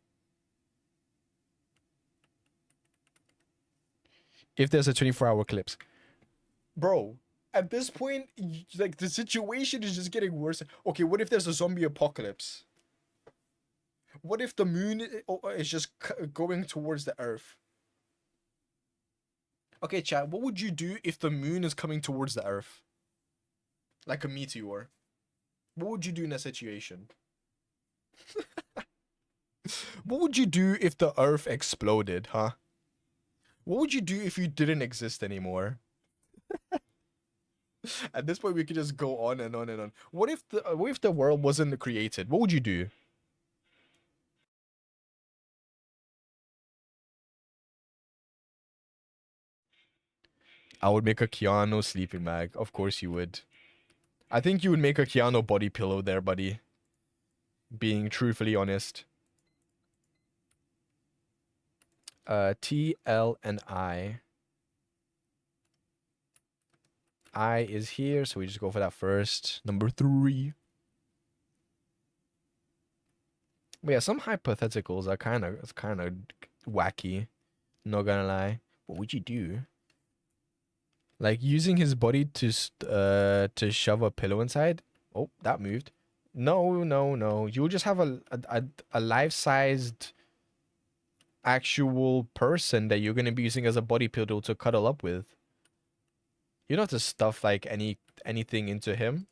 If there's a 24-hour eclipse. Bro, at this point, like, the situation is just getting worse. Okay, what if there's a zombie apocalypse? What if the moon is just going towards the earth? Okay, chat, what would you do if the moon is coming towards the earth? Like a meteor. What would you do in that situation? What would you do if the earth exploded, huh? What would you do if you didn't exist anymore? At this point, we could just go on and on and on. What if the world wasn't created? What would you do? I would make a Keanu sleeping bag. Of course you would. I think you would make a Keanu body pillow there, buddy. Being truthfully honest. T, L, and I. I is here, so we just go for that first. Number 3. But yeah, some hypotheticals are kind of wacky. Not gonna lie. What would you do? Like using his body to shove a pillow inside? Oh, that moved. No. You'll just have a life-sized actual person that you're gonna be using as a body pillow to cuddle up with. You don't have to stuff like anything into him.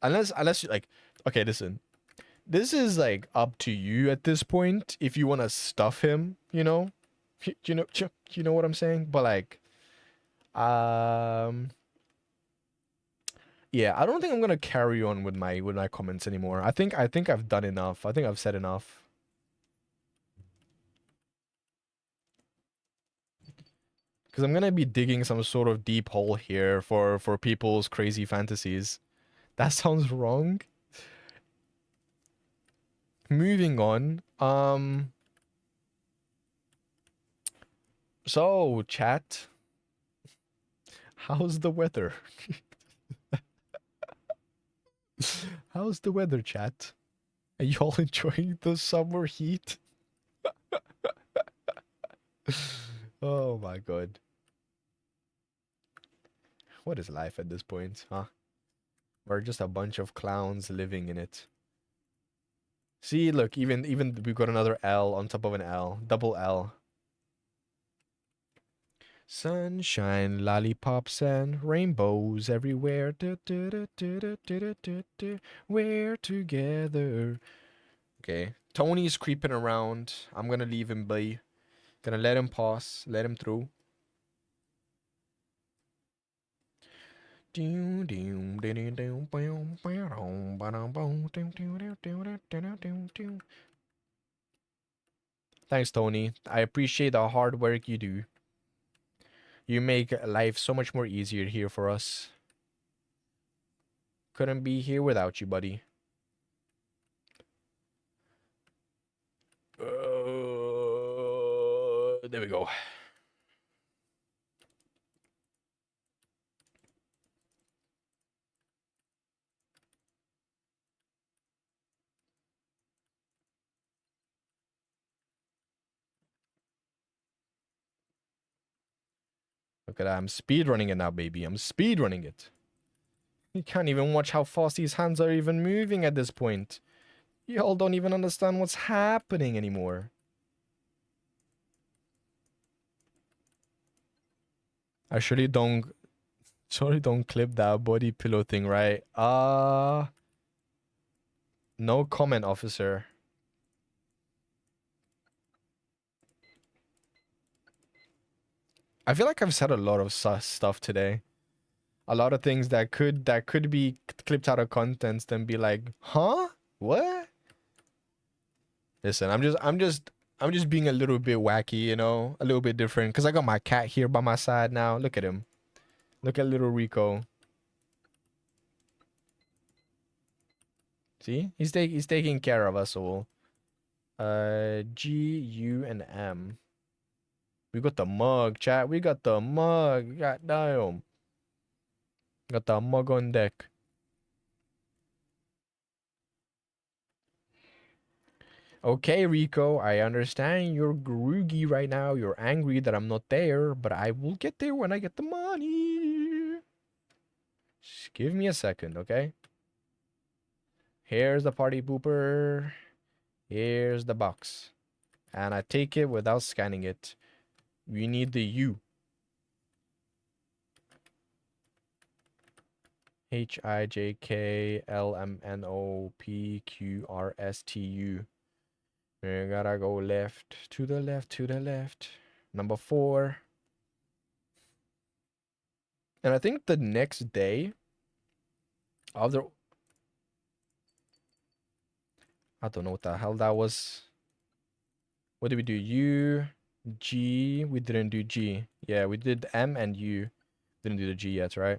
Unless you like, okay, listen. This is like up to you at this point if you want to stuff him, you know? You know what I'm saying? But like yeah, I don't think I'm going to carry on with my comments anymore. I think I've done enough. I think I've said enough. Cuz I'm going to be digging some sort of deep hole here for people's crazy fantasies. That sounds wrong. moving on. So chat, how's the weather? How's the weather, chat? Are y'all enjoying the summer heat? Oh my god. What is life at this point, huh? We're just a bunch of clowns living in it. See, look, even we've got another L on top of an L. Double L. Sunshine, lollipops, and rainbows everywhere. We're together. Okay. Tony's creeping around. I'm gonna leave him be. Gonna let him pass. Let him through. Thanks, Tony. I appreciate the hard work you do. You make life so much more easier here for us. Couldn't be here without you, buddy. There we go. Look at that. I'm speedrunning it now, baby. I'm speedrunning it. You can't even watch how fast these hands are even moving at this point. Y'all don't even understand what's happening anymore. I surely don't clip that body pillow thing, right? No comment, officer. I feel like I've said a lot of sus stuff today. A lot of things that could be clipped out of context and be like, huh? What? Listen, I'm just being a little bit wacky, you know, a little bit different. Because I got my cat here by my side now. Look at him. Look at little Rico. See? He's taking care of us all. G, U, and M. We got the mug, chat. We got the mug. God damn. Got the mug on deck. Okay, Rico, I understand you're groogy right now. You're angry that I'm not there, but I will get there when I get the money. Just give me a second, okay? Here's the party pooper. Here's the box. And I take it without scanning it. We need the U. HIJKLMNOPQRSTU. We gotta go left, to the left, to the left. Number 4. And I think the next day, after... I don't know what the hell that was. What did we do? U, G. We didn't do G. Yeah, we did M and U. Didn't do the G yet, right?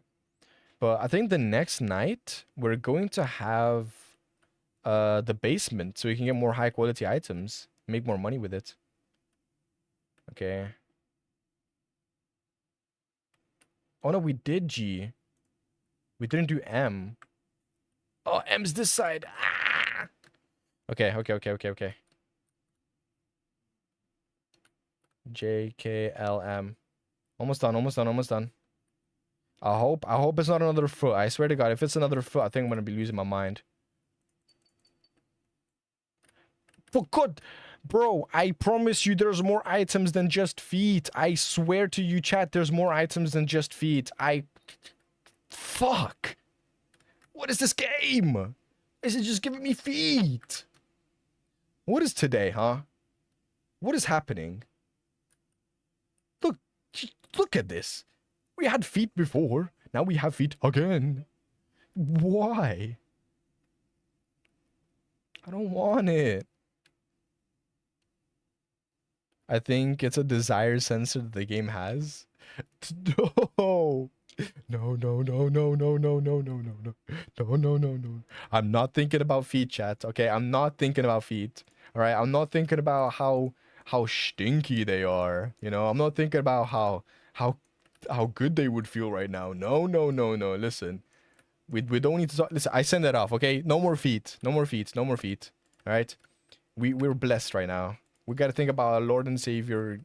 But I think the next night, we're going to have the basement so we can get more high quality items. Make more money with it. Okay. Oh no, we did G. We didn't do M. Oh, M's this side. Ah! Okay. J, K, L, M. Almost done. I hope it's not another foot. I swear to God, if it's another foot, I think I'm gonna be losing my mind. For God, bro, I promise you there's more items than just feet. I swear to you, chat, there's more items than just feet. Fuck. What is this game? Is it just giving me feet? What is today, huh? What is happening? Look at this. We had feet before. Now we have feet again. Why? I don't want it. I think it's a desire sensor that the game has. No. No, no, no, no, no, no, no, no, no, no, no, no, no, no. I'm not thinking about feet, chat. Okay, I'm not thinking about feet. All right, I'm not thinking about how stinky they are. You know, I'm not thinking about how how good they would feel right now. No, no, no, no. Listen, we don't need to talk. Listen, I send it off. Okay, no more feet. No more feet. No more feet. All right, we're blessed right now. We got to think about our Lord and Savior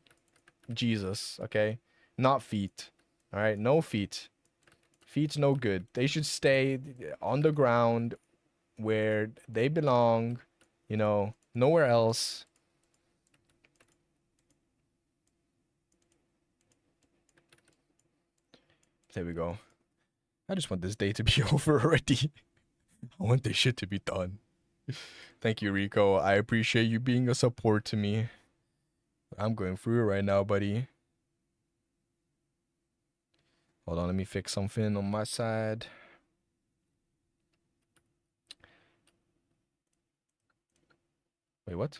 Jesus. Okay, not feet. All right, no feet. Feet's no good. They should stay on the ground where they belong, you know, nowhere else. There we go. I just want this day to be over already. I want this shit to be done. Thank you, Rico. I appreciate you being a support to me. I'm going through it right now, buddy. Hold on, let me fix something on my side. Wait, what?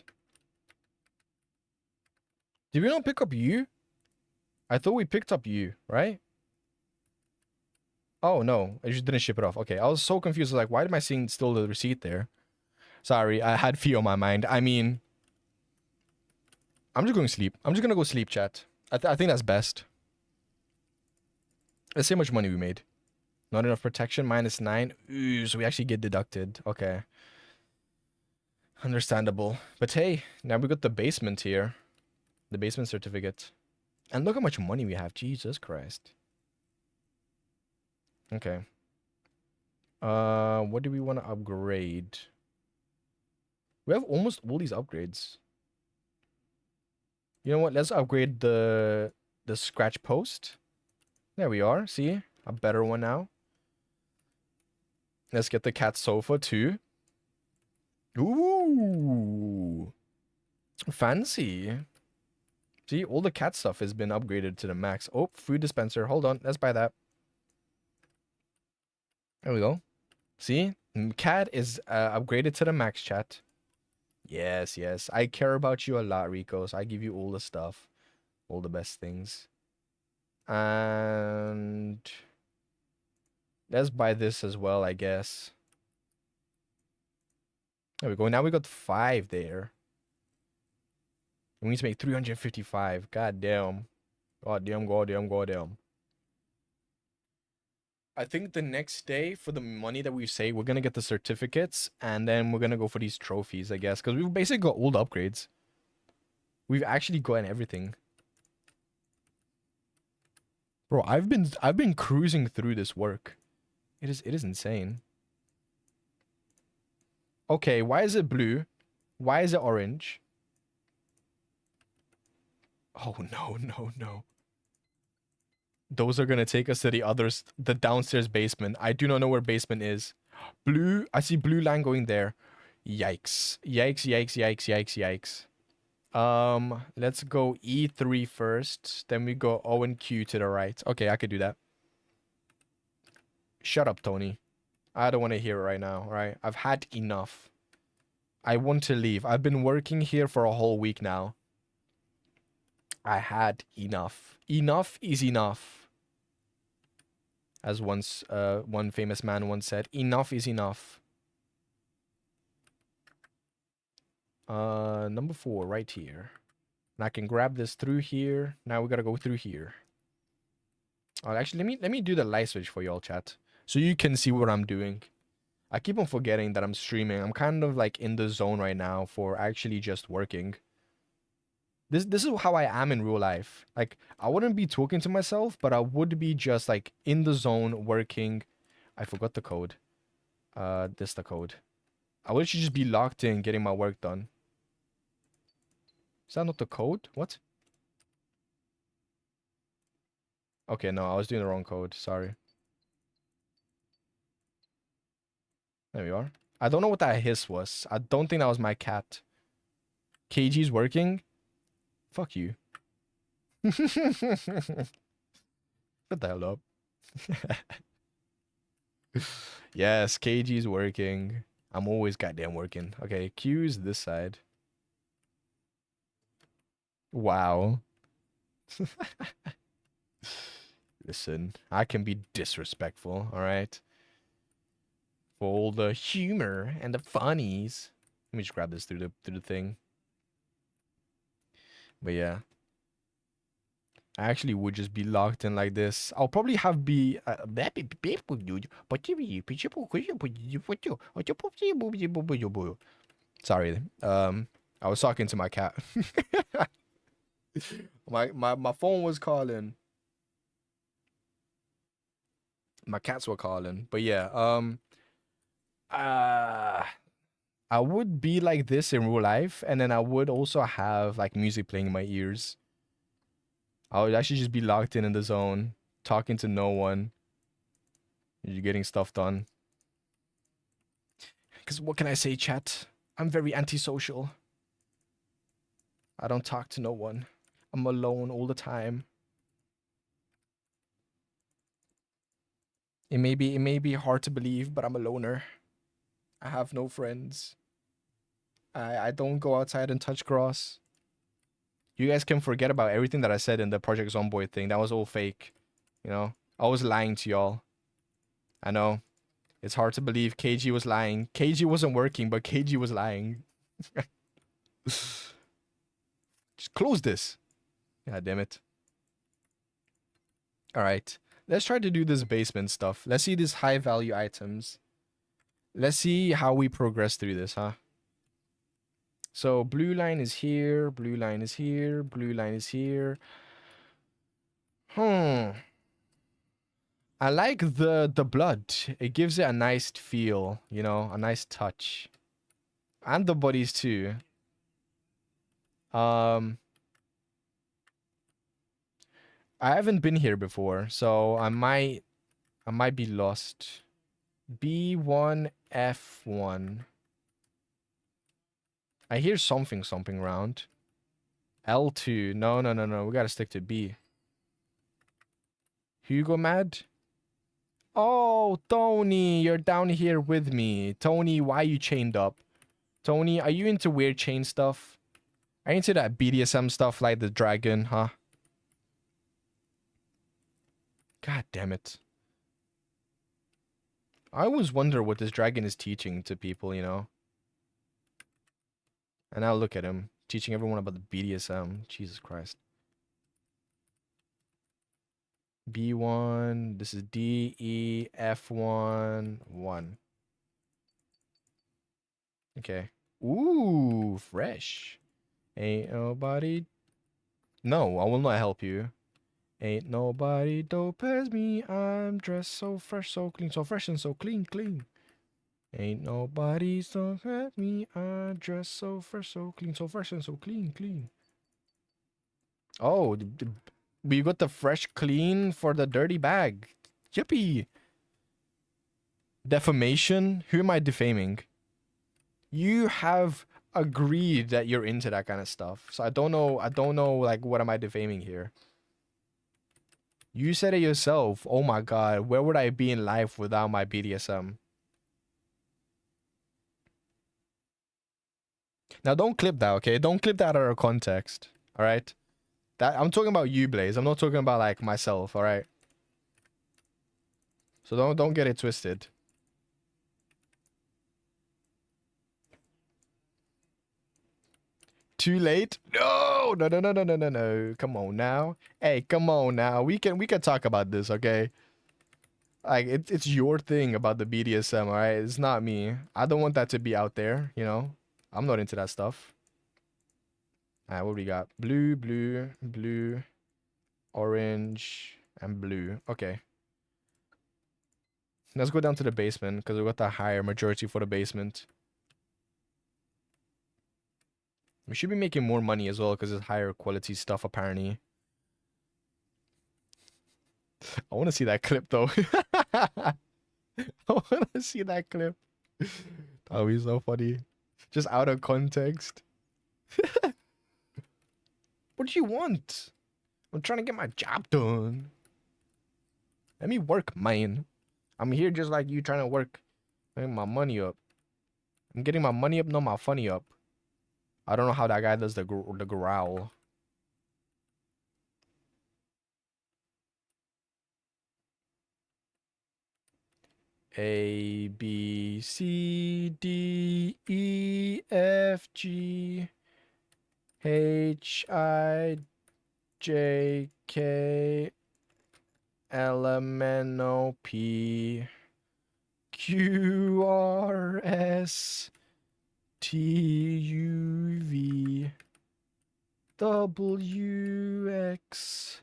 Did we not pick up you? I thought we picked up you, right? Oh, no. I just didn't ship it off. Okay, I was so confused. Like, why am I seeing still the receipt there? Sorry, I had fee on my mind. I mean, I'm just going to sleep. I'm just going to go sleep, chat. I think that's best. Let's see how much money we made. Not enough protection, -9. Ooh, so we actually get deducted. Okay. Understandable. But hey, now we got the basement here. The basement certificate. And look how much money we have. Jesus Christ. Okay. What do we want to upgrade? We have almost all these upgrades. You know what? Let's upgrade the scratch post. There we are. See? A better one now. Let's get the cat sofa too. Ooh. Fancy. See, all the cat stuff has been upgraded to the max. Oh, food dispenser. Hold on. Let's buy that. There we go. See? Cat is upgraded to the max, chat. Yes, yes. I care about you a lot, Ricos. I give you all the stuff. All the best things. And let's buy this as well, I guess. There we go. Now we got 5 there. We need to make 355. God damn. God damn, god damn, god damn. I think the next day, for the money that we save, we're gonna get the certificates, and then we're gonna go for these trophies, I guess, because we've basically got all the upgrades. We've actually gotten everything. Bro, I've been cruising through this work. It is insane. Okay, why is it blue? Why is it orange? Oh no, no, no. Those are gonna take us to the downstairs basement. I do not know where basement is. Blue, I see blue line going there. Yikes. Yikes, yikes, yikes, yikes, yikes. Let's go E3 first. Then we go O and Q to the right. Okay, I could do that. Shut up, Tony. I don't want to hear it right now, right? I've had enough. I want to leave. I've been working here for a whole week now. I had enough. Enough is enough. As one famous man once said, enough is enough. Number 4, right here. And I can grab this through here. Now we gotta go through here. Oh, actually, let me do the light switch for y'all, chat, so you can see what I'm doing. I keep on forgetting that I'm streaming. I'm kind of like in the zone right now for actually just working. This is how I am in real life. Like, I wouldn't be talking to myself, but I would be just like in the zone working. I forgot the code. This the code. I would just be locked in getting my work done. Is that not the code? What? Okay, no, I was doing the wrong code. Sorry. There we are. I don't know what that hiss was. I don't think that was my cat. KG's working? Fuck you. Shut the hell up. Yes, KG's working. I'm always goddamn working. Okay, Q's this side. Wow. Listen, I can be disrespectful, all right? For all the humor and the funnies. Let me just grab this through the thing. But yeah, I actually would just be locked in like this. I'll probably have be sorry. I was talking to my cat. My phone was calling. My cats were calling. But yeah, uh I would be like this in real life, and then I would also have like music playing in my ears. I would actually just be locked in the zone, talking to no one. You're getting stuff done. Because what can I say, chat? I'm very antisocial. I don't talk to no one. I'm alone all the time. It may be hard to believe, but I'm a loner. I have no friends. I don't go outside and touch grass. You guys can forget about everything that I said in the Project Zomboid thing. That was all fake. You know? I was lying to y'all. I know. It's hard to believe KG was lying. KG wasn't working, but KG was lying. Just close this. God damn it. Alright. Let's try to do this basement stuff. Let's see these high value items. Let's see how we progress through this, huh? So blue line is here, blue line is here, blue line is here. I like the blood. It gives it a nice feel, you know, a nice touch. And the bodies too. I haven't been here before, so I might be lost. B1 F1. I hear something around. L2. No, no, no, no. We gotta stick to B. Hugo mad? Oh, Tony, you're down here with me. Tony, why you chained up? Tony, are you into weird chain stuff? Are you into that BDSM stuff like the dragon, huh? God damn it. I always wonder what this dragon is teaching to people, you know? And now look at him, teaching everyone about the BDSM. Jesus Christ. B1, this is D, E, F1, 1. Okay. Ooh, fresh. Ain't nobody... No, I will not help you. Ain't nobody dope as me. I'm dressed so fresh, so clean, so fresh and so clean, clean. Ain't nobody so as me. I'm dressed so fresh, so clean, so fresh and so clean, clean. Oh, we got the fresh clean for the dirty bag. Yippee. Defamation? Who am I defaming? You have agreed that you're into that kind of stuff. So I don't know like what am I defaming here? You said it yourself. Oh my god, where would I be in life without my BDSM? Now don't clip that, okay? Don't clip that out of context. Alright? That I'm talking about you, Blaze. I'm not talking about like myself, alright? So don't get it twisted. Too late? No, no, no, no, no, no, no, no. Come on now. Hey, come on now. We can talk about this, okay? Like it's your thing about the BDSM, alright? It's not me. I don't want that to be out there, you know? I'm not into that stuff. Alright, what do we got? Blue, blue, blue, orange, and blue. Okay. Let's go down to the basement because we got the higher majority for the basement. We should be making more money as well because it's higher quality stuff apparently. I want to see that clip though. I want to see that clip. That would be so funny. Just out of context. What do you want? I'm trying to get my job done. Let me work, man. I'm here just like you trying to work. Getting my money up. I'm getting my money up, not my funny up. I don't know how that guy does the growl. A, B, C, D, E, F, G, H, I, J, K, L, M, N, O, P, Q, R, S, T, U, V, W, X,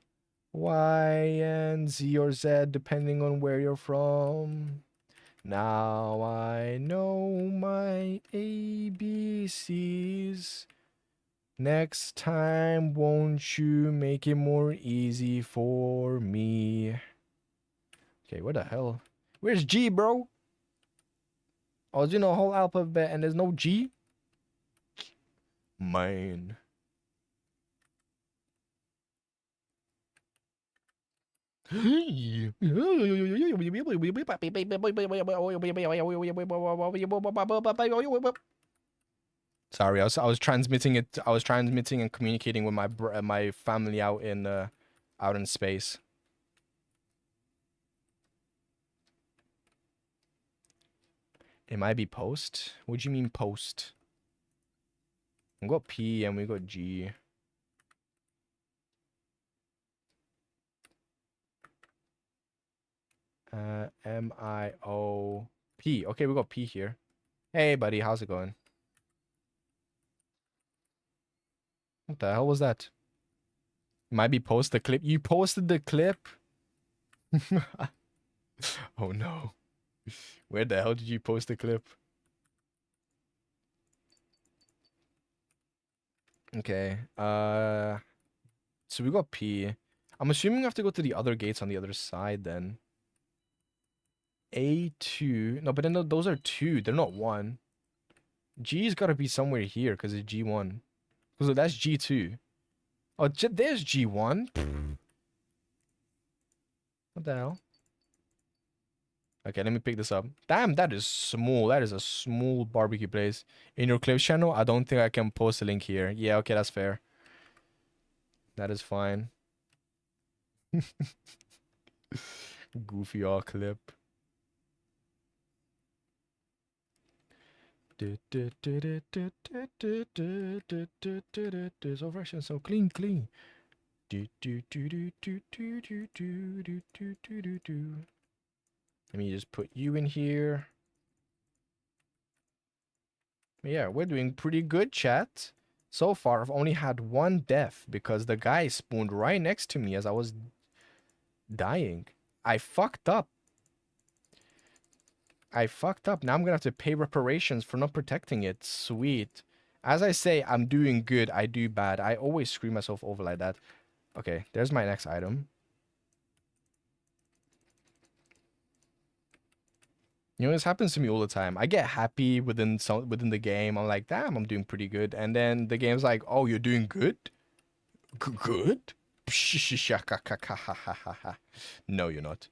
Y, and Z or Z, depending on where you're from. Now I know my ABCs. Next time, won't you make it more easy for me? Okay, what the hell? Where's G, bro? I was doing a whole alphabet and there's no G? Man. Sorry, I was transmitting it. I was transmitting and communicating with my family out in space. It might be post. What do you mean post? We got P and we got G. M-I-O-P. Okay, we got P here. Hey, buddy, how's it going? What the hell was that? Might be post the clip. You posted the clip? Oh no. Where the hell did you post the clip? Okay. So we got P. I'm assuming we have to go to the other gates on the other side then. A2. No, but then those are 2. They're not 1. G's got to be somewhere here because it's G1. So that's G2. Oh, there's G1. What the hell? Okay, let me pick this up. Damn, that is small. That is a small barbecue place. In your clips channel, I don't think I can post a link here. Yeah, okay, that's fair. That is fine. Goofy all clip. So fresh and so clean, clean. Let me just put you in here. Yeah, we're doing pretty good, chat. So far, I've only had 1 death because the guy spawned right next to me as I was dying. I fucked up. Now I'm gonna have to pay reparations for not protecting it. Sweet. As I say, I'm doing good. I do bad. I always screw myself over like that. Okay, there's my next item. You know, this happens to me all the time. I get happy within the game. I'm like, damn, I'm doing pretty good. And then the game's like, oh, you're doing good? Good? No, you're not.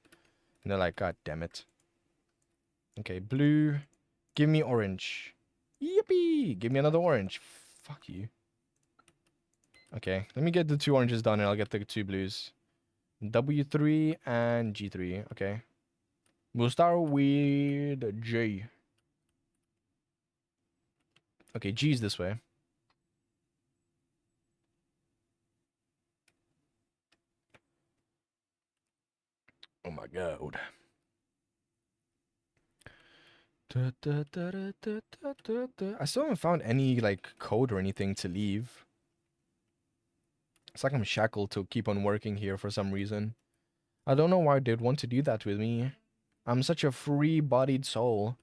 And they're like, God damn it. Okay, blue. Give me orange. Yippee! Give me another orange. Fuck you. Okay, let me get the 2 oranges done and I'll get the 2 blues. W3 and G3. Okay. We'll start with J. Okay, G's this way. Oh my god. I still haven't found any, like, code or anything to leave. It's like I'm shackled to keep on working here for some reason. I don't know why they'd want to do that with me. I'm such a free-bodied soul.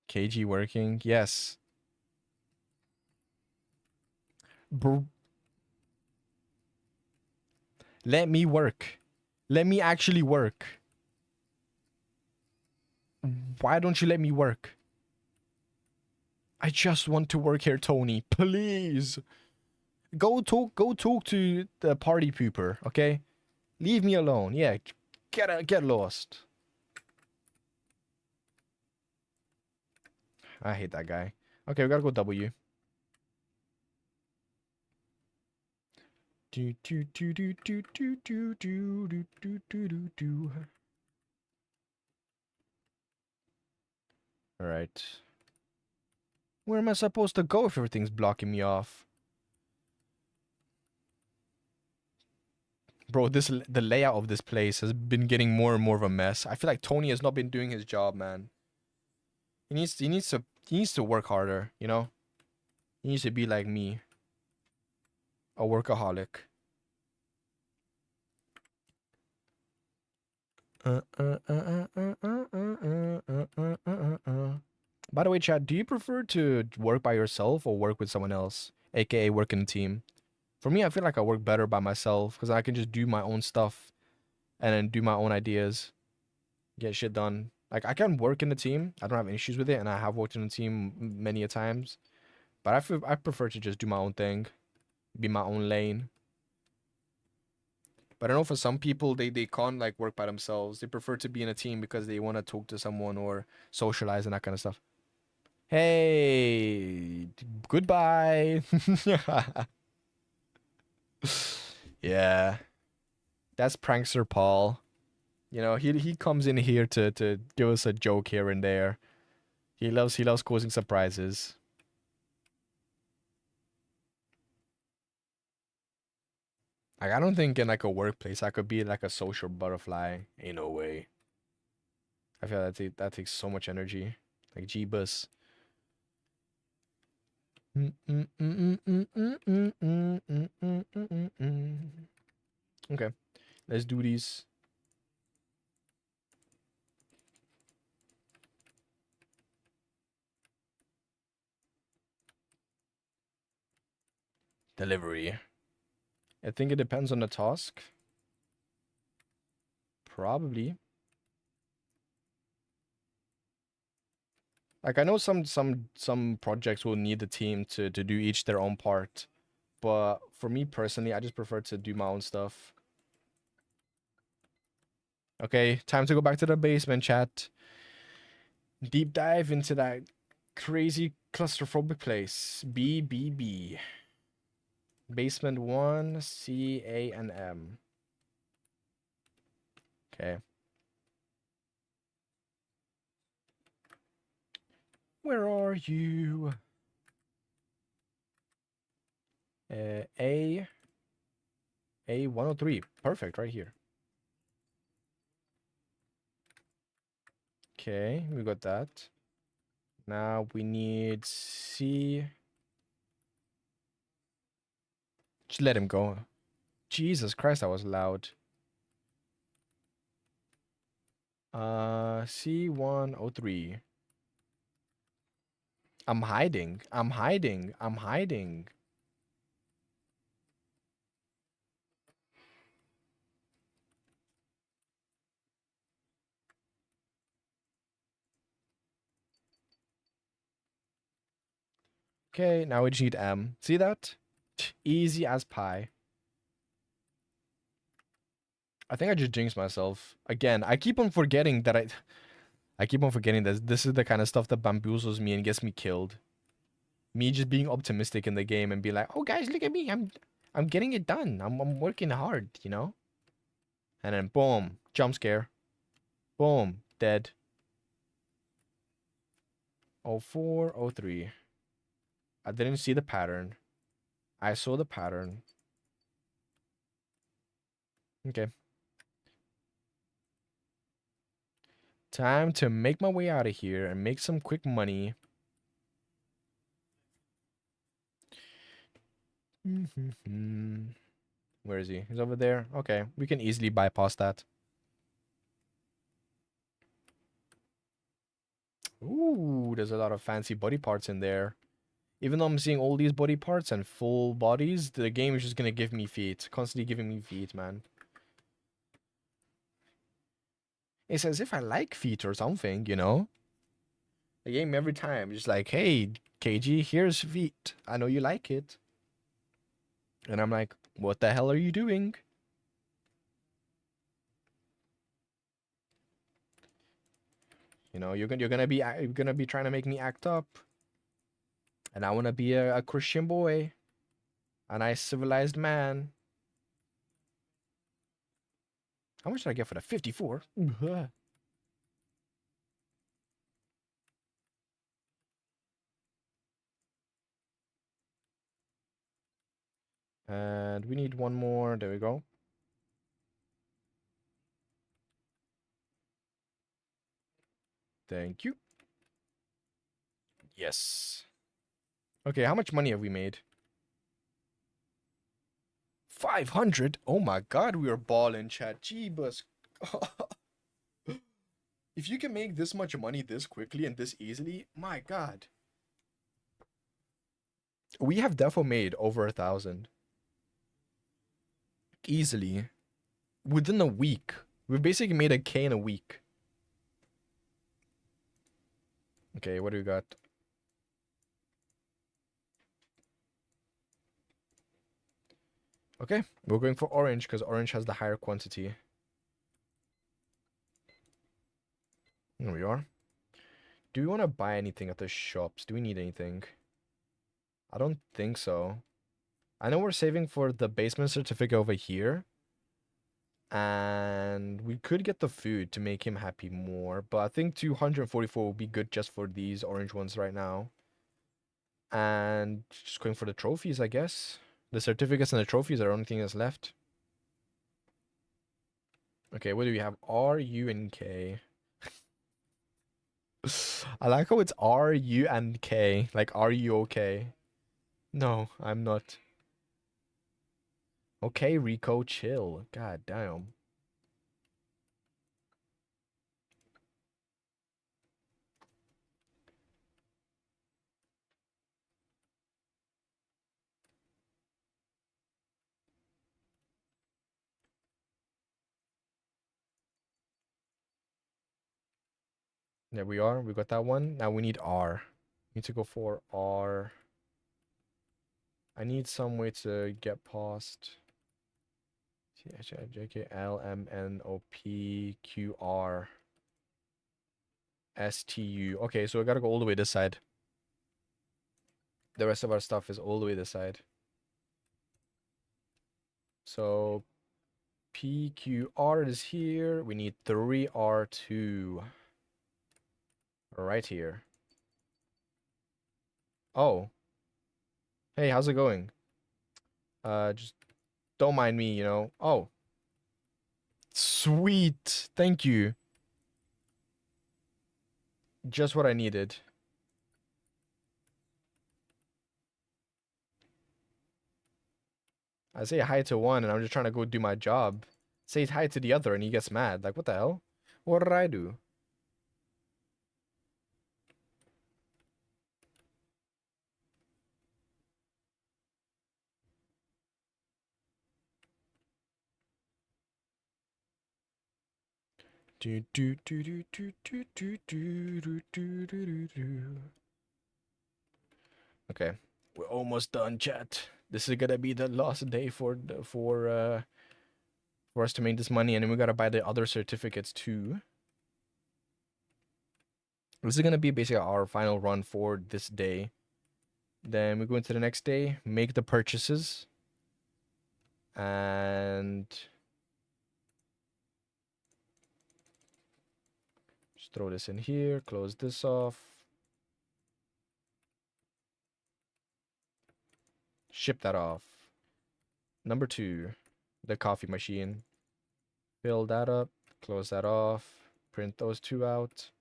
KG working? Yes. Let me work. Let me actually work. Why don't you let me work? I just want to work here, Tony. Please. Go talk to the party pooper, okay? Leave me alone. Yeah, get lost. I hate that guy. Okay, we gotta go W. Do do do do do do do do do do do do do. All right. Where am I supposed to go if everything's blocking me off? Bro, the layout of this place has been getting more and more of a mess. I feel like Tony has not been doing his job, man. He needs to work harder, you know? He needs to be like me, a workaholic. By the way, Chad, do you prefer to work by yourself or work with someone else, aka work in a team? For me, I feel like I work better by myself because I can just do my own stuff and then do my own ideas, get shit done. Like I can work in a team. I don't have any issues with it, and I have worked in a team many a times. But I prefer to just do my own thing, be my own lane. But I know for some people they can't like work by themselves. They prefer to be in a team because they want to talk to someone or socialize and that kind of stuff. Hey, goodbye. Yeah, that's prankster Paul. You know, he comes in here to give us a joke here and there. He loves causing surprises. Like I don't think in like a workplace I could be like a social butterfly. Ain't no way. I feel that takes so much energy. Like Jeebus. Okay, let's do these. Delivery. I think it depends on the task. Probably. Like I know some projects will need the team to do each their own part. But for me personally, I just prefer to do my own stuff. Okay, time to go back to the basement, chat. Deep dive into that crazy claustrophobic place. B, B, B. Basement 1, C, A, and M. Okay. Where are you? A, A 103. Perfect, right here. Okay, we got that. Now we need C. Just let him go. Jesus Christ, that was loud. C103. I'm hiding. I'm hiding. I'm hiding. Okay, now we just need M. See that? Easy as pie. I think I just jinxed myself. Again, I keep on forgetting that I keep on forgetting that this is the kind of stuff that bamboozles me and gets me killed. Me just being optimistic in the game and be like, "Oh guys, look at me. I'm getting it done. I'm working hard, you know?" And then boom, jump scare. Boom, dead. 04, 03. I didn't see the pattern. I saw the pattern. Okay. Time to make my way out of here and make some quick money. Where is he? He's over there. Okay, we can easily bypass that. Ooh, there's a lot of fancy body parts in there. Even though I'm seeing all these body parts and full bodies, the game is just gonna give me feet. Constantly giving me feet, man. It's as if I like feet or something, you know? The game every time, just like, hey, KG, here's feet. I know you like it. And I'm like, what the hell are you doing? You know, you're gonna be trying to make me act up. And I want to be a Christian boy, a nice civilized man. How much did I get for the 54? And we need one more. There we go. Thank you. Yes. Okay, how much money have we made? 500? Oh my god, we are balling, chat. Jeebus. If you can make this much money this quickly and this easily, my god. We have defo made over 1,000. Easily. Within a week. We basically made a K in a week. Okay, what do we got? Okay, we're going for orange because orange has the higher quantity. There we are. Do we want to buy anything at the shops? Do we need anything? I don't think so. I know we're saving for the basement certificate over here. And we could get the food to make him happy more. But I think 244 will be good just for these orange ones right now. And just going for the trophies, I guess. The certificates and the trophies are the only thing that's left. Okay, what do we have? R, U, and K. I like how it's R, U, and K. Like, are you okay? No, I'm not. Okay, Rico, chill. God damn. There we are. We got that one. Now we need R. Need to go for R. I need some way to get past THIJKLMNOPQRSTU. Okay, so we gotta go all the way this side. The rest of our stuff is all the way this side. So PQR is here. We need 3R2 right here. Oh. Hey, how's it going? Just don't mind me, you know. Oh. Sweet. Thank you. Just what I needed. I say hi to one and I'm just trying to go do my job. Say hi to the other and he gets mad. Like, what the hell? What did I do? Do do do do do do do do do do do do. Okay, we're almost done, chat. This is gonna be the last day for us to make this money, and then we gotta buy the other certificates too. This is gonna be basically our final run for this day. Then we go into the next day, make the purchases, and just throw this in here, close this off. Ship that off. Number 2, the coffee machine. Fill that up, close that off, print those 2 out.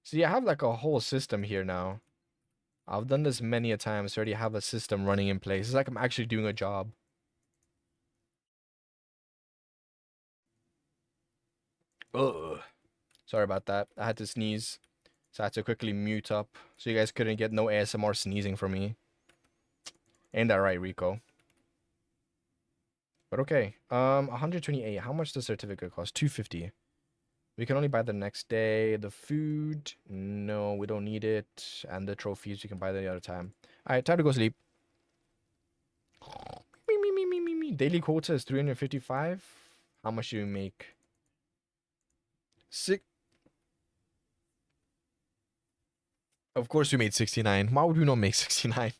See, I have like a whole system here now. I've done this many a times, so I already have a system running in place. It's like I'm actually doing a job. Ugh. Sorry about that. I had to sneeze. So I had to quickly mute up so you guys couldn't get no ASMR sneezing from me. Ain't that right, Rico? But okay. 128. How much does the certificate cost? 250. We can only buy the next day. The food, no, we don't need it. And the trophies, we can buy the other time. Alright, time to go sleep. Me. Daily quota is 355. How much do we make? Six. Of course we made 69. Why would we not make 69?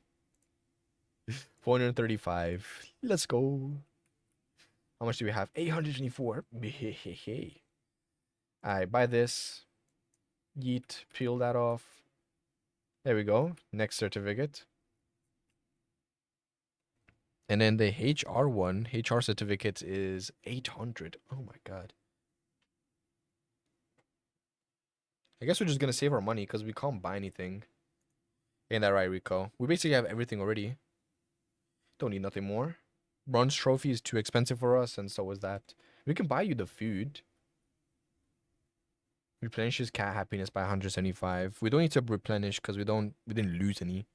435. Let's go. How much do we have? 824. Alright, buy this. Yeet. Peel that off. There we go. Next certificate. And then the HR one, HR certificate is 800. Oh my god. I guess we're just gonna save our money because we can't buy anything. Ain't that right, Rico? We basically have everything already. Don't need nothing more. Bronze trophy is too expensive for us, and so is that. We can buy you the food. Replenishes cat happiness by 175. We don't need to replenish because we didn't lose any.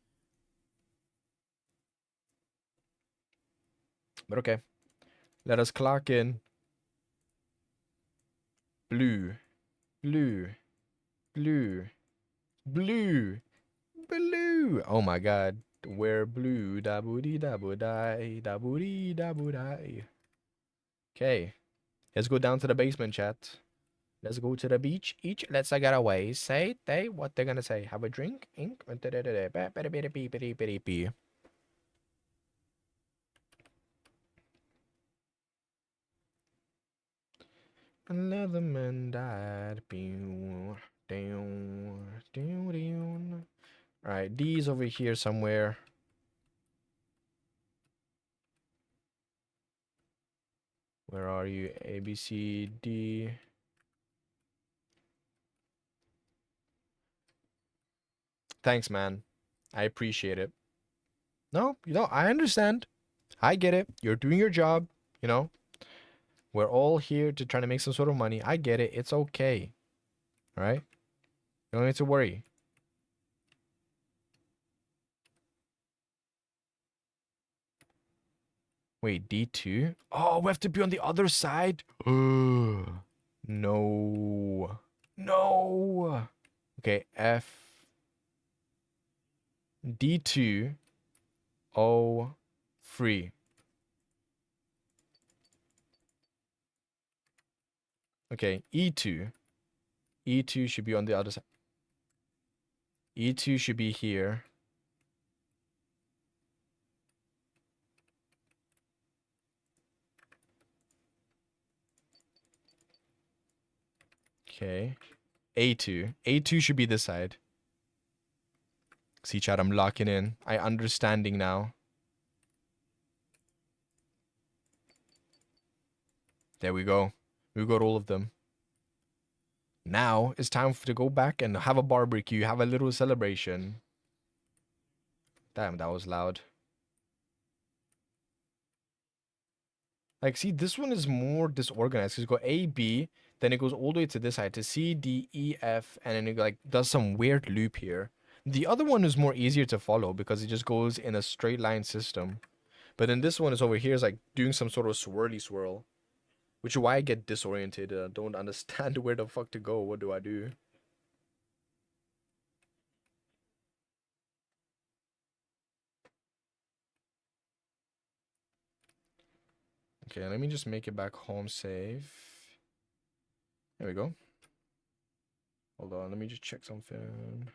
But okay. Let us clock in. Blue. Blue. Blue. Blue. Blue. Oh my god. We're blue. Da booty da boo die. Da booty da boo die. Okay. Let's go down to the basement, chat. Let's go to the beach. Each let's get away. Say they what they're gonna say. Have a drink. Ink. Another man died. Alright, D's over here somewhere. Where are you? A, B, C, D. Thanks, man. I appreciate it. No, I understand. I get it. You're doing your job, you know. We're all here to try to make some sort of money. I get it. It's okay. All right? You don't need to worry. Wait, D2? Oh, we have to be on the other side? No. No. Okay, F. D2. O. Free. Okay, E2. E2 should be on the other side. E2 should be here. Okay. A2. A2 should be this side. See, chat, I'm locking in. I understanding now. There we go. We got all of them. Now it's time to go back and have a barbecue, have a little celebration. Damn, that was loud. Like, see, this one is more disorganized. It's got A, B, then it goes all the way to this side to C, D, E, F, and then it like does some weird loop here. The other one is more easier to follow because it just goes in a straight line system. But then this one is over here is like doing some sort of swirly swirl. Which is why I get disoriented. I don't understand where the fuck to go. What do I do? Okay, let me just make it back home safe. There we go. Hold on, let me just check something.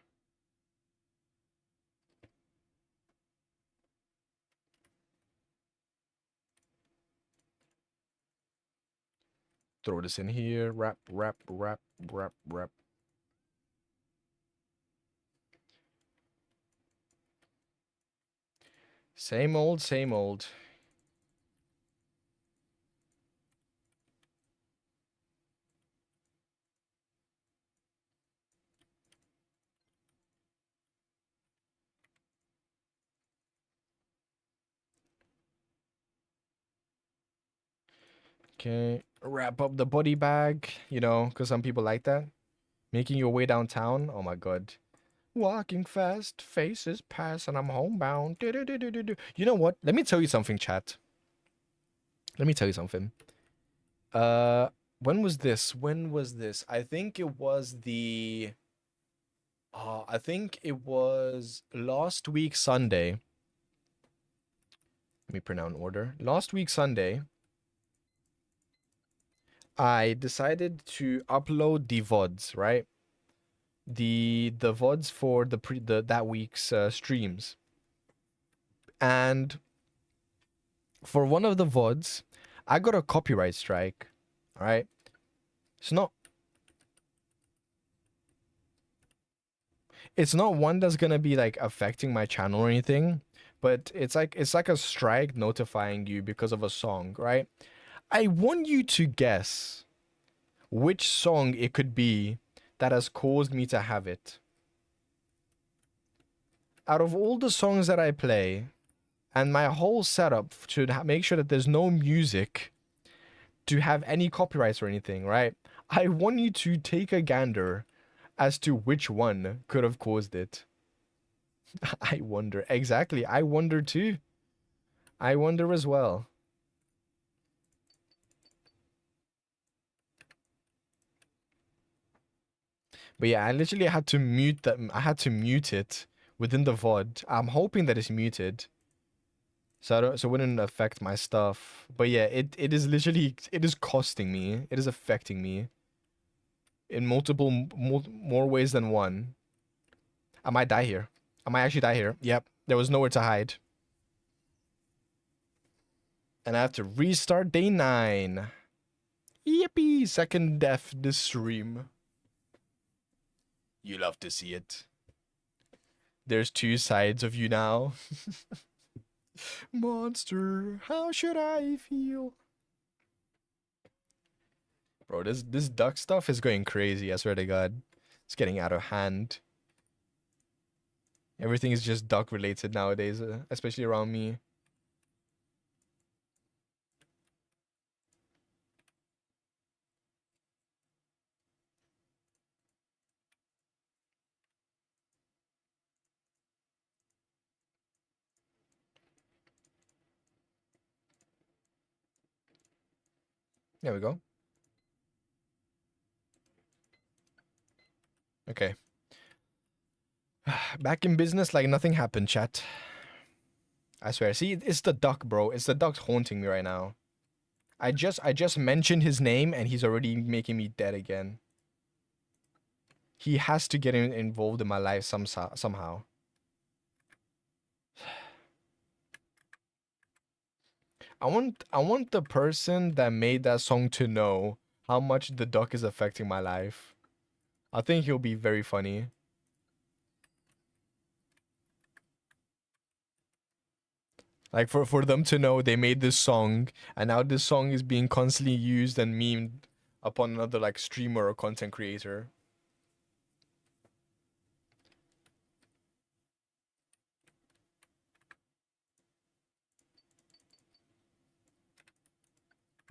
Throw this in here. Wrap, wrap, wrap, wrap, wrap. Same old, same old. Okay, wrap up the body bag, you know, because some people like that. Making your way downtown. Oh my god. Walking fast, faces pass, and I'm homebound. Do. You know what? Let me tell you something, chat. Let me tell you something. When was this? When was this? I think it was the I think it was last week Sunday. Let me print out an order. Last week Sunday, I decided to upload the VODs, right? the VODs for the that week's streams, and for one of the VODs, I got a copyright strike. All right, it's not one that's gonna be like affecting my channel or anything, but it's like a strike notifying you because of a song, right? I want you to guess which song it could be that has caused me to have it. Out of all the songs that I play, and my whole setup to make sure that there's no music to have any copyrights or anything, right? I want you to take a gander as to which one could have caused it. I wonder. Exactly. I wonder too. I wonder as well. But yeah, I literally had to mute that. I had to mute it within the VOD. I'm hoping that it's muted, so it wouldn't affect my stuff. But yeah, it is literally, it is costing me. It is affecting me in multiple more ways than one. I might die here. I might actually die here. Yep. There was nowhere to hide. And I have to restart day 9. Yippee! Second death this stream. You love to see it. There's 2 sides of you now. Monster, how should I feel? Bro, this duck stuff is going crazy, I swear to God. It's getting out of hand. Everything is just duck related nowadays, especially around me. There we go. Okay. Back in business like nothing happened, chat. I swear. See, it's the duck, bro. It's the duck haunting me right now. I just mentioned his name and he's already making me dead again. He has to get involved in my life somehow. I want the person that made that song to know how much the duck is affecting my life. I think he'll be very funny. Like for them to know they made this song and now this song is being constantly used and memed upon another like streamer or content creator.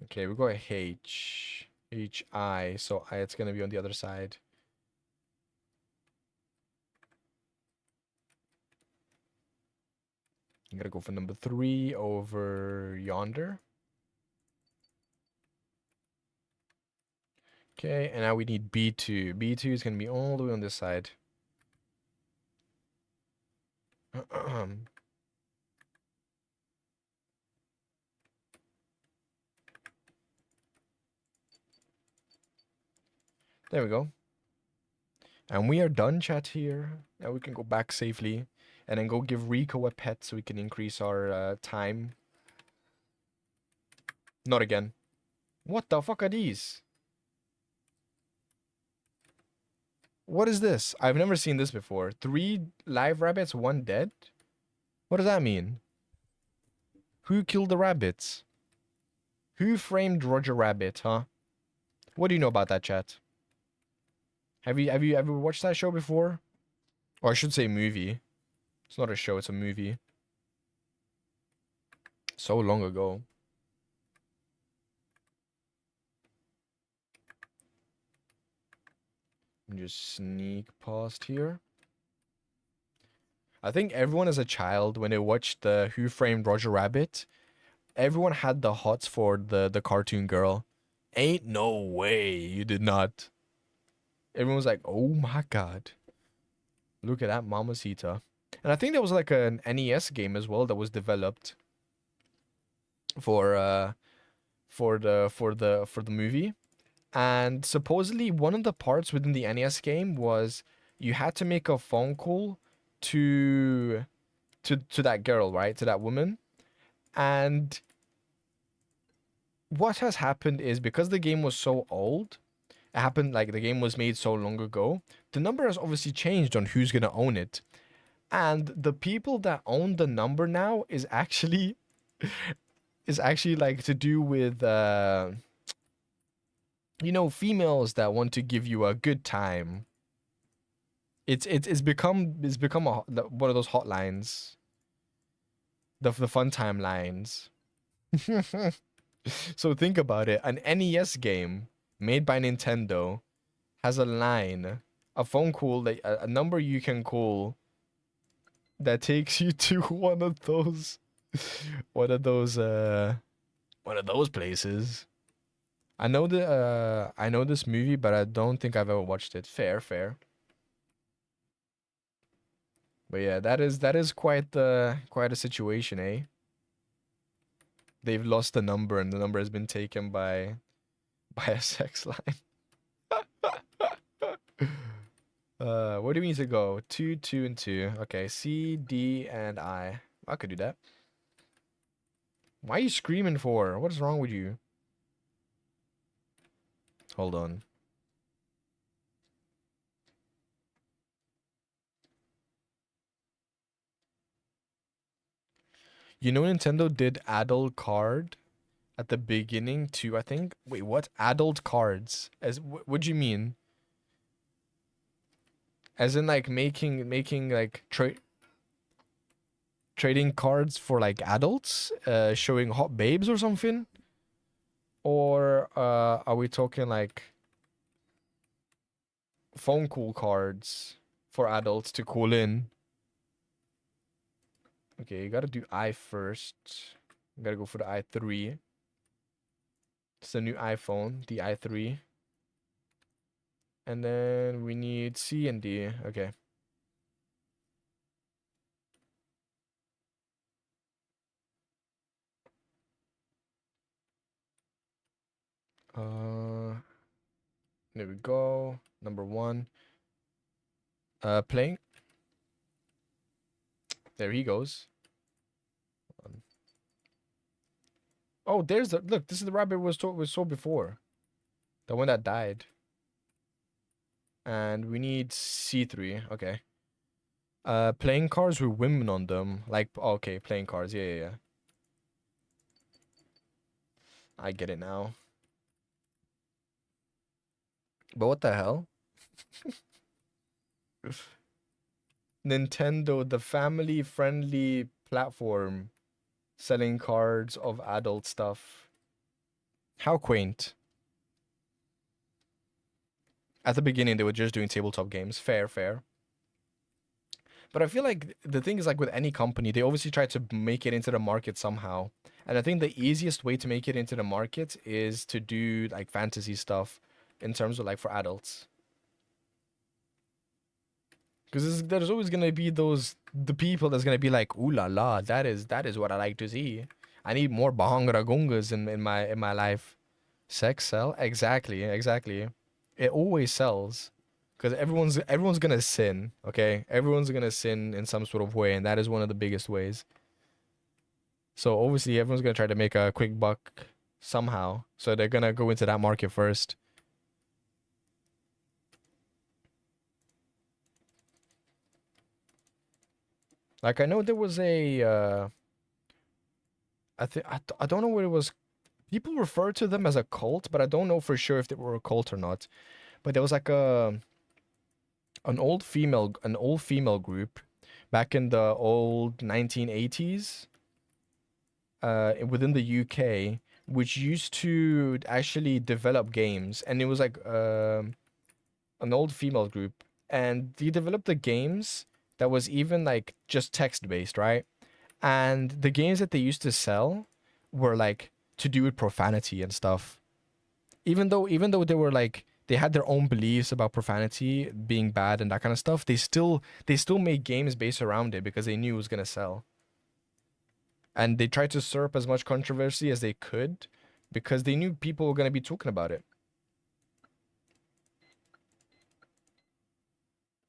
Okay, we got H-I, so it's gonna be on the other side. I'm gonna go for number 3 over yonder. Okay, and now we need B2. B2 is gonna be all the way on this side. There we go. And we are done, chat here. Now we can go back safely and then go give Rico a pet so we can increase our time. Not again. What the fuck are these? What is this? I've never seen this before. 3 live rabbits, 1 dead? What does that mean? Who killed the rabbits? Who framed Roger Rabbit, huh? What do you know about that, chat? Have you ever watched that show before? Or I should say movie. It's not a show, it's a movie. So long ago. Just sneak past here. I think everyone as a child, when they watched the Who Framed Roger Rabbit, everyone had the hots for the cartoon girl. Ain't no way you did not. Everyone was like, oh my god. Look at that mamacita. And I think there was like an NES game as well that was developed for the movie. And supposedly one of the parts within the NES game was you had to make a phone call to to that girl, right? To that woman. And what has happened is because the game was so old, it happened like the game was made so long ago, the number has obviously changed on who's gonna own it. And the people that own the number now is actually like to do with you know, females that want to give you a good time. It's become one of those hotlines, the fun time lines. So think about it. An NES game made by Nintendo has a line, a phone call that a number you can call that takes you to one of those one of those places. I know this movie, but I don't think I've ever watched it. Fair, fair. But yeah, that is quite a situation, eh? They've lost the number and the number has been taken by a sex line. Where do we need to go? 2, 2, and 2. Okay, C, D, and I. I could do that. Why are you screaming for? What is wrong with you? Hold on. You know Nintendo did adult card at the beginning too, I think. Wait, what? Adult cards? As what do you mean? As in like making like trading cards for like adults, showing hot babes or something? Or are we talking like phone call cards for adults to call in? Okay, you gotta do I first. You gotta go for the i3. It's the new iPhone, the i3. And then we need C and D. Okay. Uh, there we go. Number 1. Playing. There he goes. Oh, there's the look. This is the rabbit we saw before. The one that died. And we need C3. Okay. Playing cards with women on them. Like, okay, playing cards. Yeah, yeah, yeah. I get it now. But what the hell? Nintendo, the family-friendly platform, selling cards of adult stuff. How quaint. At the beginning, they were just doing tabletop games. Fair, fair. But I feel like the thing is like with any company, they obviously try to make it into the market somehow. And I think the easiest way to make it into the market is to do like fantasy stuff in terms of like for adults. Because there's always gonna be the people that's gonna be like, ooh la la, that is what I like to see. I need more Bahanga Gungas in my life. Sex sell? Exactly, exactly. It always sells. Because everyone's gonna sin, okay? Everyone's gonna sin in some sort of way, and that is one of the biggest ways. So obviously everyone's gonna try to make a quick buck somehow. So they're gonna go into that market first. Like I know there was a I don't know what it was. People refer to them as a cult, but I don't know for sure if they were a cult or not. But there was like an old female group back in the old 1980s within the UK, which used to actually develop games, and it was like an old female group, and they developed the games that was even like just text based, right? And the games that they used to sell were like to do with profanity and stuff. Even though they were like they had their own beliefs about profanity being bad and that kind of stuff, they still made games based around it because they knew it was gonna sell. And they tried to stir up as much controversy as they could because they knew people were gonna be talking about it.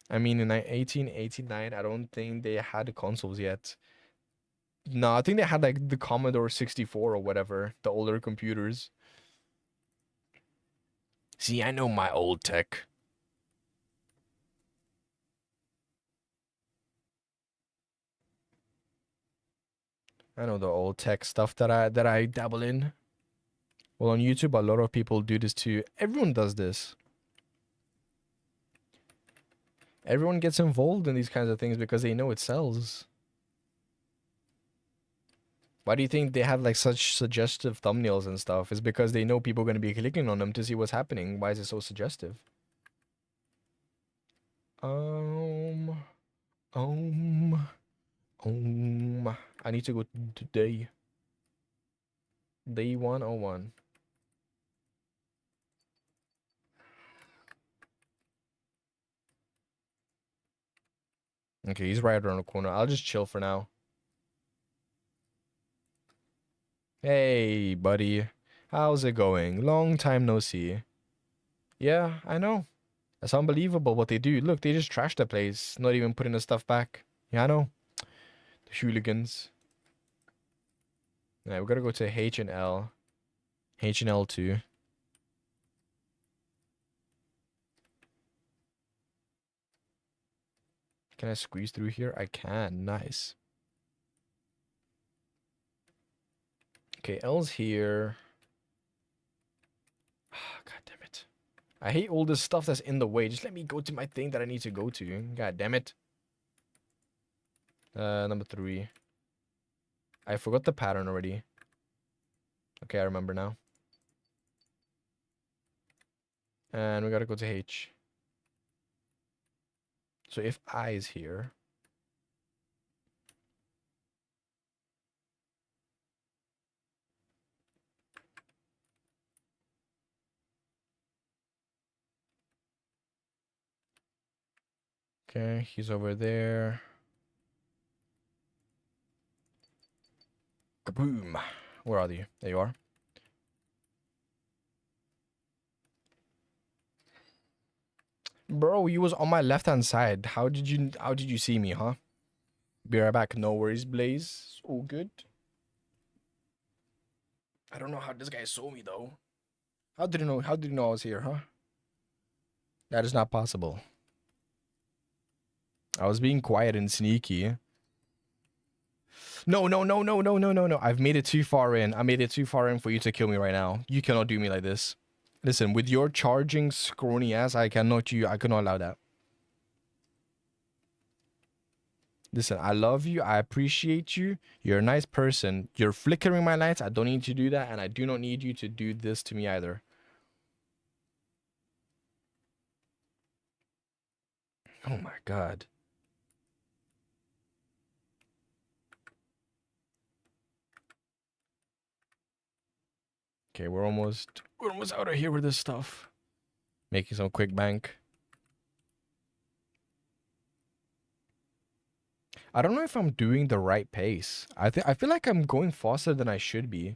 I mean, in 1889, I don't think they had consoles yet. No, I think they had like the Commodore 64 or whatever, the older computers. See, I know my old tech. I know the old tech stuff that I dabble in. Well, on YouTube, a lot of people do this too. Everyone does this. Everyone gets involved in these kinds of things because they know it sells. Why do you think they have like such suggestive thumbnails and stuff? It's because they know people are going to be clicking on them to see what's happening. Why is it so suggestive? Um, um, I need to go to day 101. Okay, he's right around the corner. I'll just chill for now. Hey, buddy. How's it going? Long time no see. Yeah, I know. That's unbelievable what they do. Look, they just trashed the place, not even putting the stuff back. Yeah, I know. The hooligans. Yeah, we gotta go to H and L. H and L2. Can I squeeze through here? I can. Nice. Okay, L's here. God damn it. I hate all this stuff that's in the way. Just let me go to my thing that I need to go to. God damn it. Number 3. I forgot the pattern already. Okay, I remember now. And we gotta go to H. So if I is here. Okay, he's over there. Kaboom. Where are you? There you are. Bro, you was on my left-hand side. How did you see me, huh? Be right back. No worries, Blaze. All good. I don't know how this guy saw me though. How did he know I was here, huh? That is not possible. I was being quiet and sneaky. No, no, no, no, no, no, no, no. I've made it too far in. I made it too far in for you to kill me right now. You cannot do me like this. Listen, with your charging scrawny ass, I cannot allow that. Listen, I love you. I appreciate you. You're a nice person. You're flickering my lights. I don't need to do that, and I do not need you to do this to me either. Oh my god. Okay, we're almost out of here with this stuff. Making some quick bank. I don't know if I'm doing the right pace. I feel like I'm going faster than I should be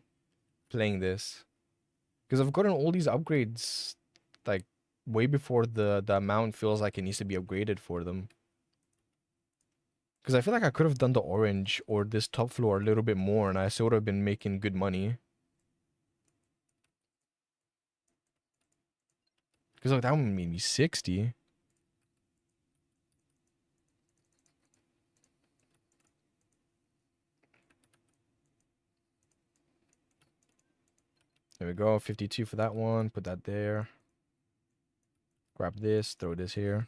playing this. Because I've gotten all these upgrades like way before the amount feels like it needs to be upgraded for them. Because I feel like I could have done the orange or this top floor a little bit more and I still would have been making good money. Because like, that one made me 60. There we go, 52 for that one. Put that there. Grab this, throw this here.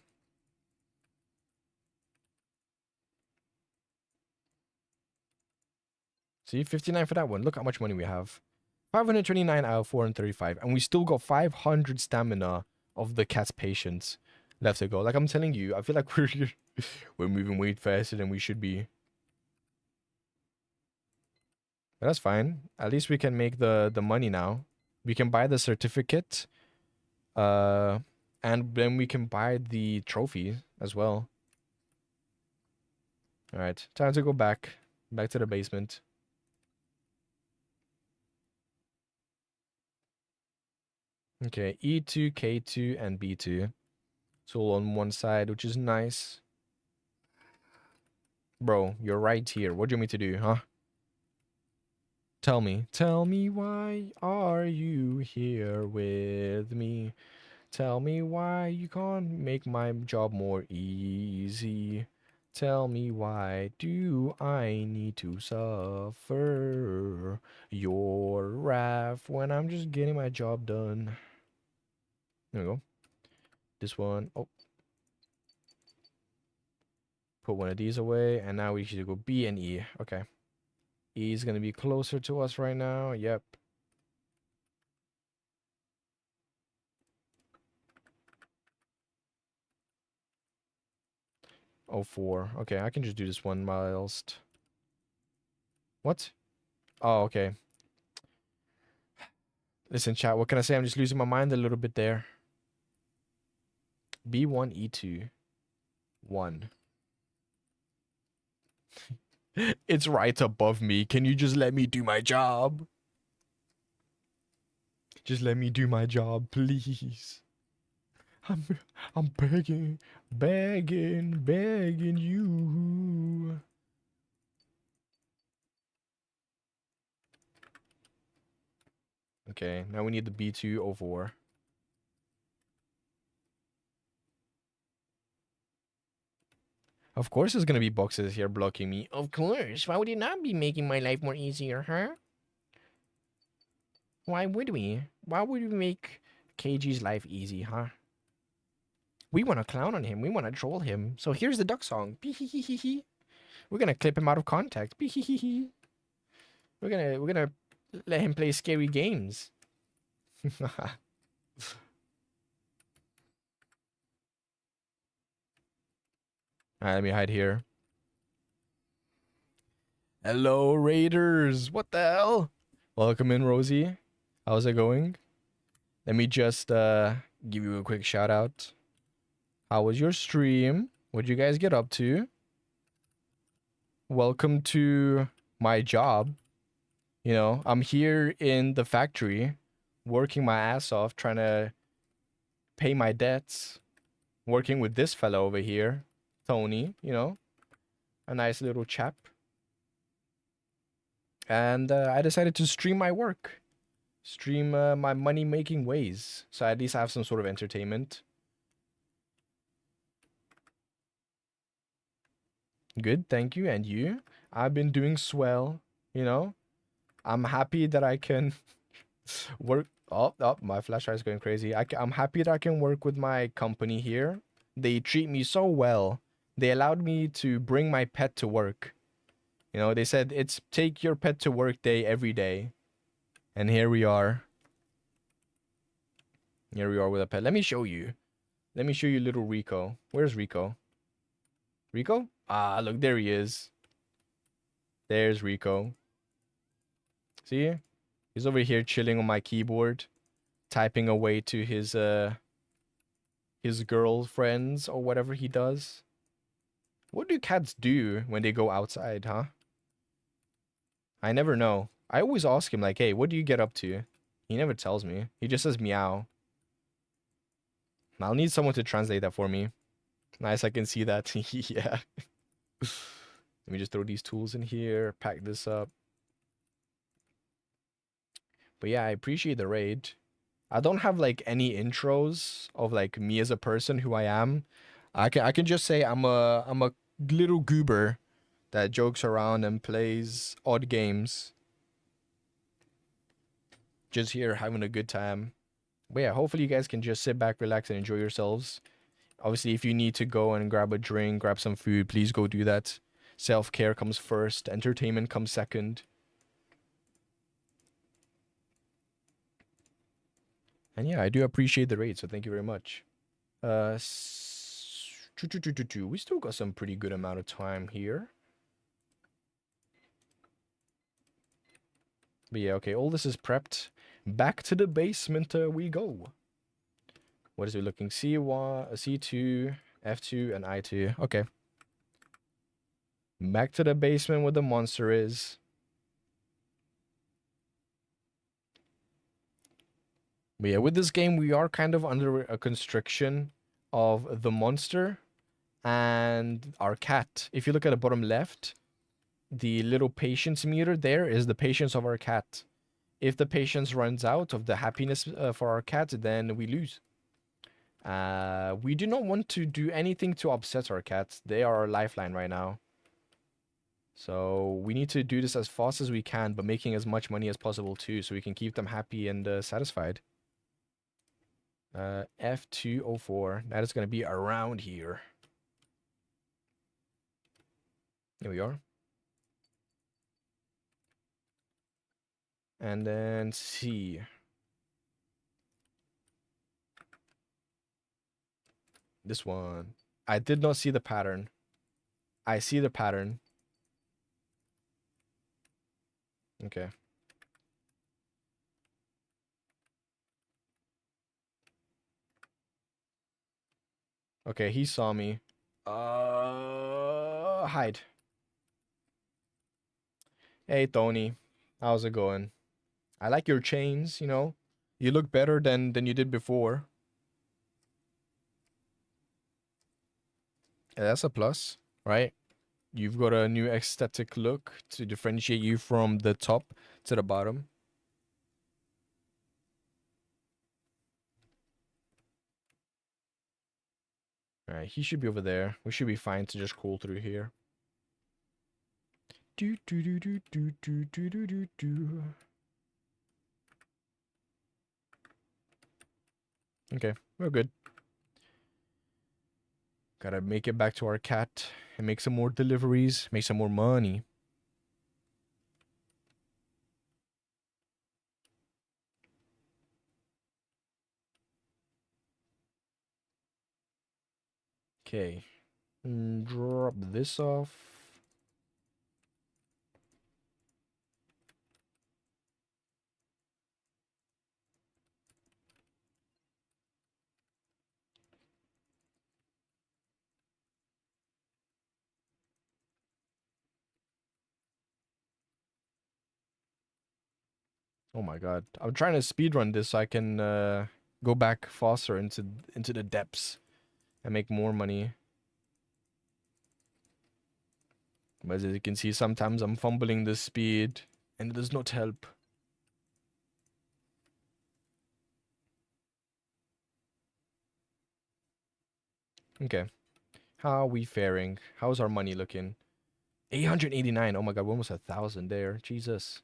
See, 59 for that one. Look how much money we have. 529 out of 435. And we still got 500 stamina of the cat's patience left to go. Like I'm telling you, I feel like we're moving way faster than we should be. But that's fine. At least we can make the money now. We can buy the certificate. And then we can buy the trophy as well. Alright, time to go back. Back to the basement. Okay, E2, K2, and B2. It's all on one side, which is nice. Bro, you're right here. What do you want me to do, huh? Tell me. Tell me why are you here with me? Tell me why you can't make my job more easy. Tell me why do I need to suffer your wrath when I'm just getting my job done? There we go. This one. Oh, put one of these away, and now we should go B and E. Okay. E is gonna be closer to us right now. Yep. Oh, 4. Okay, I can just do this one whilst. What? Oh, okay. Listen, chat, what can I say? I'm just losing my mind a little bit there. B1, E2. 1. It's right above me. Can you just let me do my job? Just let me do my job, please. I'm I'm begging, begging you. Okay, now we need the B204. Of course there's gonna be boxes here blocking me. Of course. Why would it not be making my life more easier, huh? Why would we? Why would we make KG's life easy, huh? We want to clown on him. We want to troll him. So here's the duck song. We're gonna clip him out of context. We're gonna let him play scary games. Alright, let me hide here. Hello, Raiders. What the hell? Welcome in, Rosie. How's it going? Let me just give you a quick shout out. How was your stream? What'd you guys get up to? Welcome to my job. You know, I'm here in the factory, working my ass off, trying to pay my debts, working with this fellow over here, Tony, you know, a nice little chap. And I decided to stream my work, stream my money-making ways, so at least I have some sort of entertainment. Good, thank you. And you? I've been doing swell, you know. I'm happy that I can work. Oh, my flashlight is going crazy. I'm happy that I can work with my company here. They treat me so well. They allowed me to bring my pet to work. You know, they said it's take your pet to work day every day. And here we are. Here we are with a pet. Let me show you. Let me show you little Rico. Where's Rico? Rico? Ah, look, there he is. There's Rico. See? He's over here chilling on my keyboard, typing away to his girlfriends or whatever he does. What do cats do when they go outside, huh? I never know. I always ask him like, "Hey, what do you get up to?" He never tells me. He just says meow. I'll need someone to translate that for me. Nice, I can see that. Yeah. Let me just throw these tools in here, pack this up. But yeah, I appreciate the raid. I don't have like any intros of like me as a person, who I am. I can just say I'm a little goober that jokes around and plays odd games. Just here having a good time. But yeah, hopefully you guys can just sit back, relax, and enjoy yourselves. Obviously, if you need to go and grab a drink, grab some food, please go do that. Self-care comes first, entertainment comes second. And yeah, I do appreciate the raid, so thank you very much. We still got some pretty good amount of time here. But yeah, okay, all this is prepped. Back to the basement we go. What is it looking? C1, C2, F2, and I2. Okay. Back to the basement where the monster is. But yeah, with this game, we are kind of under a constriction of the monster and our cat. If you look at the bottom left, the little patience meter there is the patience of our cat. If the patience runs out of the happiness for our cat, then we lose. We do not want to do anything to upset our cats. They are our lifeline right now. So we need to do this as fast as we can, but making as much money as possible too, so we can keep them happy and satisfied. F204. That is going to be around here. Here we are. And then C. This one. I did not see the pattern. I see the pattern. Okay. Okay, he saw me. Hide. Hey, Tony. How's it going? I like your chains, you know. You look better than you did before. Yeah, that's a plus, right? You've got a new aesthetic look to differentiate you from the top to the bottom. Alright, he should be over there. We should be fine to just crawl through here. Do do do do do do do do do do. Okay, we're good. Gotta make it back to our cat and make some more deliveries, make some more money. Okay. Drop this off. Oh my god. I'm trying to speedrun this so I can go back faster into the depths and make more money. But as you can see, sometimes I'm fumbling the speed and it does not help. Okay. How are we faring? How's our money looking? 889. Oh my god, we're almost 1,000 there. Jesus.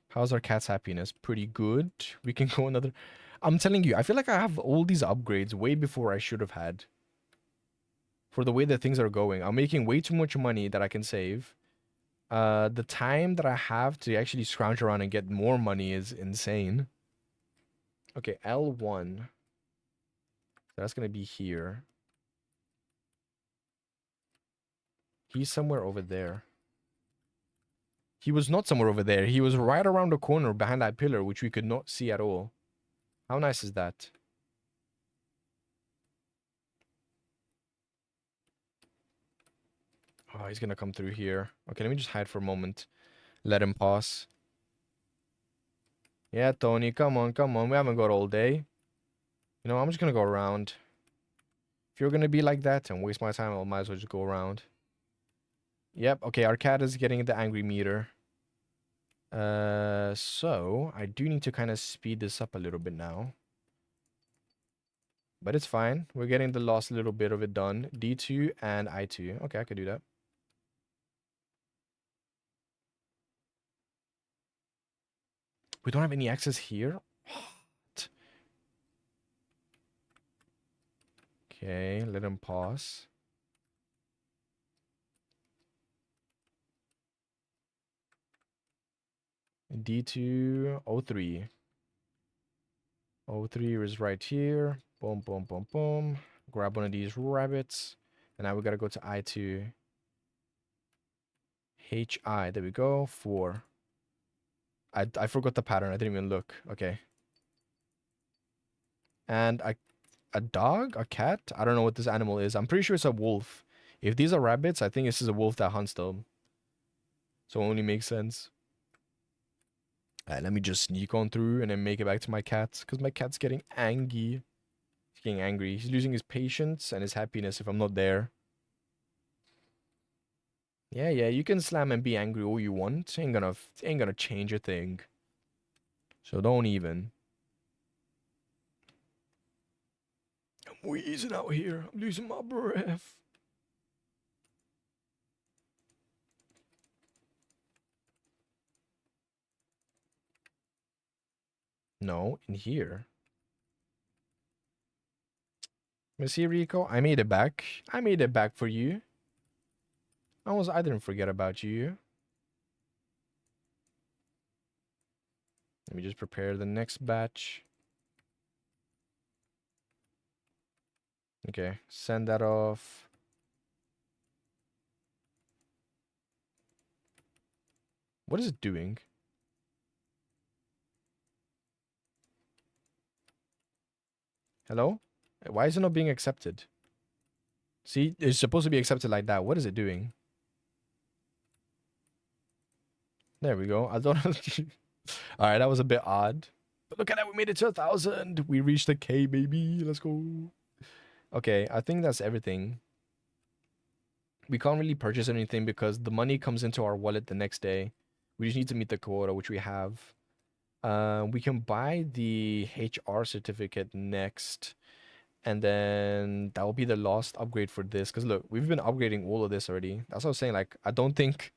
How's our cat's happiness? Pretty good. We can go another... I'm telling you, I feel like I have all these upgrades way before I should have had. For the way that things are going. I'm making way too much money that I can save. The time that I have to actually scrounge around and get more money is insane. Okay, L1. That's going to be here. He's somewhere over there. He was not somewhere over there. He was right around the corner behind that pillar, which we could not see at all. How nice is that? Oh, he's going to come through here. Okay, let me just hide for a moment. Let him pass. Yeah, Tony, come on, come on. We haven't got all day. You know, I'm just going to go around. If you're going to be like that and waste my time, I might as well just go around. Yep, okay, our cat is getting the angry meter. So I do need to kind of speed this up a little bit now. But it's fine. We're getting the last little bit of it done. D2 and I2. Okay, I could do that. We don't have any access here? What? Okay, let him pause. D2, O3. O3 is right here. Boom, boom, boom, boom. Grab one of these rabbits. And now we gotta go to I2. HI, there we go. 4. I forgot the pattern. I didn't even look. Okay. And a dog? A cat? I don't know what this animal is. I'm pretty sure it's a wolf. If these are rabbits, I think this is a wolf that hunts them. So it only makes sense. Alright, let me just sneak on through and then make it back to my cat. Because my cat's getting angry. He's getting angry. He's losing his patience and his happiness if I'm not there. Yeah, you can slam and be angry all you want. Ain't gonna change a thing. So don't even. I'm wheezing out here. I'm losing my breath. No, in here. Missy Rico, I made it back. I made it back for you. I didn't forget about you. Let me just prepare the next batch. Okay, send that off. What is it doing? Hello? Why is it not being accepted? See, it's supposed to be accepted like that. What is it doing? There we go. I thought. All right, that was a bit odd. But look at that, we made it to 1,000. We reached the K, baby. Let's go. Okay, I think that's everything. We can't really purchase anything because the money comes into our wallet the next day. We just need to meet the quota, which we have. We can buy the HR certificate next. And then that will be the last upgrade for this. Because look, we've been upgrading all of this already. That's what I was saying. Like, I don't think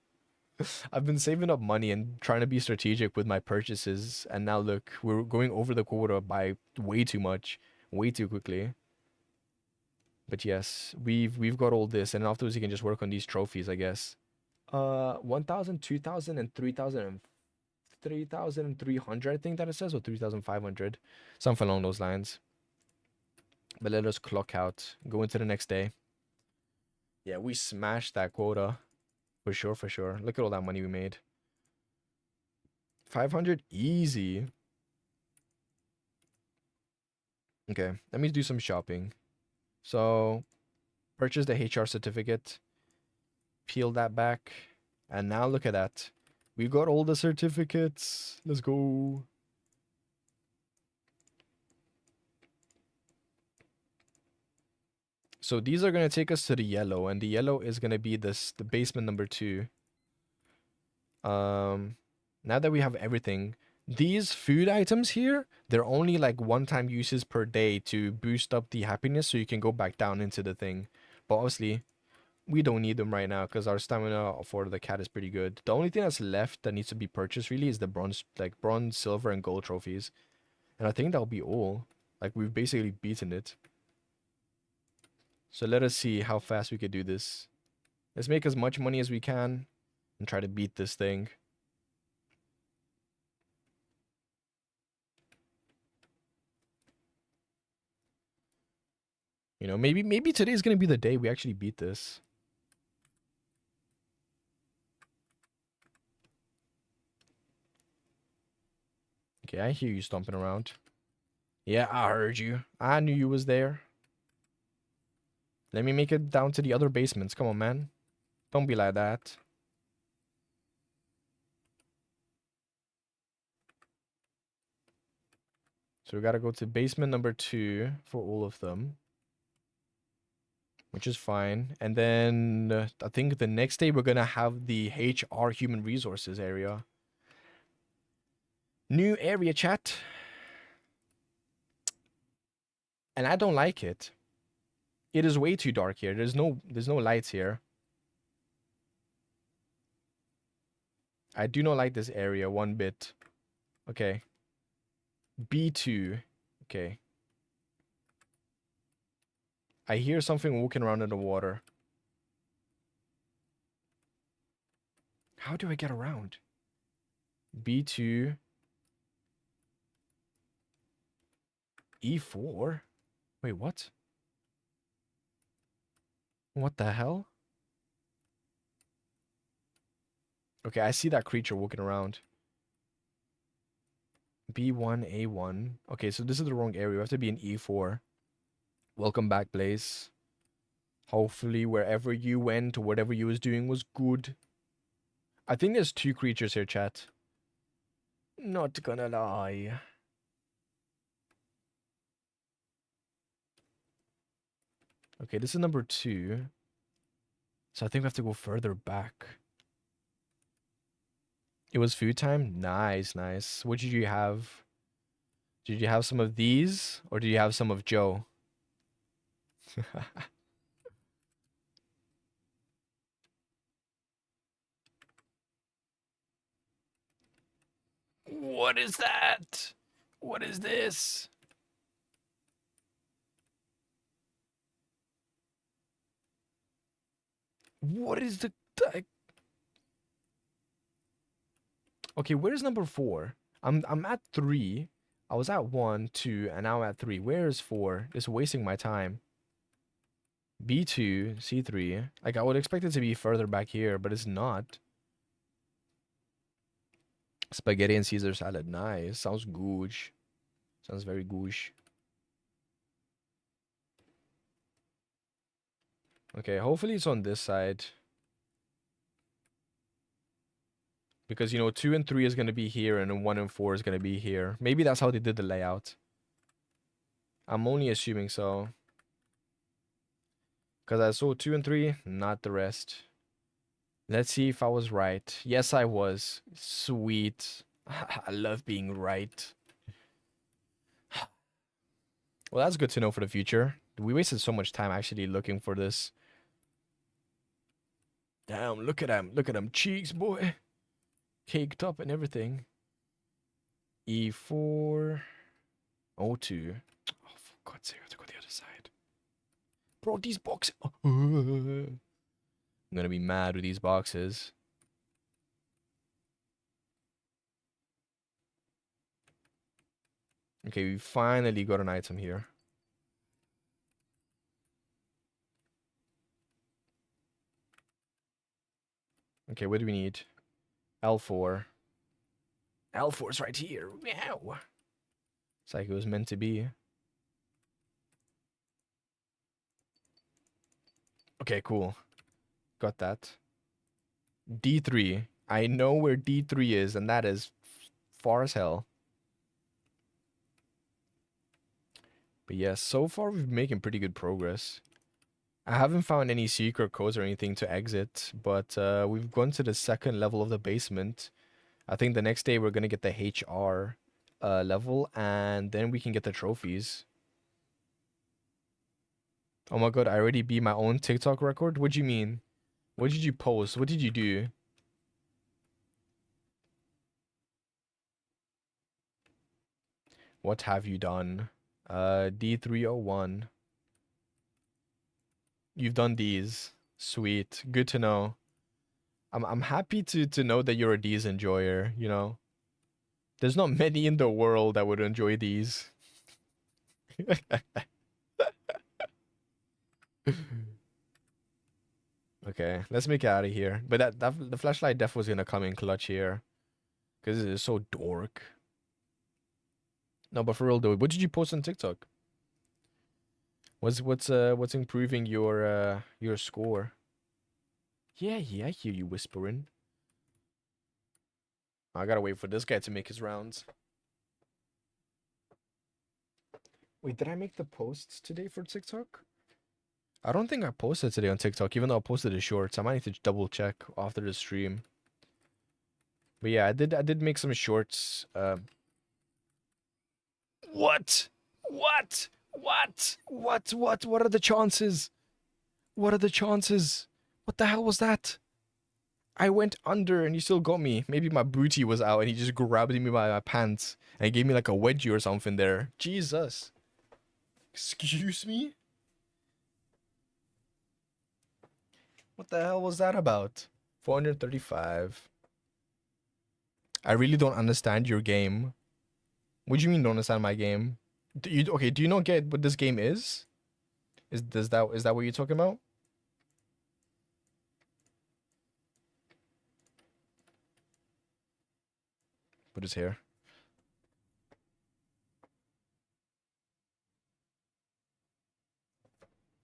I've been saving up money and trying to be strategic with my purchases. And now look, we're going over the quota by way too much, way too quickly. But yes, we've got all this, and afterwards you can just work on these trophies, I guess. 1,000, 2,000, and 3,000 and 3,300, I think that it says, or 3,500, something along those lines. But let us clock out, go into the next day. Yeah, we smashed that quota. For sure, for sure. Look at all that money we made. 500 easy. Okay, let me do some shopping. So, purchase the HR certificate. Peel that back. And now look at that. We got all the certificates. Let's go. So these are going to take us to the yellow, and the yellow is going to be the basement number 2. Now that we have everything, these food items here, they're only like one-time uses per day to boost up the happiness so you can go back down into the thing. But obviously, we don't need them right now because our stamina for the cat is pretty good. The only thing that's left that needs to be purchased really is the bronze, silver, and gold trophies. And I think that'll be all. Like, we've basically beaten it. So let us see how fast we could do this. Let's make as much money as we can and try to beat this thing. You know, maybe today's gonna be the day we actually beat this. Okay, I hear you stomping around. Yeah, I heard you. I knew you was there. Let me make it down to the other basements. Come on, man. Don't be like that. So we gotta go to basement number 2 for all of them. Which is fine. And then I think the next day we're gonna have the HR human resources area. New area, chat. And I don't like it. It is way too dark here. There's no lights here. I do not like this area one bit. Okay. B2. Okay. I hear something walking around in the water. How do I get around? B2. E4? Wait, what? What the hell? Okay, I see that creature walking around. B1, A1. Okay, so this is the wrong area. We have to be in E4. Welcome back, Blaze. Hopefully wherever you went or whatever you was doing was good. I think there's 2 creatures here, chat. Not gonna lie. Okay, this is number 2. So I think we have to go further back. It was food time? Nice, nice. What did you have? Did you have some of these? Or did you have some of Joe? What is that? What is this? What is the... Okay, where's number 4? I'm at 3. I was at 1, 2, and now I'm at 3. Where is 4? It's wasting my time. B2, C3. Like, I would expect it to be further back here, but it's not. Spaghetti and Caesar salad. Nice. Sounds goosh. Sounds very goosh. Okay, hopefully it's on this side. Because, you know, 2 and 3 is going to be here, and then 1 and 4 is going to be here. Maybe that's how they did the layout. I'm only assuming so. Because I saw 2 and 3, not the rest. Let's see if I was right. Yes, I was. Sweet. I love being right. Well, that's good to know for the future. We wasted so much time actually looking for this. Damn, look at him. Look at them cheeks, boy. Caked up and everything. E4. O2. Oh, for God's sake, I have to go the other side. Bro, these boxes. I'm gonna be mad with these boxes. Okay, we finally got an item here. Okay, what do we need? L4. L4 is right here. Meow. It's like it was meant to be. Okay, cool. Got that. D3. I know where D3 is, and that is far as hell. But yeah, so far we've been making pretty good progress. I haven't found any secret codes or anything to exit, but we've gone to the second level of the basement. I think the next day we're gonna get the HR level, and then we can get the trophies. Oh my god, I already beat my own TikTok record? What do you mean? What did you post? What did you do? What have you done? D301. You've done these. Sweet. Good to know. I'm happy to know that you're a D's enjoyer, you know. There's not many in the world that would enjoy these. Okay, let's make it out of here. But that the flashlight def was gonna come in clutch here. Cause it is so dork. No, but for real though, what did you post on TikTok? What's improving your score? Yeah, I hear you whispering. I gotta wait for this guy to make his rounds. Wait, did I make the posts today for TikTok? I don't think I posted today on TikTok, even though I posted the shorts. I might need to double check after the stream. But yeah, I did make some shorts. What? What? What are the chances? What are the chances? What the hell was that? I went under and you still got me. Maybe my booty was out and he just grabbed me by my pants and gave me like a wedgie or something there. Jesus. Excuse me? What the hell was that about? 435. I really don't understand your game. What do you mean don't understand my game? Do you not get what this game is? Is that what you're talking about? Put his hair.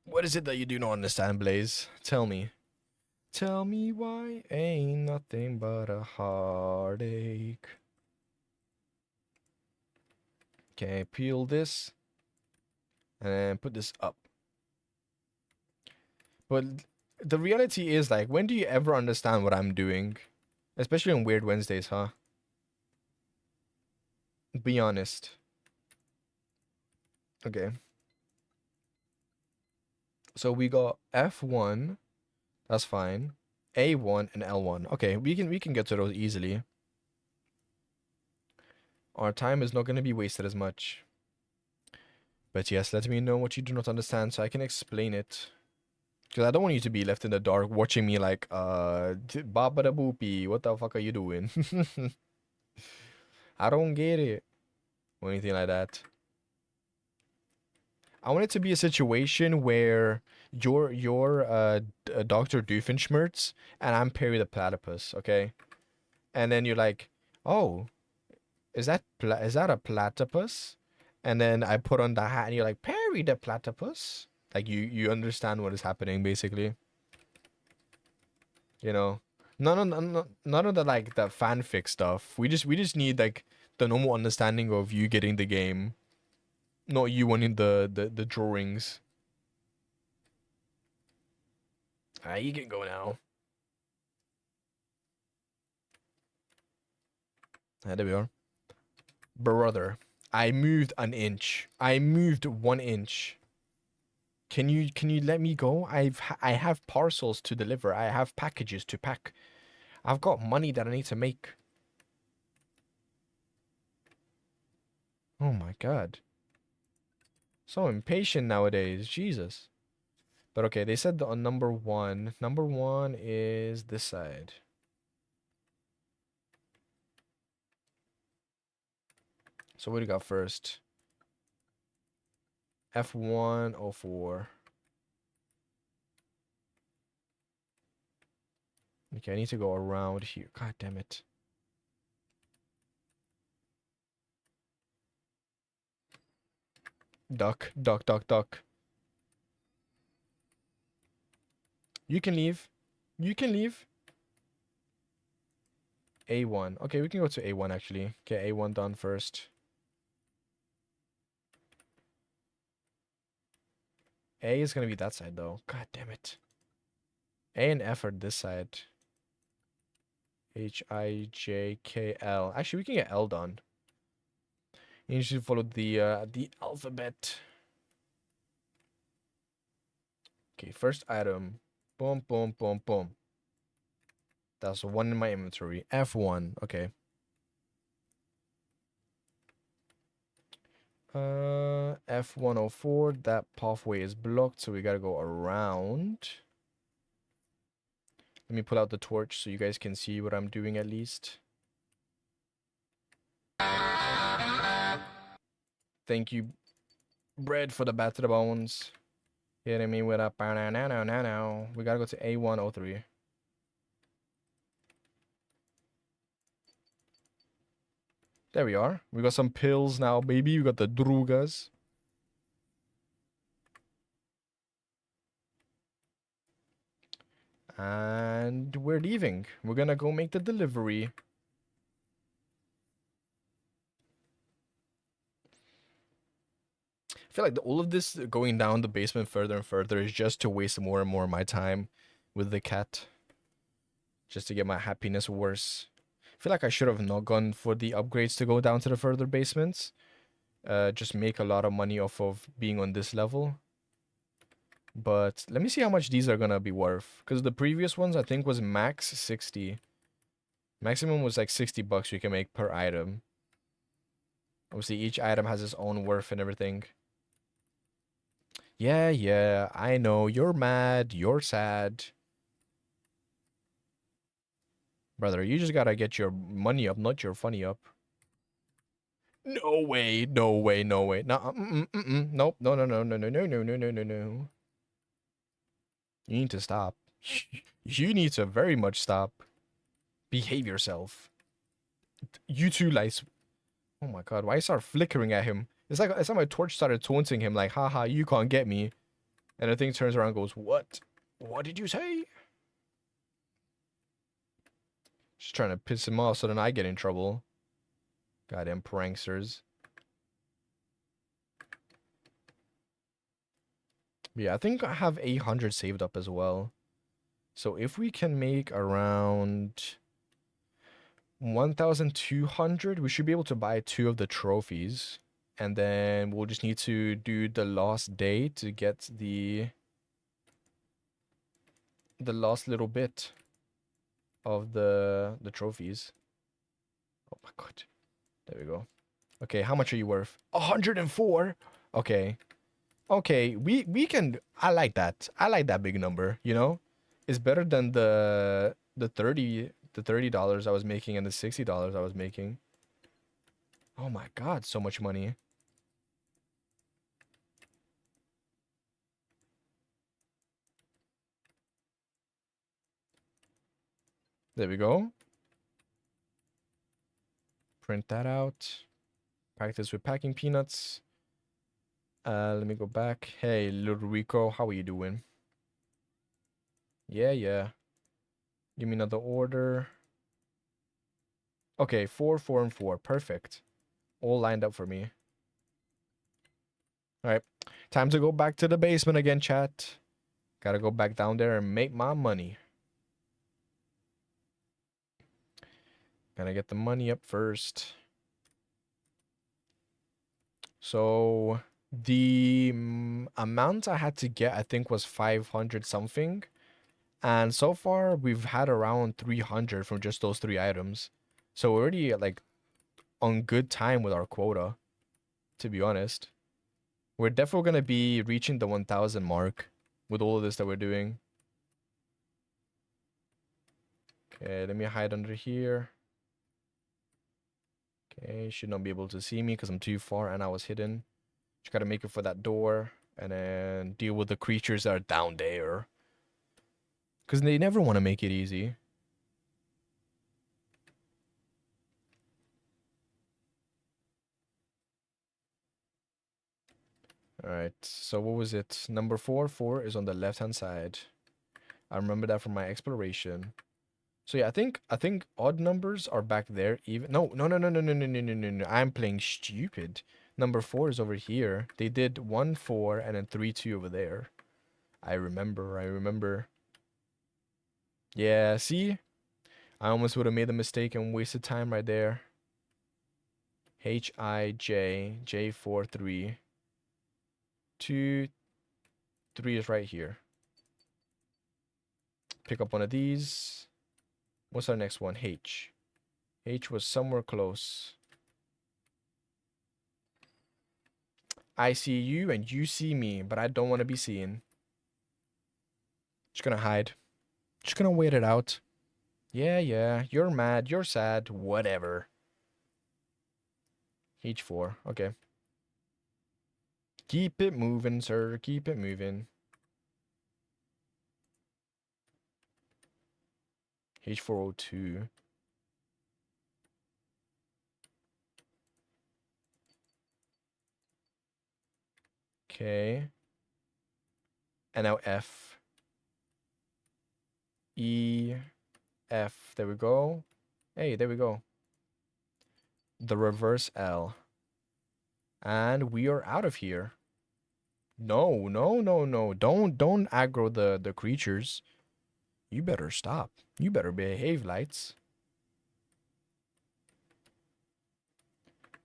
What is it that you do not understand, Blaze? Tell me. Tell me why ain't nothing but a heartache. Okay, peel this and then put this up. But the reality is, like, when do you ever understand what I'm doing? Especially on Weird Wednesdays, huh? Be honest. Okay. So we got F1, that's fine. A1 and L1. Okay, we can get to those easily. Our time is not going to be wasted as much. But yes, let me know what you do not understand so I can explain it. Because I don't want you to be left in the dark watching me like, Baba da Boopy, what the fuck are you doing? I don't get it. Or anything like that. I want it to be a situation where you're Dr. Doofenshmirtz and I'm Perry the Platypus, okay? And then you're like, oh, is that a platypus? And then I put on the hat and you're like, Perry the Platypus? Like you understand what is happening basically. You know? None of the like the fanfic stuff. We just need like the normal understanding of you getting the game. Not you wanting the drawings. Alright, you can go now. There we are. Brother, I moved an inch. I moved 1 inch. Can you let me go? I have parcels to deliver. I have packages to pack. I've got money that I need to make. Oh my god. So impatient nowadays. Jesus. But okay, they said on number one. Number one is this side. So what do you got first? F104. Okay, I need to go around here. God damn it. Duck, duck, duck, duck. You can leave. You can leave. A1. Okay, we can go to A1 actually. Get A1 done first. A is gonna be that side though. God damn it. A and F are this side. H, I, J, K, L. Actually, we can get L done. You should follow the alphabet. Okay, first item. Boom, boom, boom, boom. That's one in my inventory. F1. Okay. F104. That pathway is blocked, so we gotta go around. Let me pull out the torch so you guys can see what I'm doing at least. Thank you, bread, for the bat to the bones. Hitting me with a now. We gotta go to A103. There we are. We got some pills now, baby. We got the drugas. And we're leaving. We're gonna go make the delivery. I feel like all of this going down the basement further and further is just to waste more and more of my time with the cat. Just to get my happiness worse. I feel like I should have not gone for the upgrades to go down to the further basements. Just make a lot of money off of being on this level. But let me see how much these are gonna be worth. Because the previous ones I think was max 60. Maximum was like 60 bucks you can make per item. Obviously each item has its own worth and everything. Yeah, I know. You're mad. You're sad. Brother, you just gotta get your money up, not your funny up. No way, no way, no way. No, nope. No, no, no, no, no, no, no, no, no, no, no. You need to stop. You need to very much stop. Behave yourself. You two lights. Oh my god, why start flickering at him? It's like my torch started taunting him like, haha, you can't get me. And the thing turns around and goes, what? What did you say? Just trying to piss him off so then I get in trouble. Goddamn pranksters. Yeah, I think I have 800 saved up as well. So if we can make around 1,200, we should be able to buy 2 of the trophies. And then we'll just need to do the last day to get the last little bit of the trophies. Oh my god. There we go. Okay, how much are you worth? 104. Okay. Okay, we can. I like that. I like that big number, you know? It's better than the $30 I was making and the $60 I was making. Oh my god, so much money. There we go. Print that out. Practice with packing peanuts. Let me go back. Hey, little Rico, how are you doing? Yeah, yeah. Give me another order. Okay, 4, 4, and 4. Perfect. All lined up for me. Alright. Time to go back to the basement again, chat. Gotta go back down there and make my money. Gotta get the money up first. So the amount I had to get, I think, was 500 something. And so far, we've had around 300 from just those 3 items. So we're already like on good time with our quota, to be honest. We're definitely gonna be reaching the 1,000 mark with all of this that we're doing. Okay, let me hide under here. Okay, should not be able to see me because I'm too far and I was hidden. Just gotta make it for that door and then deal with the creatures that are down there. Because they never want to make it easy. Alright, so what was it? Number 4, 4 is on the left-hand side. I remember that from my exploration. So yeah, I think odd numbers are back there even. No. I'm playing stupid. Number 4 is over here. They did 1, 4, and then 3, 2 over there. I remember. Yeah, see? I almost would have made a mistake and wasted time right there. J4, 3. 2, 3 is right here. Pick up one of these. What's our next one? H. H was somewhere close. I see you and you see me, but I don't want to be seen. Just gonna hide. Just gonna wait it out. Yeah. You're mad. You're sad. Whatever. H4. Okay. Keep it moving, sir. Keep it moving. H402. Okay. And now F. E. F. There we go. Hey, there we go. The reverse L. And we are out of here. No. Don't aggro the creatures. You better stop. You better behave, lights.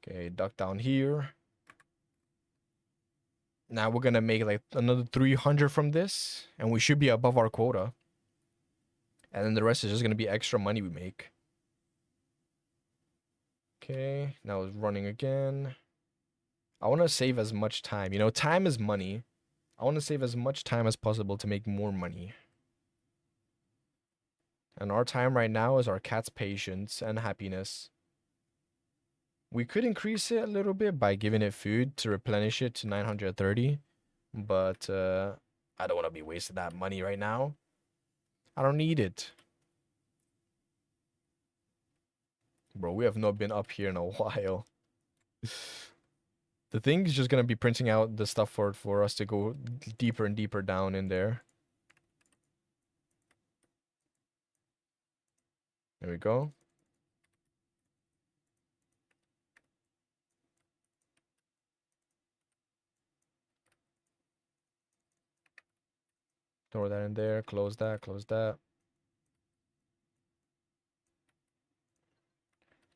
Okay, duck down here. Now we're gonna make like another 300 from this, and we should be above our quota. And then the rest is just gonna be extra money we make. Okay, now it's running again. I want to save as much time. You know, time is money. I want to save as much time as possible to make more money. And our time right now is our cat's patience and happiness. We could increase it a little bit by giving it food to replenish it to 930. But I don't want to be wasting that money right now. I don't need it. Bro, we have not been up here in a while. The thing is just gonna be printing out the stuff for us to go deeper and deeper down in there. There we go. Throw that in there. Close that. Close that.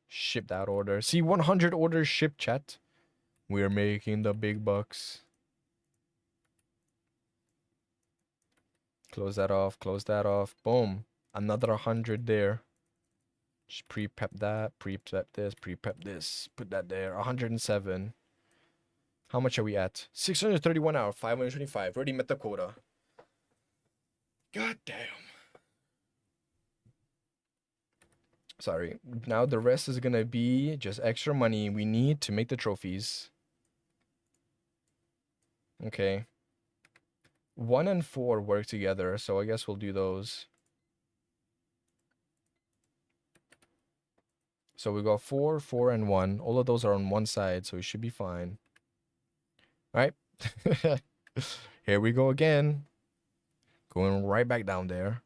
Ship that order. See, 100 orders shipped, chat. We're making the big bucks. Close that off. Close that off. Boom. Another 100 there. Just pre-prep that. Pre-prep this. Pre-prep this. Put that there. 107. How much are we at? 631 out of 525. Already met the quota. God damn. Sorry. Now the rest is gonna be just extra money we need to make the trophies. Okay. 1 and 4 work together, so I guess we'll do those. So we got 4, 4, and 1. All of those are on one side, so we should be fine. All right. Here we go again. Going right back down there.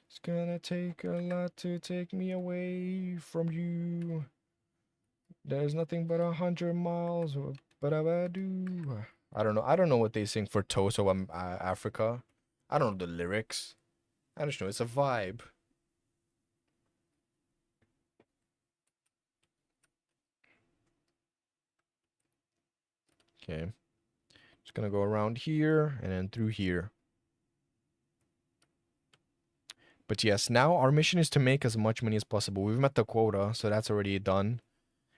It's gonna take a lot to take me away from you. There's nothing but 100 miles. But I do. I don't know. I don't know what they sing for Toso, Africa. I don't know the lyrics. I just know it's a vibe. Okay. Just gonna go around here and then through here. But yes, now our mission is to make as much money as possible. We've met the quota, so that's already done.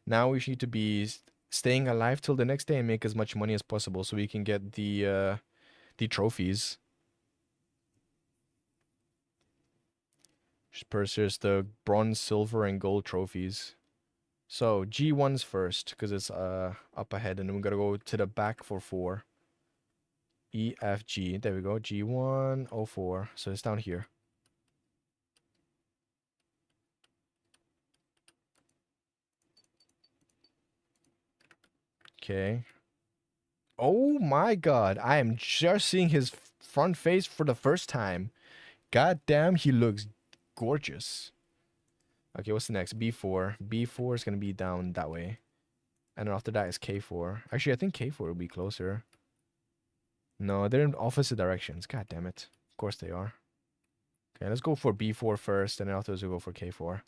Now we need to be staying alive till the next day and make as much money as possible so we can get the trophies. Just purchase the bronze, silver, and gold trophies. So G1's first because it's up ahead, and then we gotta go to the back for 4. E, F, G. There we go. G1, 04. So it's down here. Okay. Oh my god. I am just seeing his front face for the first time. God damn, he looks gorgeous. Okay, what's the next? B4. B4 is going to be down that way. And then after that is K4. Actually, I think K4 will be closer. No, they're in opposite directions. God damn it. Of course they are. Okay, let's go for B4 first, and then afterwards we'll go for K4.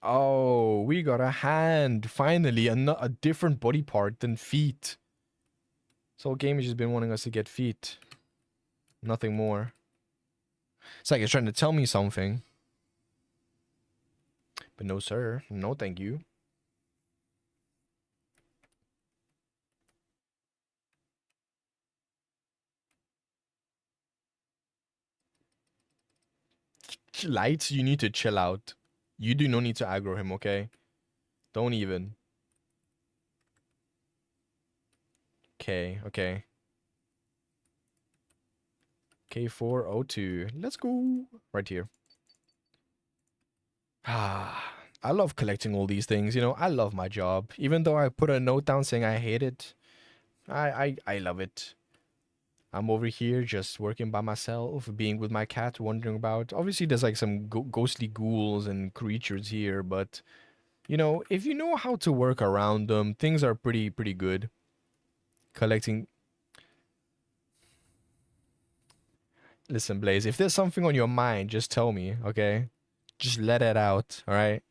Oh, we got a hand. Finally, a different body part than feet. This whole game has just been wanting us to get feet. Nothing more. It's like it's trying to tell me something. But no, sir. No, thank you. Lights, you need to chill out. You do not need to aggro him, okay? Don't even. Okay, okay. K402. Let's go. Right here. Ah, I love collecting all these things. You know, I love my job. Even though I put a note down saying I hate it, I love it. I'm over here just working by myself, being with my cat, wondering about. Obviously, there's like some ghostly ghouls and creatures here, but you know, if you know how to work around them, things are pretty good. Collecting. Listen, Blaze, if there's something on your mind, just tell me, okay? Just let it out, all right?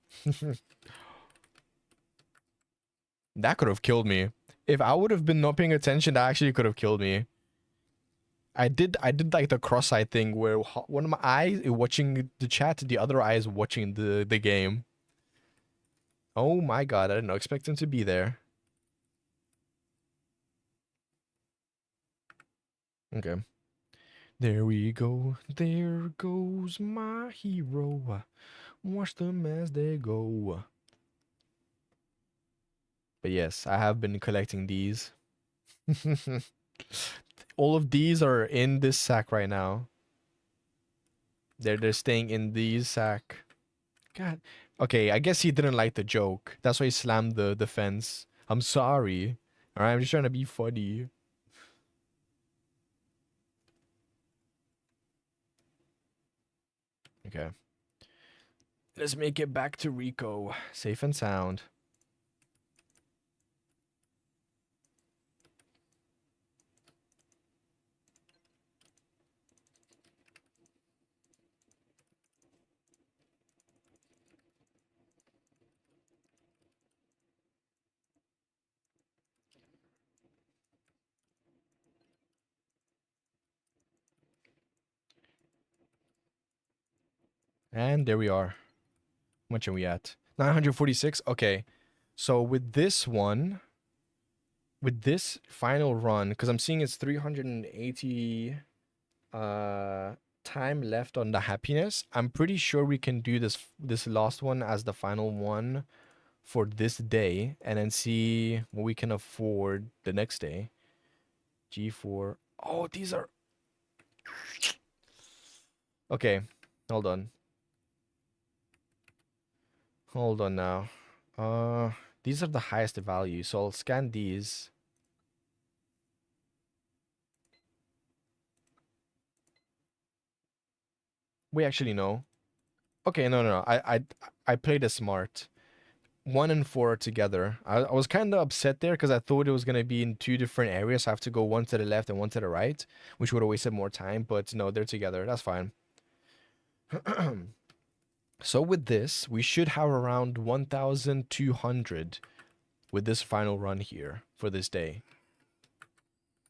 That could have killed me. If I would have been not paying attention, that actually could have killed me. I did like the cross-eyed thing where one of my eyes is watching the chat, the other eye is watching the game. Oh my god, I didn't expect him to be there. Okay. There we go. There goes my hero. Watch them as they go. But yes, I have been collecting these. All of these are in this sack right now. They're staying in these sack. God. Okay, I guess he didn't like the joke. That's why he slammed the fence. I'm sorry. Alright, I'm just trying to be funny. Okay. Let's make it back to Rico. Safe and sound. And there we are. How much are we at? 946? Okay. So with this one, with this final run, because I'm seeing it's 380 time left on the happiness. I'm pretty sure we can do this last one as the final one for this day and then see what we can afford the next day. G4. Oh, these are okay. Hold on. Hold on now. These are the highest value, so I'll scan these. We actually know. Okay, no. I played it smart. 1 and 4 are together. I was kind of upset there because I thought it was gonna be in two different areas. I have to go one to the left and one to the right, which would have wasted more time. But no, they're together. That's fine. So with this, we should have around 1,200 with this final run here for this day.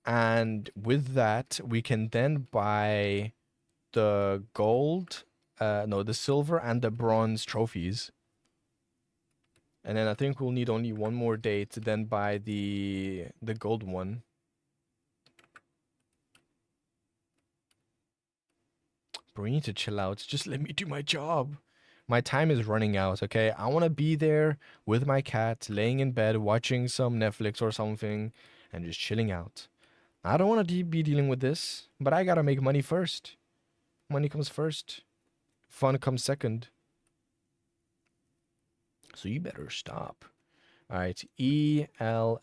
And with that, we can then buy the gold, no, the silver and the bronze trophies. And then I think we'll need only one more day to then buy the gold one. Bro, you need to chill out. Just let me do my job. My time is running out, okay? I want to be there with my cat, laying in bed, watching some Netflix or something, and just chilling out. I don't want to be dealing with this, but I gotta make money first. Money comes first. Fun comes second. So you better stop. All right, EL